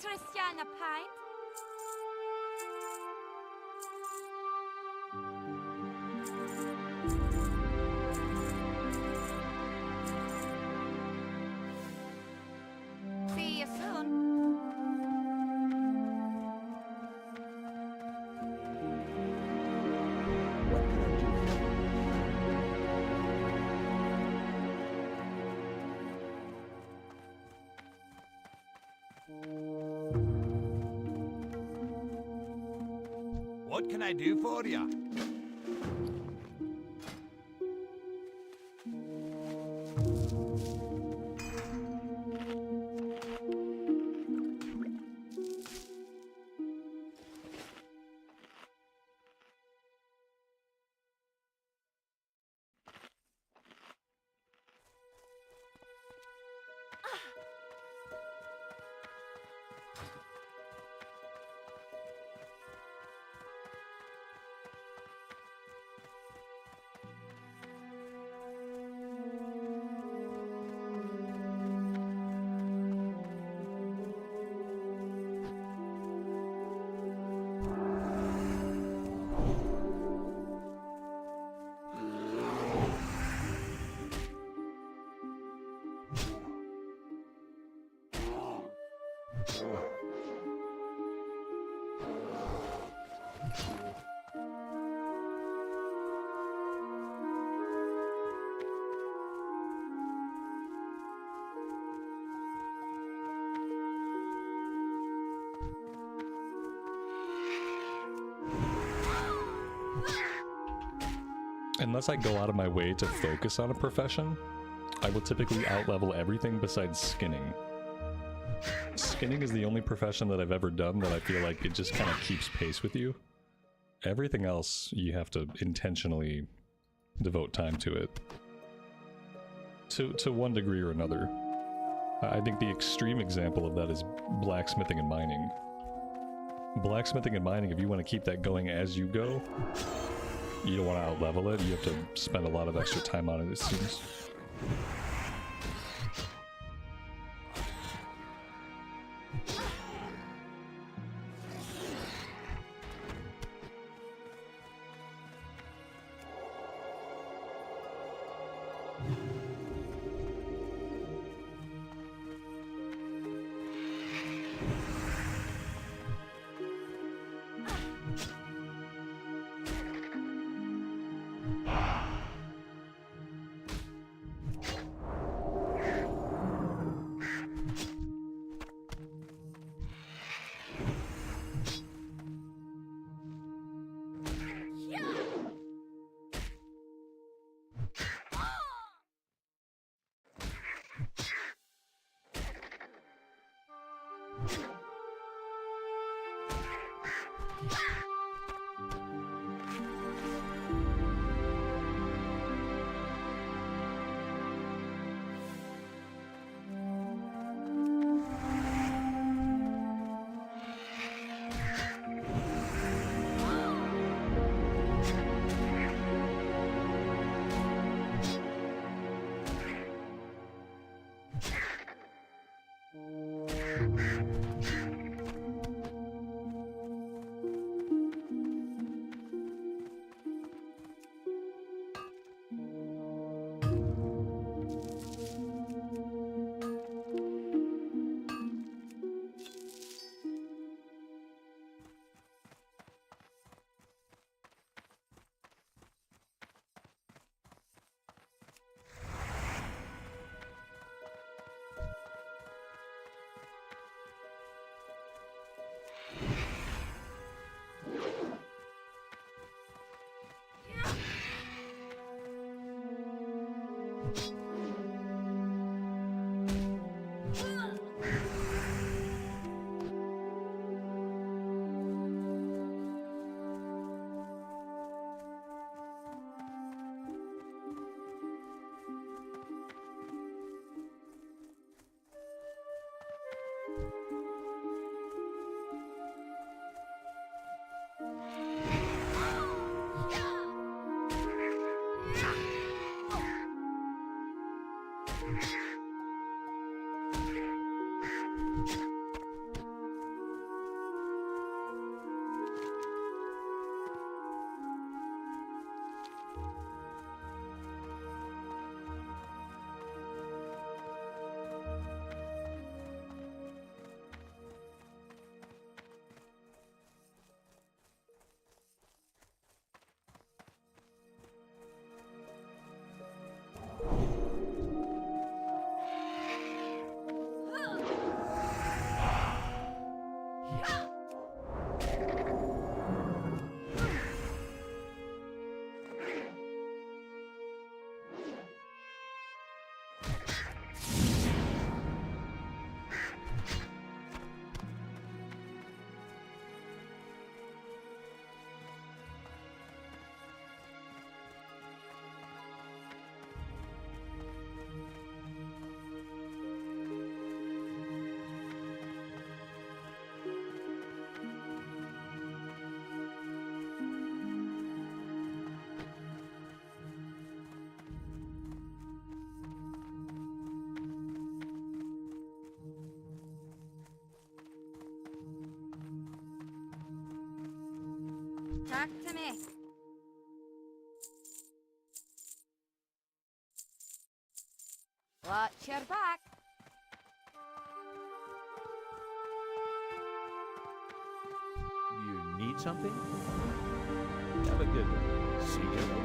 Christian a pint? See you soon. What can I do for you? What can I do for you? Unless I go out of my way to focus on a profession, I will typically outlevel everything besides skinning. Skinning is the only profession that I've ever done that I feel like it just kind of keeps pace with you. Everything else, you have to intentionally devote time to it. To one degree or another. I think the extreme example of that is blacksmithing and mining. Blacksmithing and mining, if you want to keep that going as you go, you don't want to outlevel it, you have to spend a lot of extra time on it, it seems. Talk to me. Watch your back. You need something? Have a good one. See you.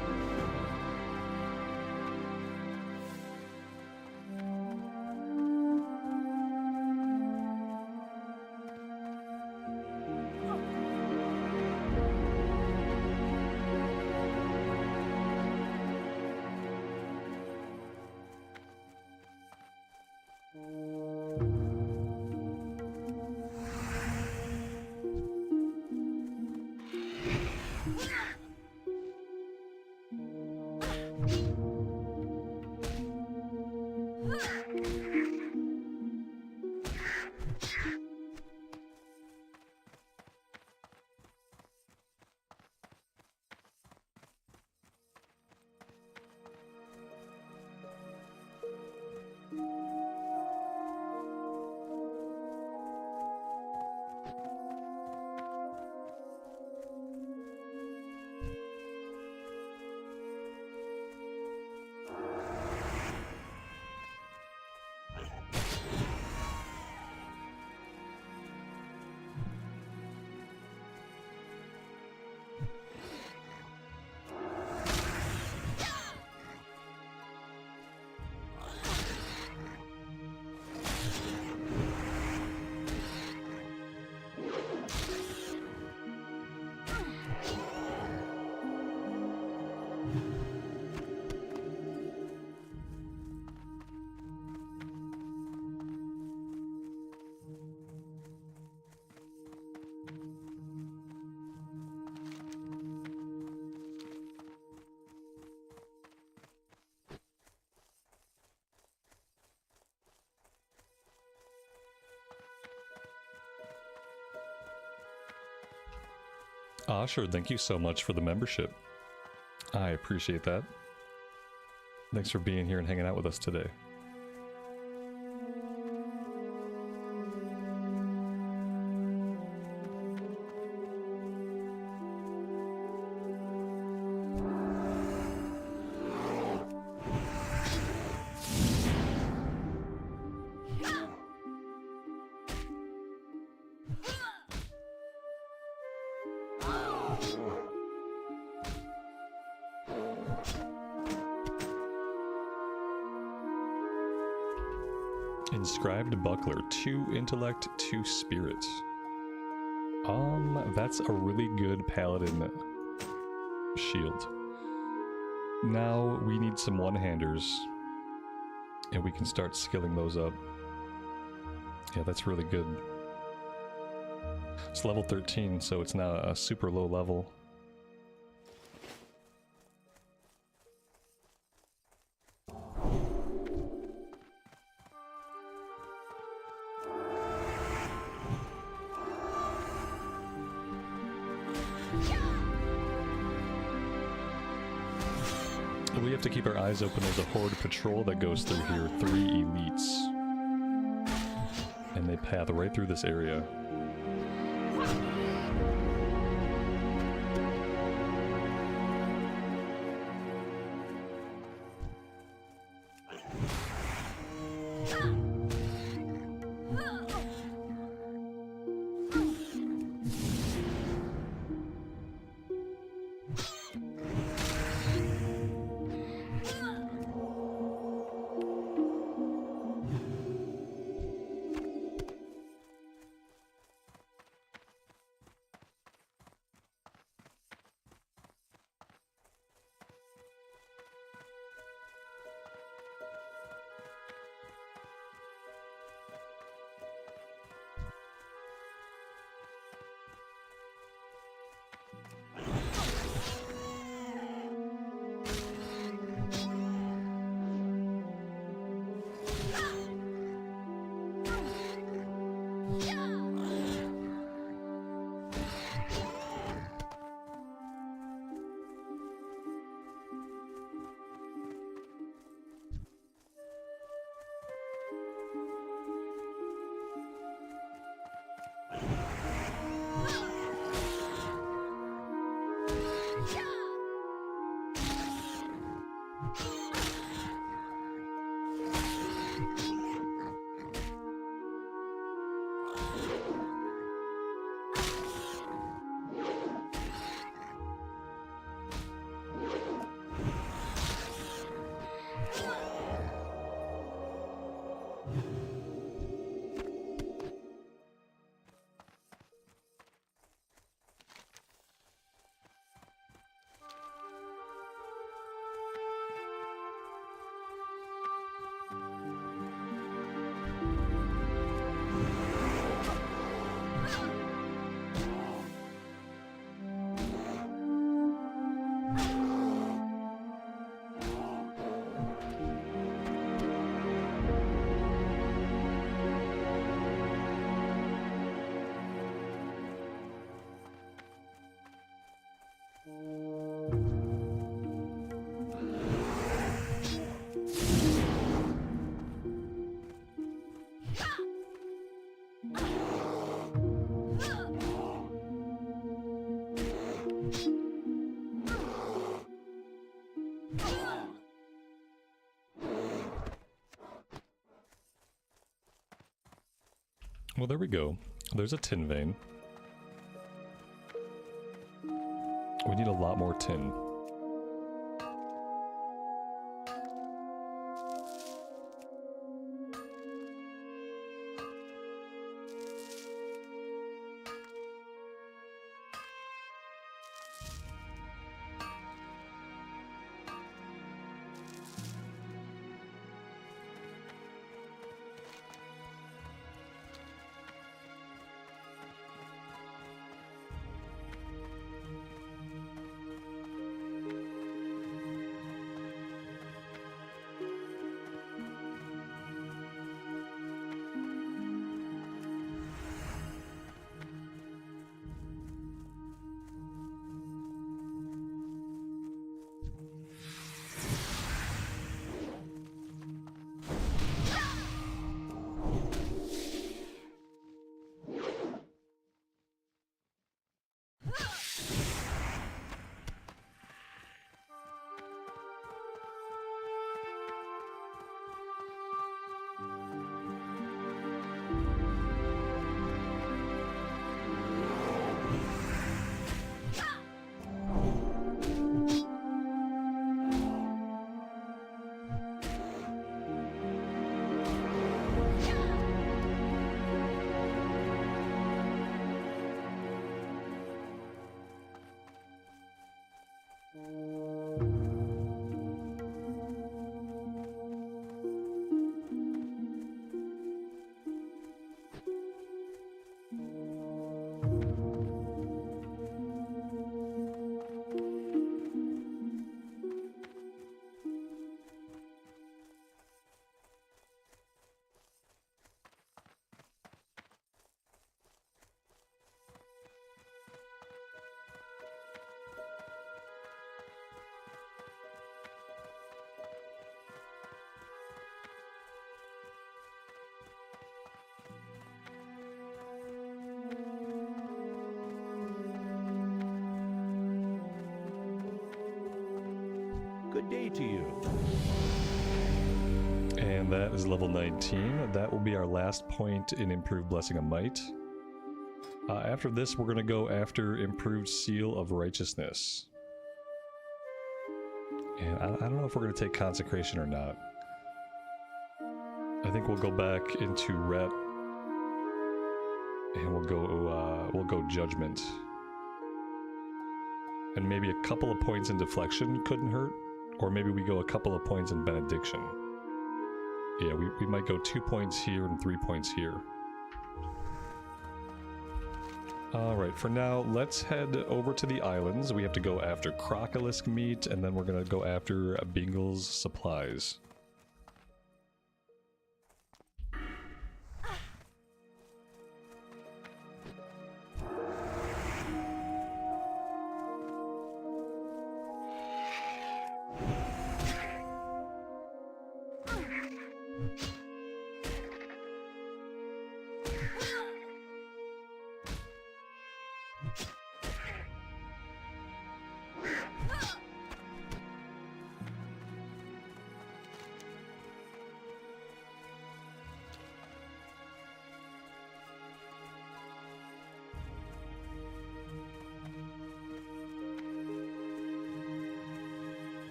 Asher, thank you so much for the membership. I appreciate that. Thanks for being here and hanging out with us today. Inscribed buckler, 2 intellect, 2 spirit. That's a really good paladin shield. Now we need some one-handers, and we can start skilling those up. Yeah, that's really good. It's level 13, so it's now a super low level. We have to keep our eyes open. There's a horde patrol that goes through here, 3 elites. And they path right through this area. Well, there we go. There's a tin vein. We need a lot more tin. Good day to you. And that is level 19. That will be our last point in Improved Blessing of Might. After this, we're going to go after Improved Seal of Righteousness. And I don't know if we're going to take Consecration or not. I think we'll go back into Ret, and we'll go Judgment. And maybe a couple of points in Deflection couldn't hurt. Or maybe we go a couple of points in Benediction. Yeah, we might go 2 points here and 3 points here. Alright, for now, let's head over to the islands. We have to go after Crocolisk meat, and then we're going to go after Bingle's supplies.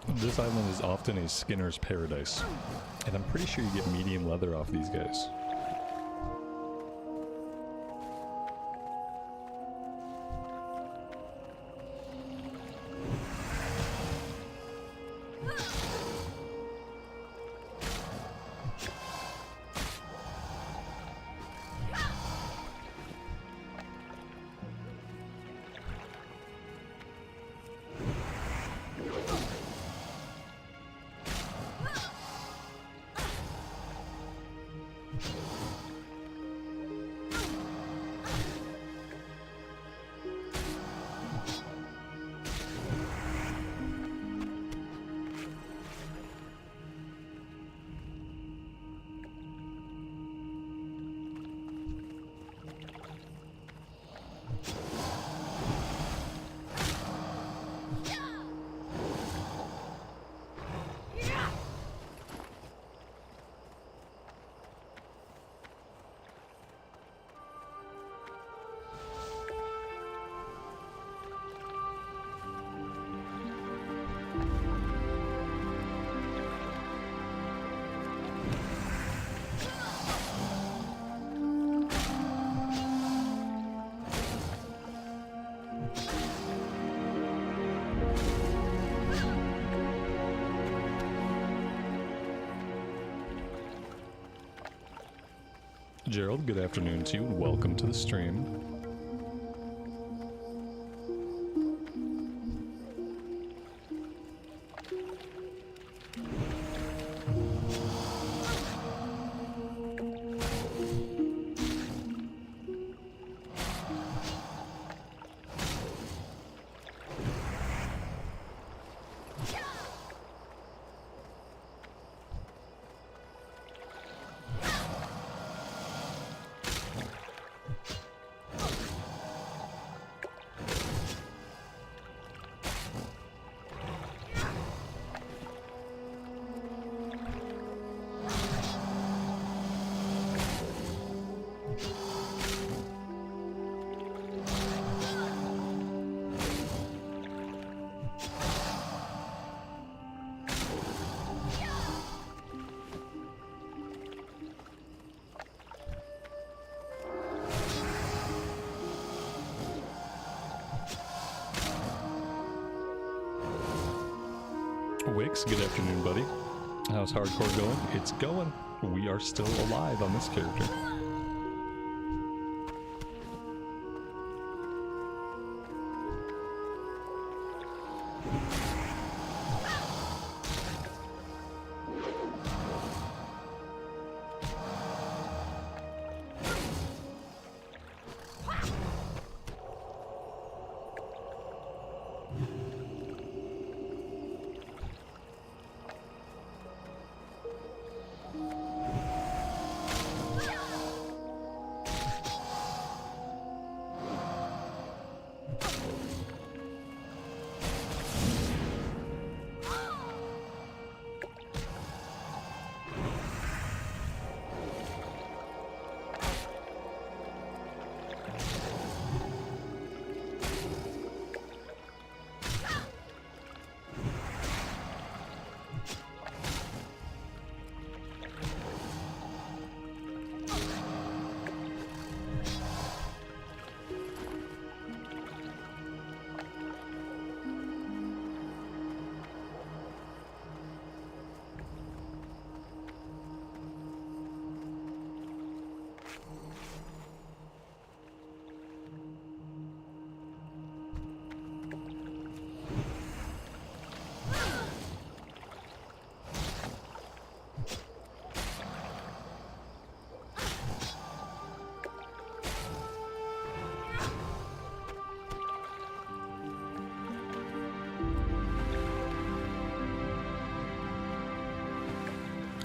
This island is often a skinner's paradise, and I'm pretty sure you get medium leather off these guys. Gerald, good afternoon to you, and welcome to the stream. Wix, good afternoon, buddy. How's hardcore going? It's going. We are still alive on this character.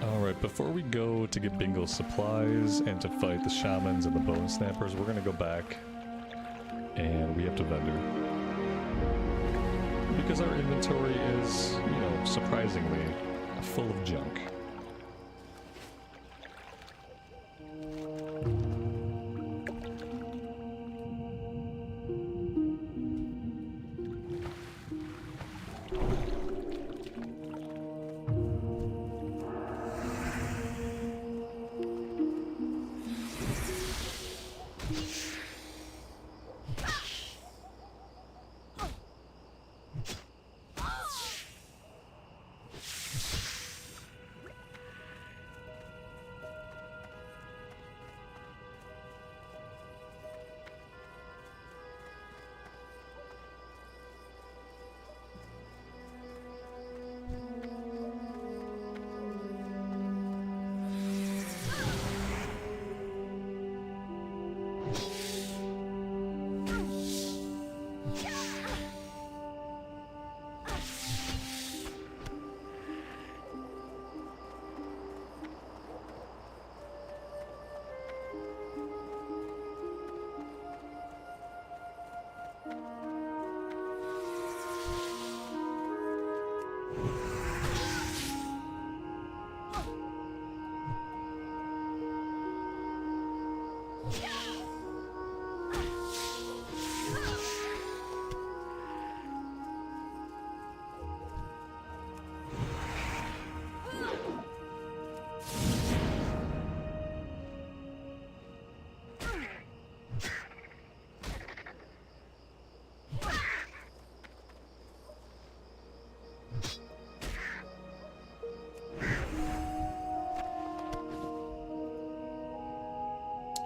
Alright, before we go to get bingo supplies and to fight the shamans and the bone snappers, we're gonna go back and we have to vendor. Because our inventory is, you know, surprisingly full of junk.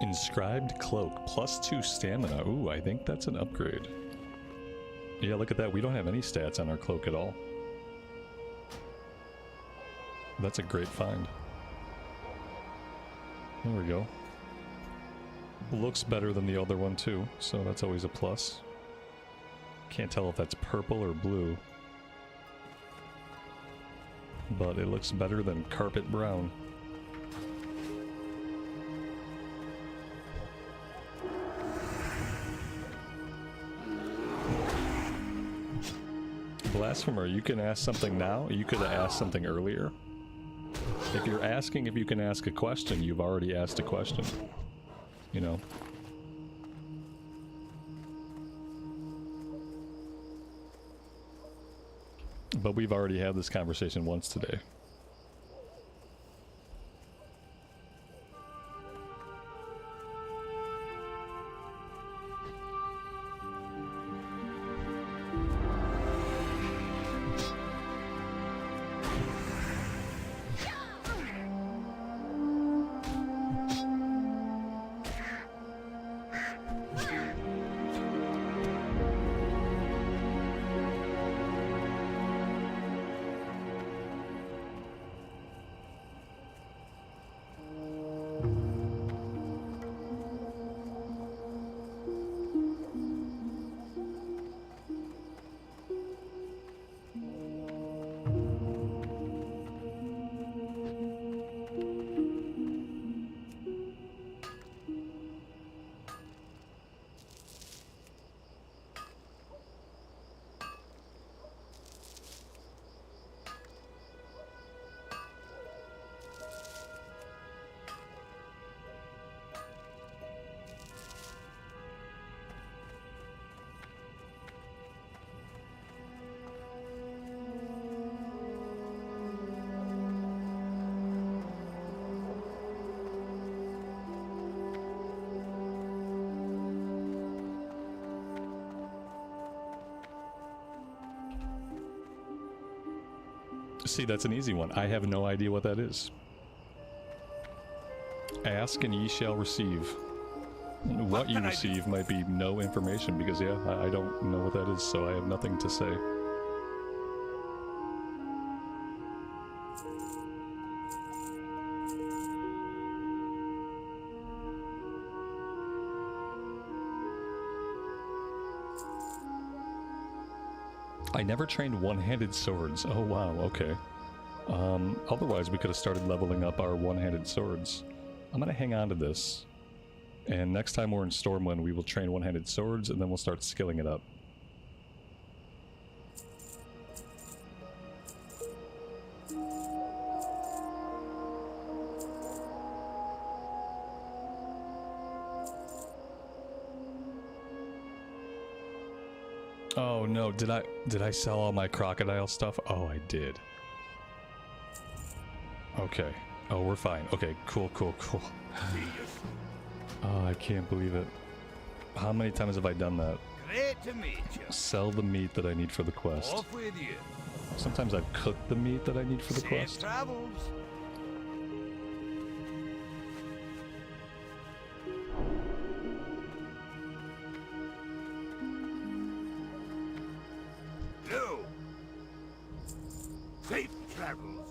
Inscribed cloak, +2 stamina. Ooh, I think that's an upgrade. Yeah, look at that. We don't have any stats on our cloak at all. That's a great find. There we go. Looks better than the other one too, so that's always a plus. Can't tell if that's purple or blue. But it looks better than carpet brown. Blasphemer, you can ask something now. You could have asked something earlier. If you're asking if you can ask a question, you've already asked a question. You know? But we've already had this conversation once today. See, that's an easy one. I have no idea what that is. Ask and ye shall receive. What you receive might be no information because, yeah, I don't know what that is, so I have nothing to say. I never trained one-handed swords. Oh wow, okay. Otherwise we could have started leveling up our one-handed swords. I'm gonna hang on to this. And next time we're in Stormwind, we will train one-handed swords, and then we'll start skilling it up. Oh no, did I sell all my crocodile stuff? Oh, I did. Okay. Oh, we're fine. Okay, cool. Oh, I can't believe it. How many times have I done that? Great to meet you. Sell the meat that I need for the quest. Off with you. Sometimes I've cooked the meat that I need for the Safe quest. travels. No. Safe travels.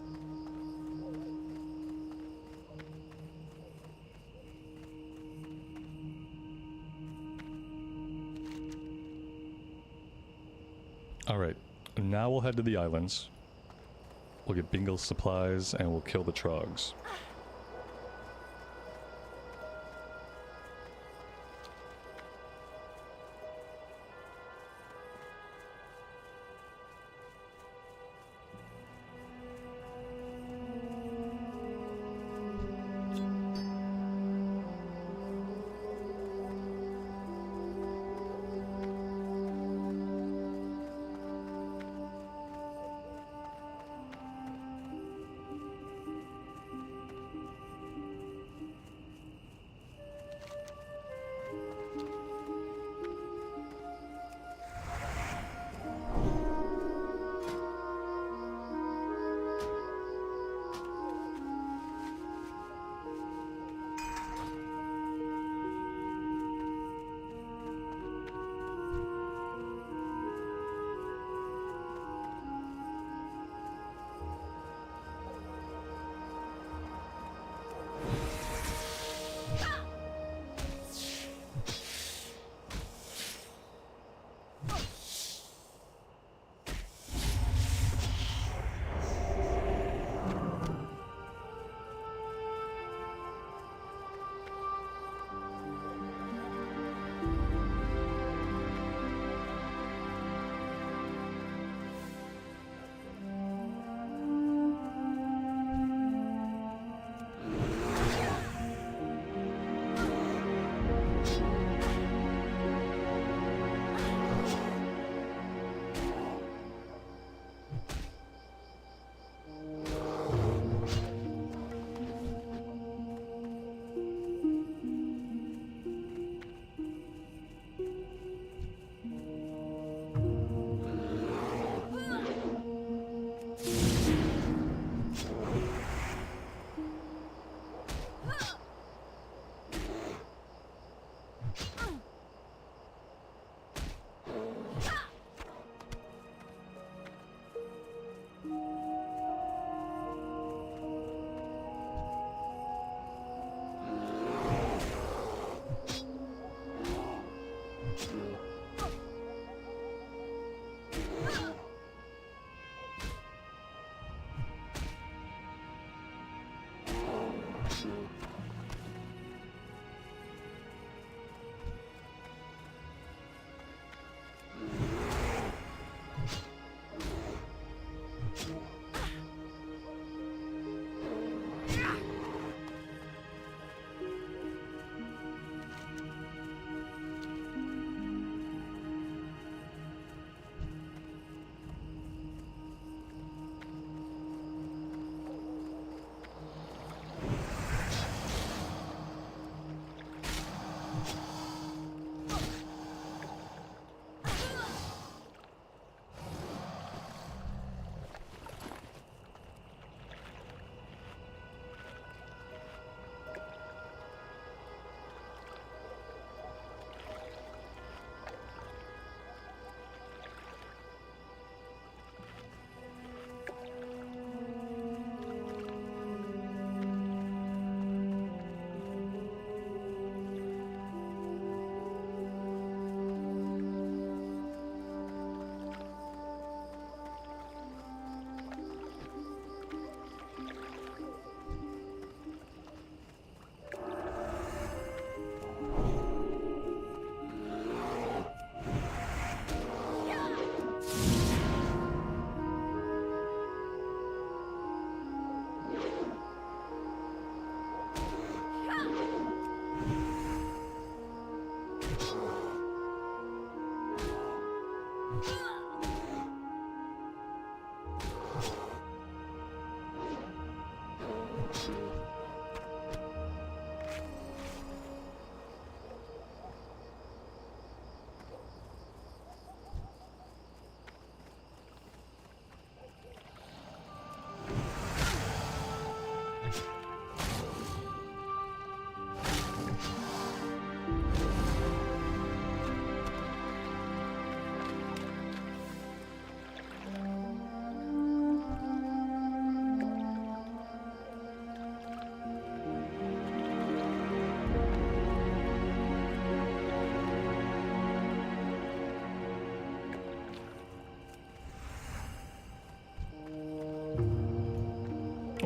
Alright, now we'll head to the islands. We'll get Bingle's supplies and we'll kill the trogs.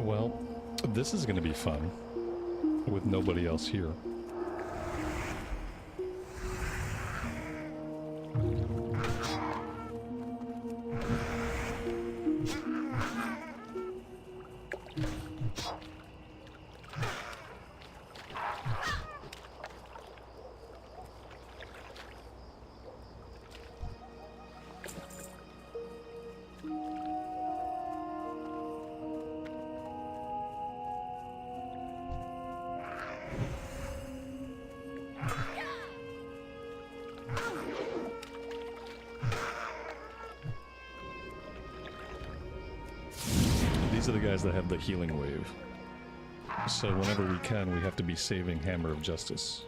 Well, this is going to be fun with nobody else here. These are the guys that have the healing wave. So whenever we can, we have to be saving Hammer of Justice.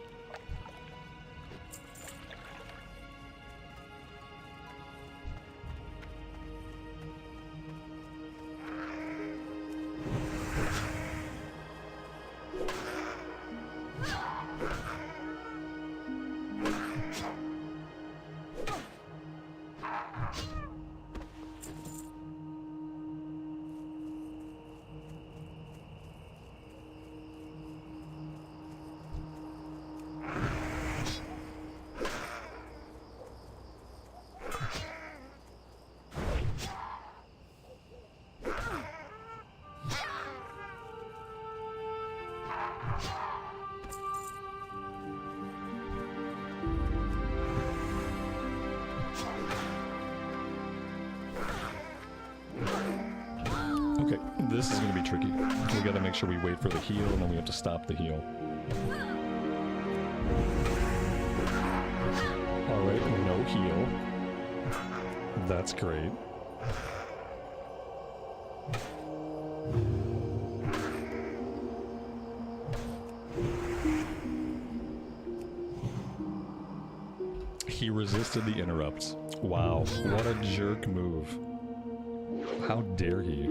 Okay, this is going to be tricky. We got to make sure we wait for the heal, and then we have to stop the heal. Alright, no heal. That's great. He resisted the interrupt. Wow, what a jerk move. How dare he?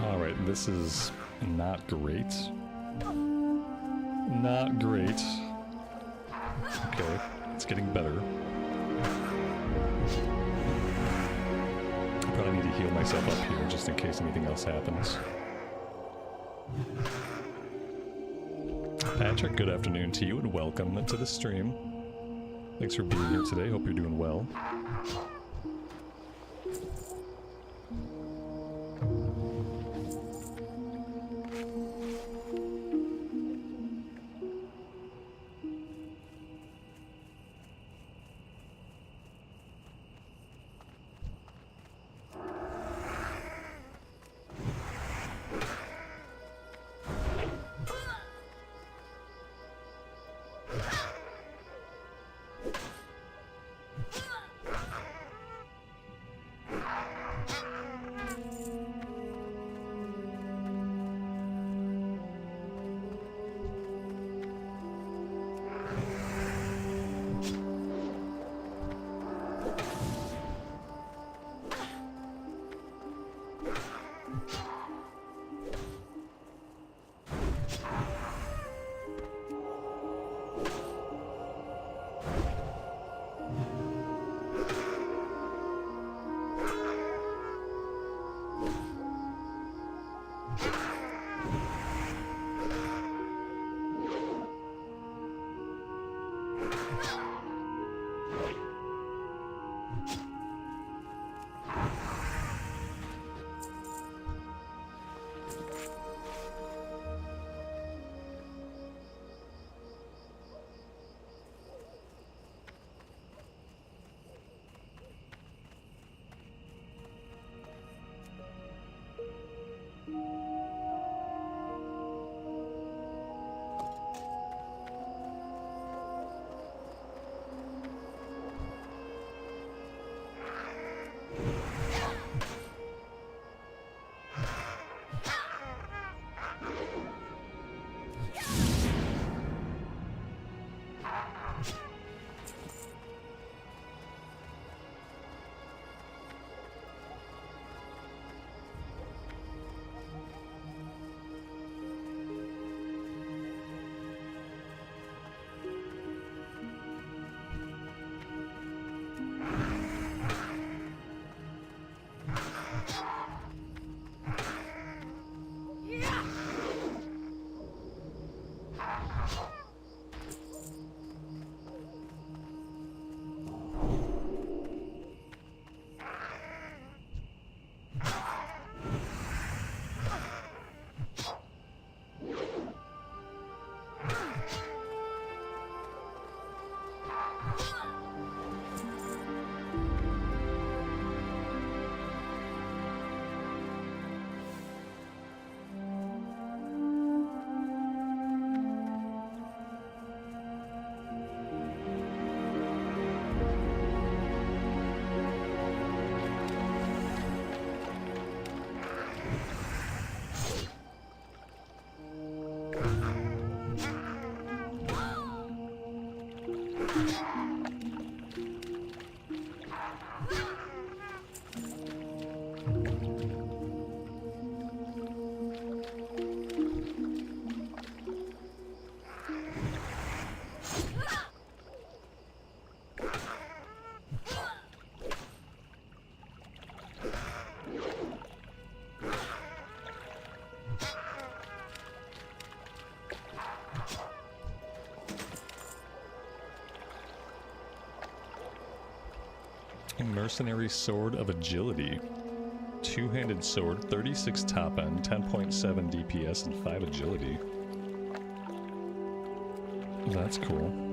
Alright, this is not great. Not great. Okay, it's getting better. I probably need to heal myself up here just in case anything else happens. Patrick, good afternoon to you and welcome to the stream. Thanks for being here today. Hope you're doing well. Mercenary Sword of Agility. Two-handed sword, 36 top end, 10.7 DPS, and 5 agility. That's cool.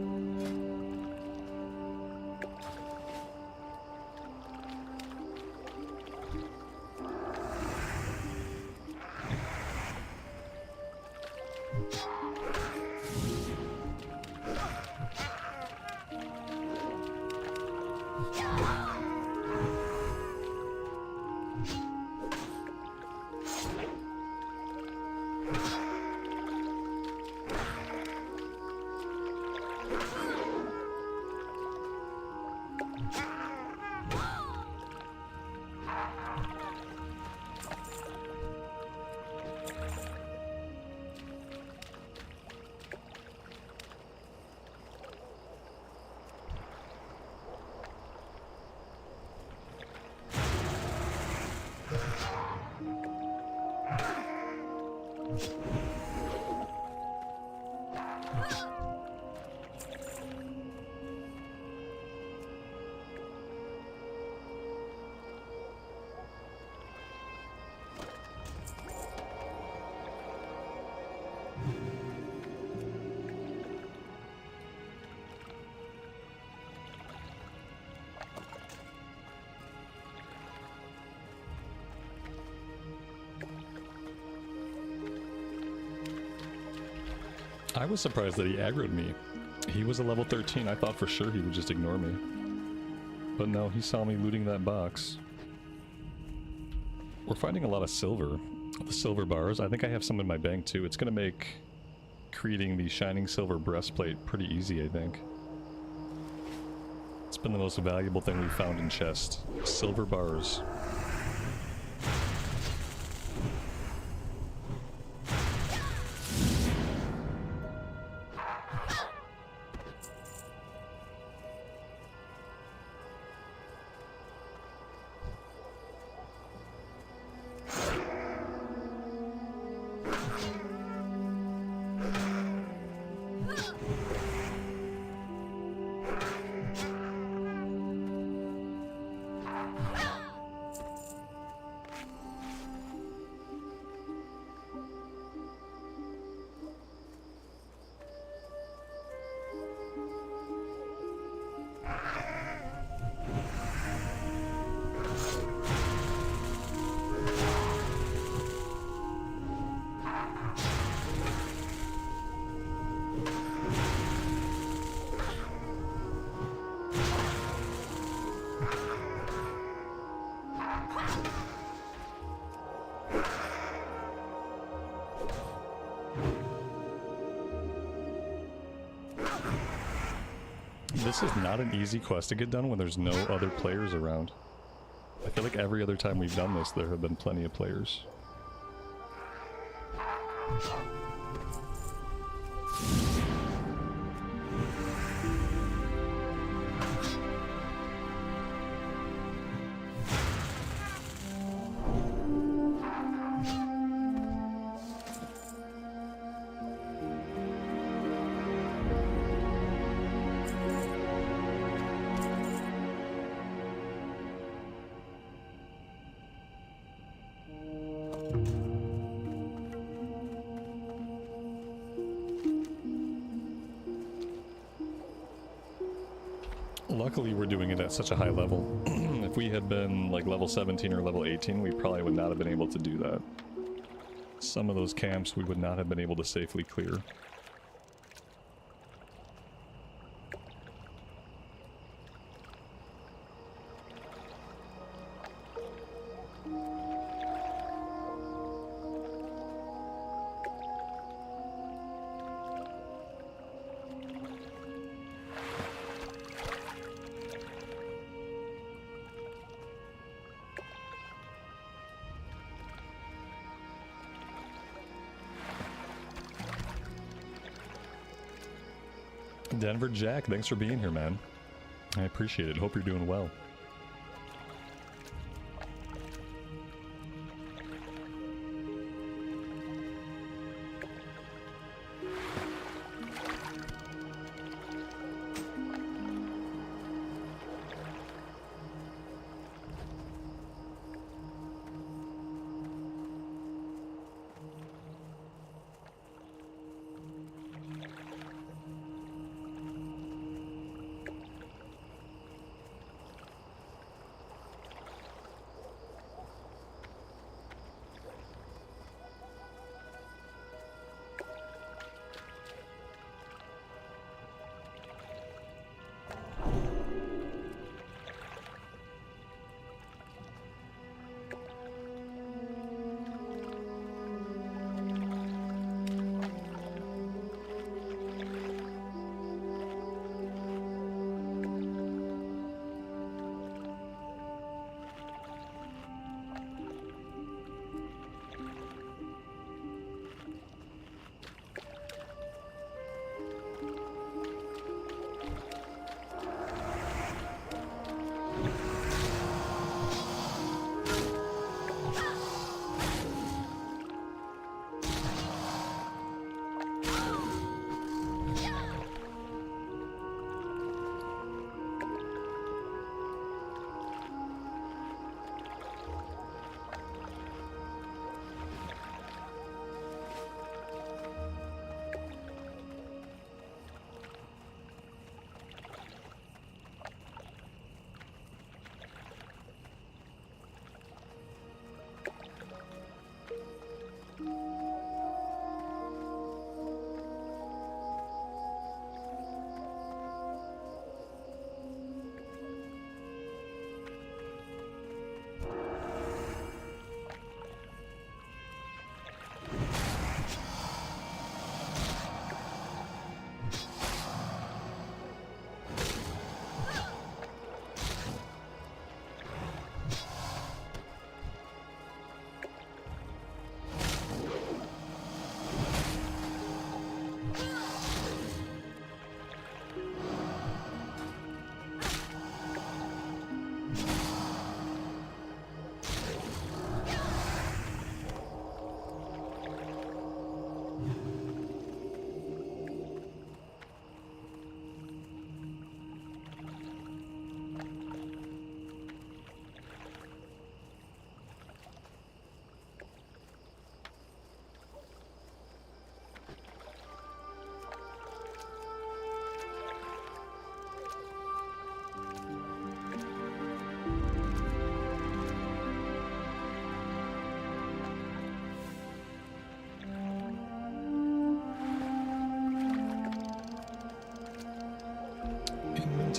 I was surprised that he aggroed me. He was a level 13. I thought for sure he would just ignore me. But no, he saw me looting that box. We're finding a lot of silver. The silver bars. I think I have some in my bank too. It's gonna make creating the shining silver breastplate pretty easy, I think. It's been the most valuable thing we've found in chest. Silver bars. This is not an easy quest to get done when there's no other players around. I feel like every other time we've done this, there have been plenty of players. Luckily we're doing it at such a high level. If we had been like level 17 or level 18, we probably would not have been able to do that. Some of those camps we would not have been able to safely clear. Denver Jack, thanks for being here, man. I appreciate it. Hope you're doing well.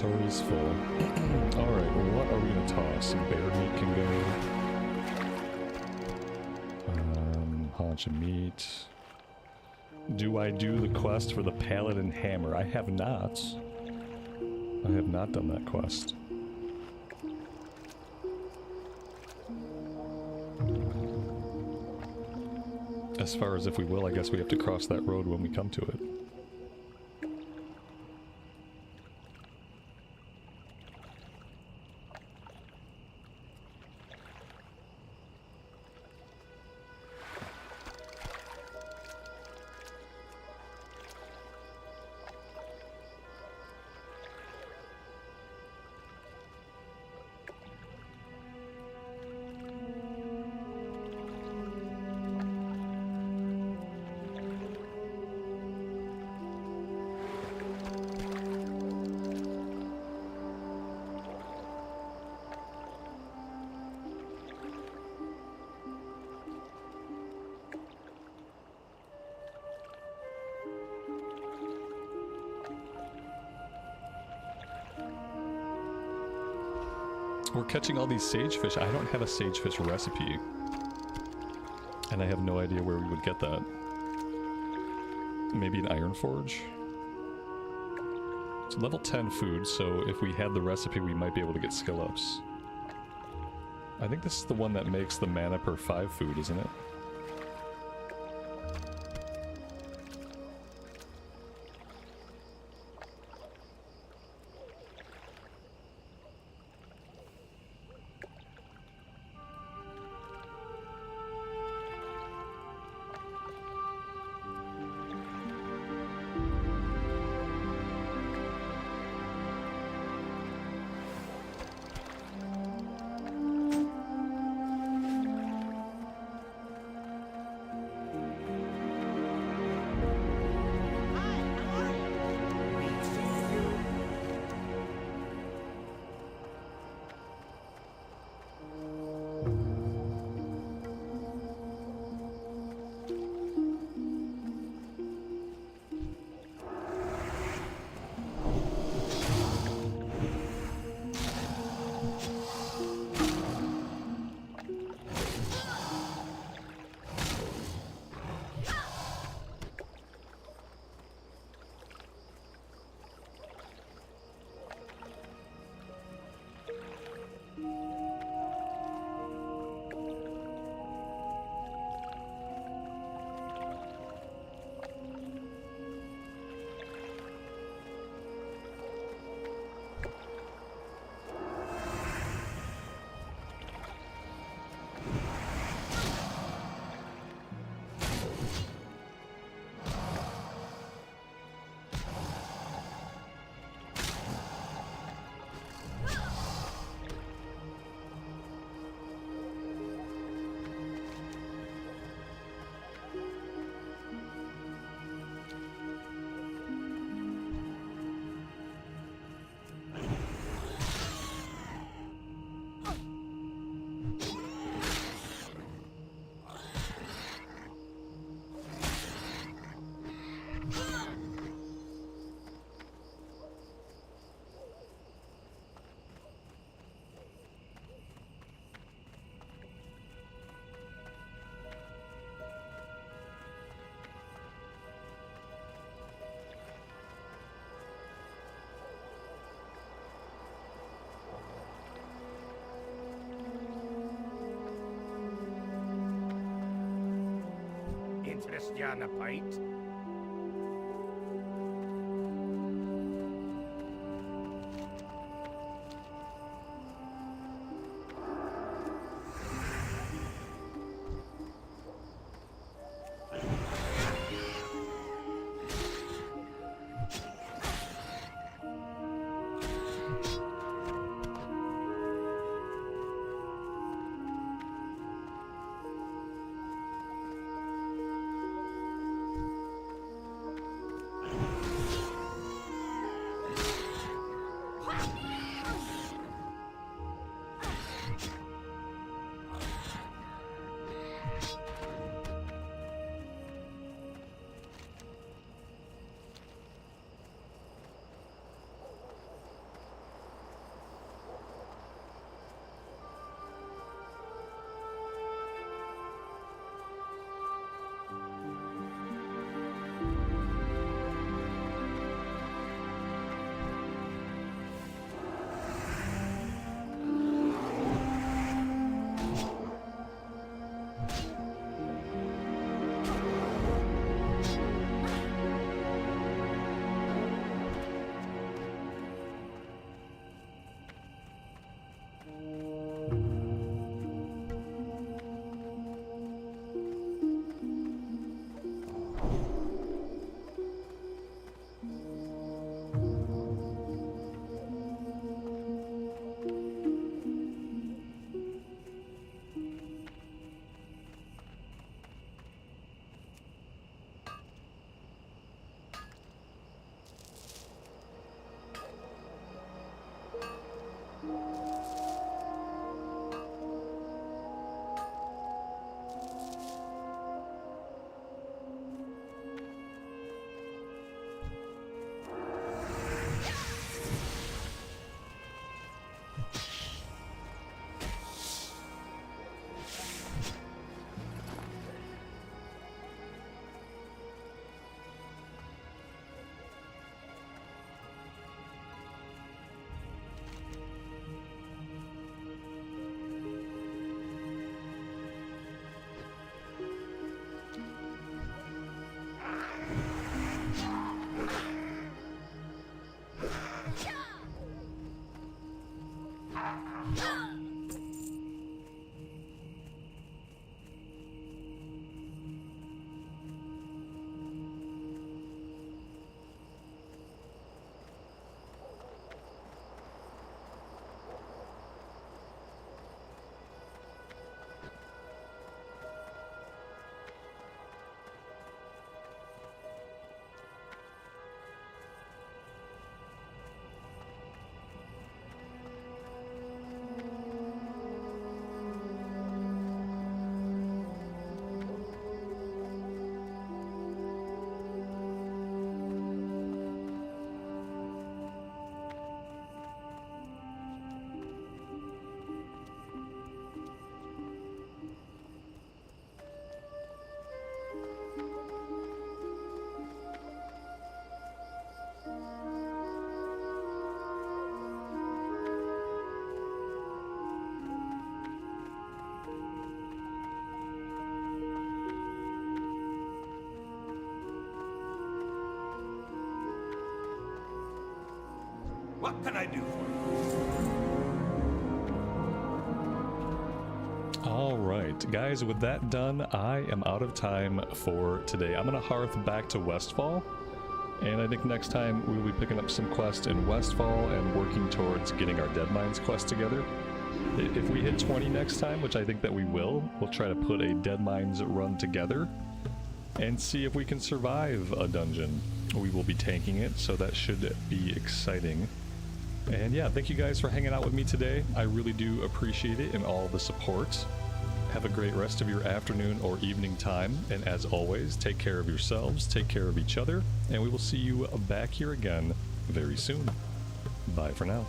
inventory's full. Alright, what are we gonna toss? Bear meat can go. Haunch of meat. Do I do the quest for the Paladin Hammer? I have not. I have not done that quest. As far as if we will, I guess we have to cross that road when we come to it. We're catching all these sagefish. I don't have a sagefish recipe. And I have no idea where we would get that. Maybe an iron forge? It's level 10 food, so if we had the recipe we might be able to get skill ups. I think this is the one that makes the mana per 5 food, isn't it? Interest you on a pint? What can I do for you? Alright, guys, with that done, I am out of time for today. I'm gonna hearth back to Westfall, and I think next time we'll be picking up some quests in Westfall and working towards getting our Dead Mines quest together. If we hit 20 next time, which I think that we will, we'll try to put a Dead Mines run together and see if we can survive a dungeon. We will be tanking it, so that should be exciting. And yeah, thank you guys for hanging out with me today. I really do appreciate it and all the support. Have a great rest of your afternoon or evening time, and as always, take care of yourselves, take care of each other, and we will see you back here again very soon. Bye for now.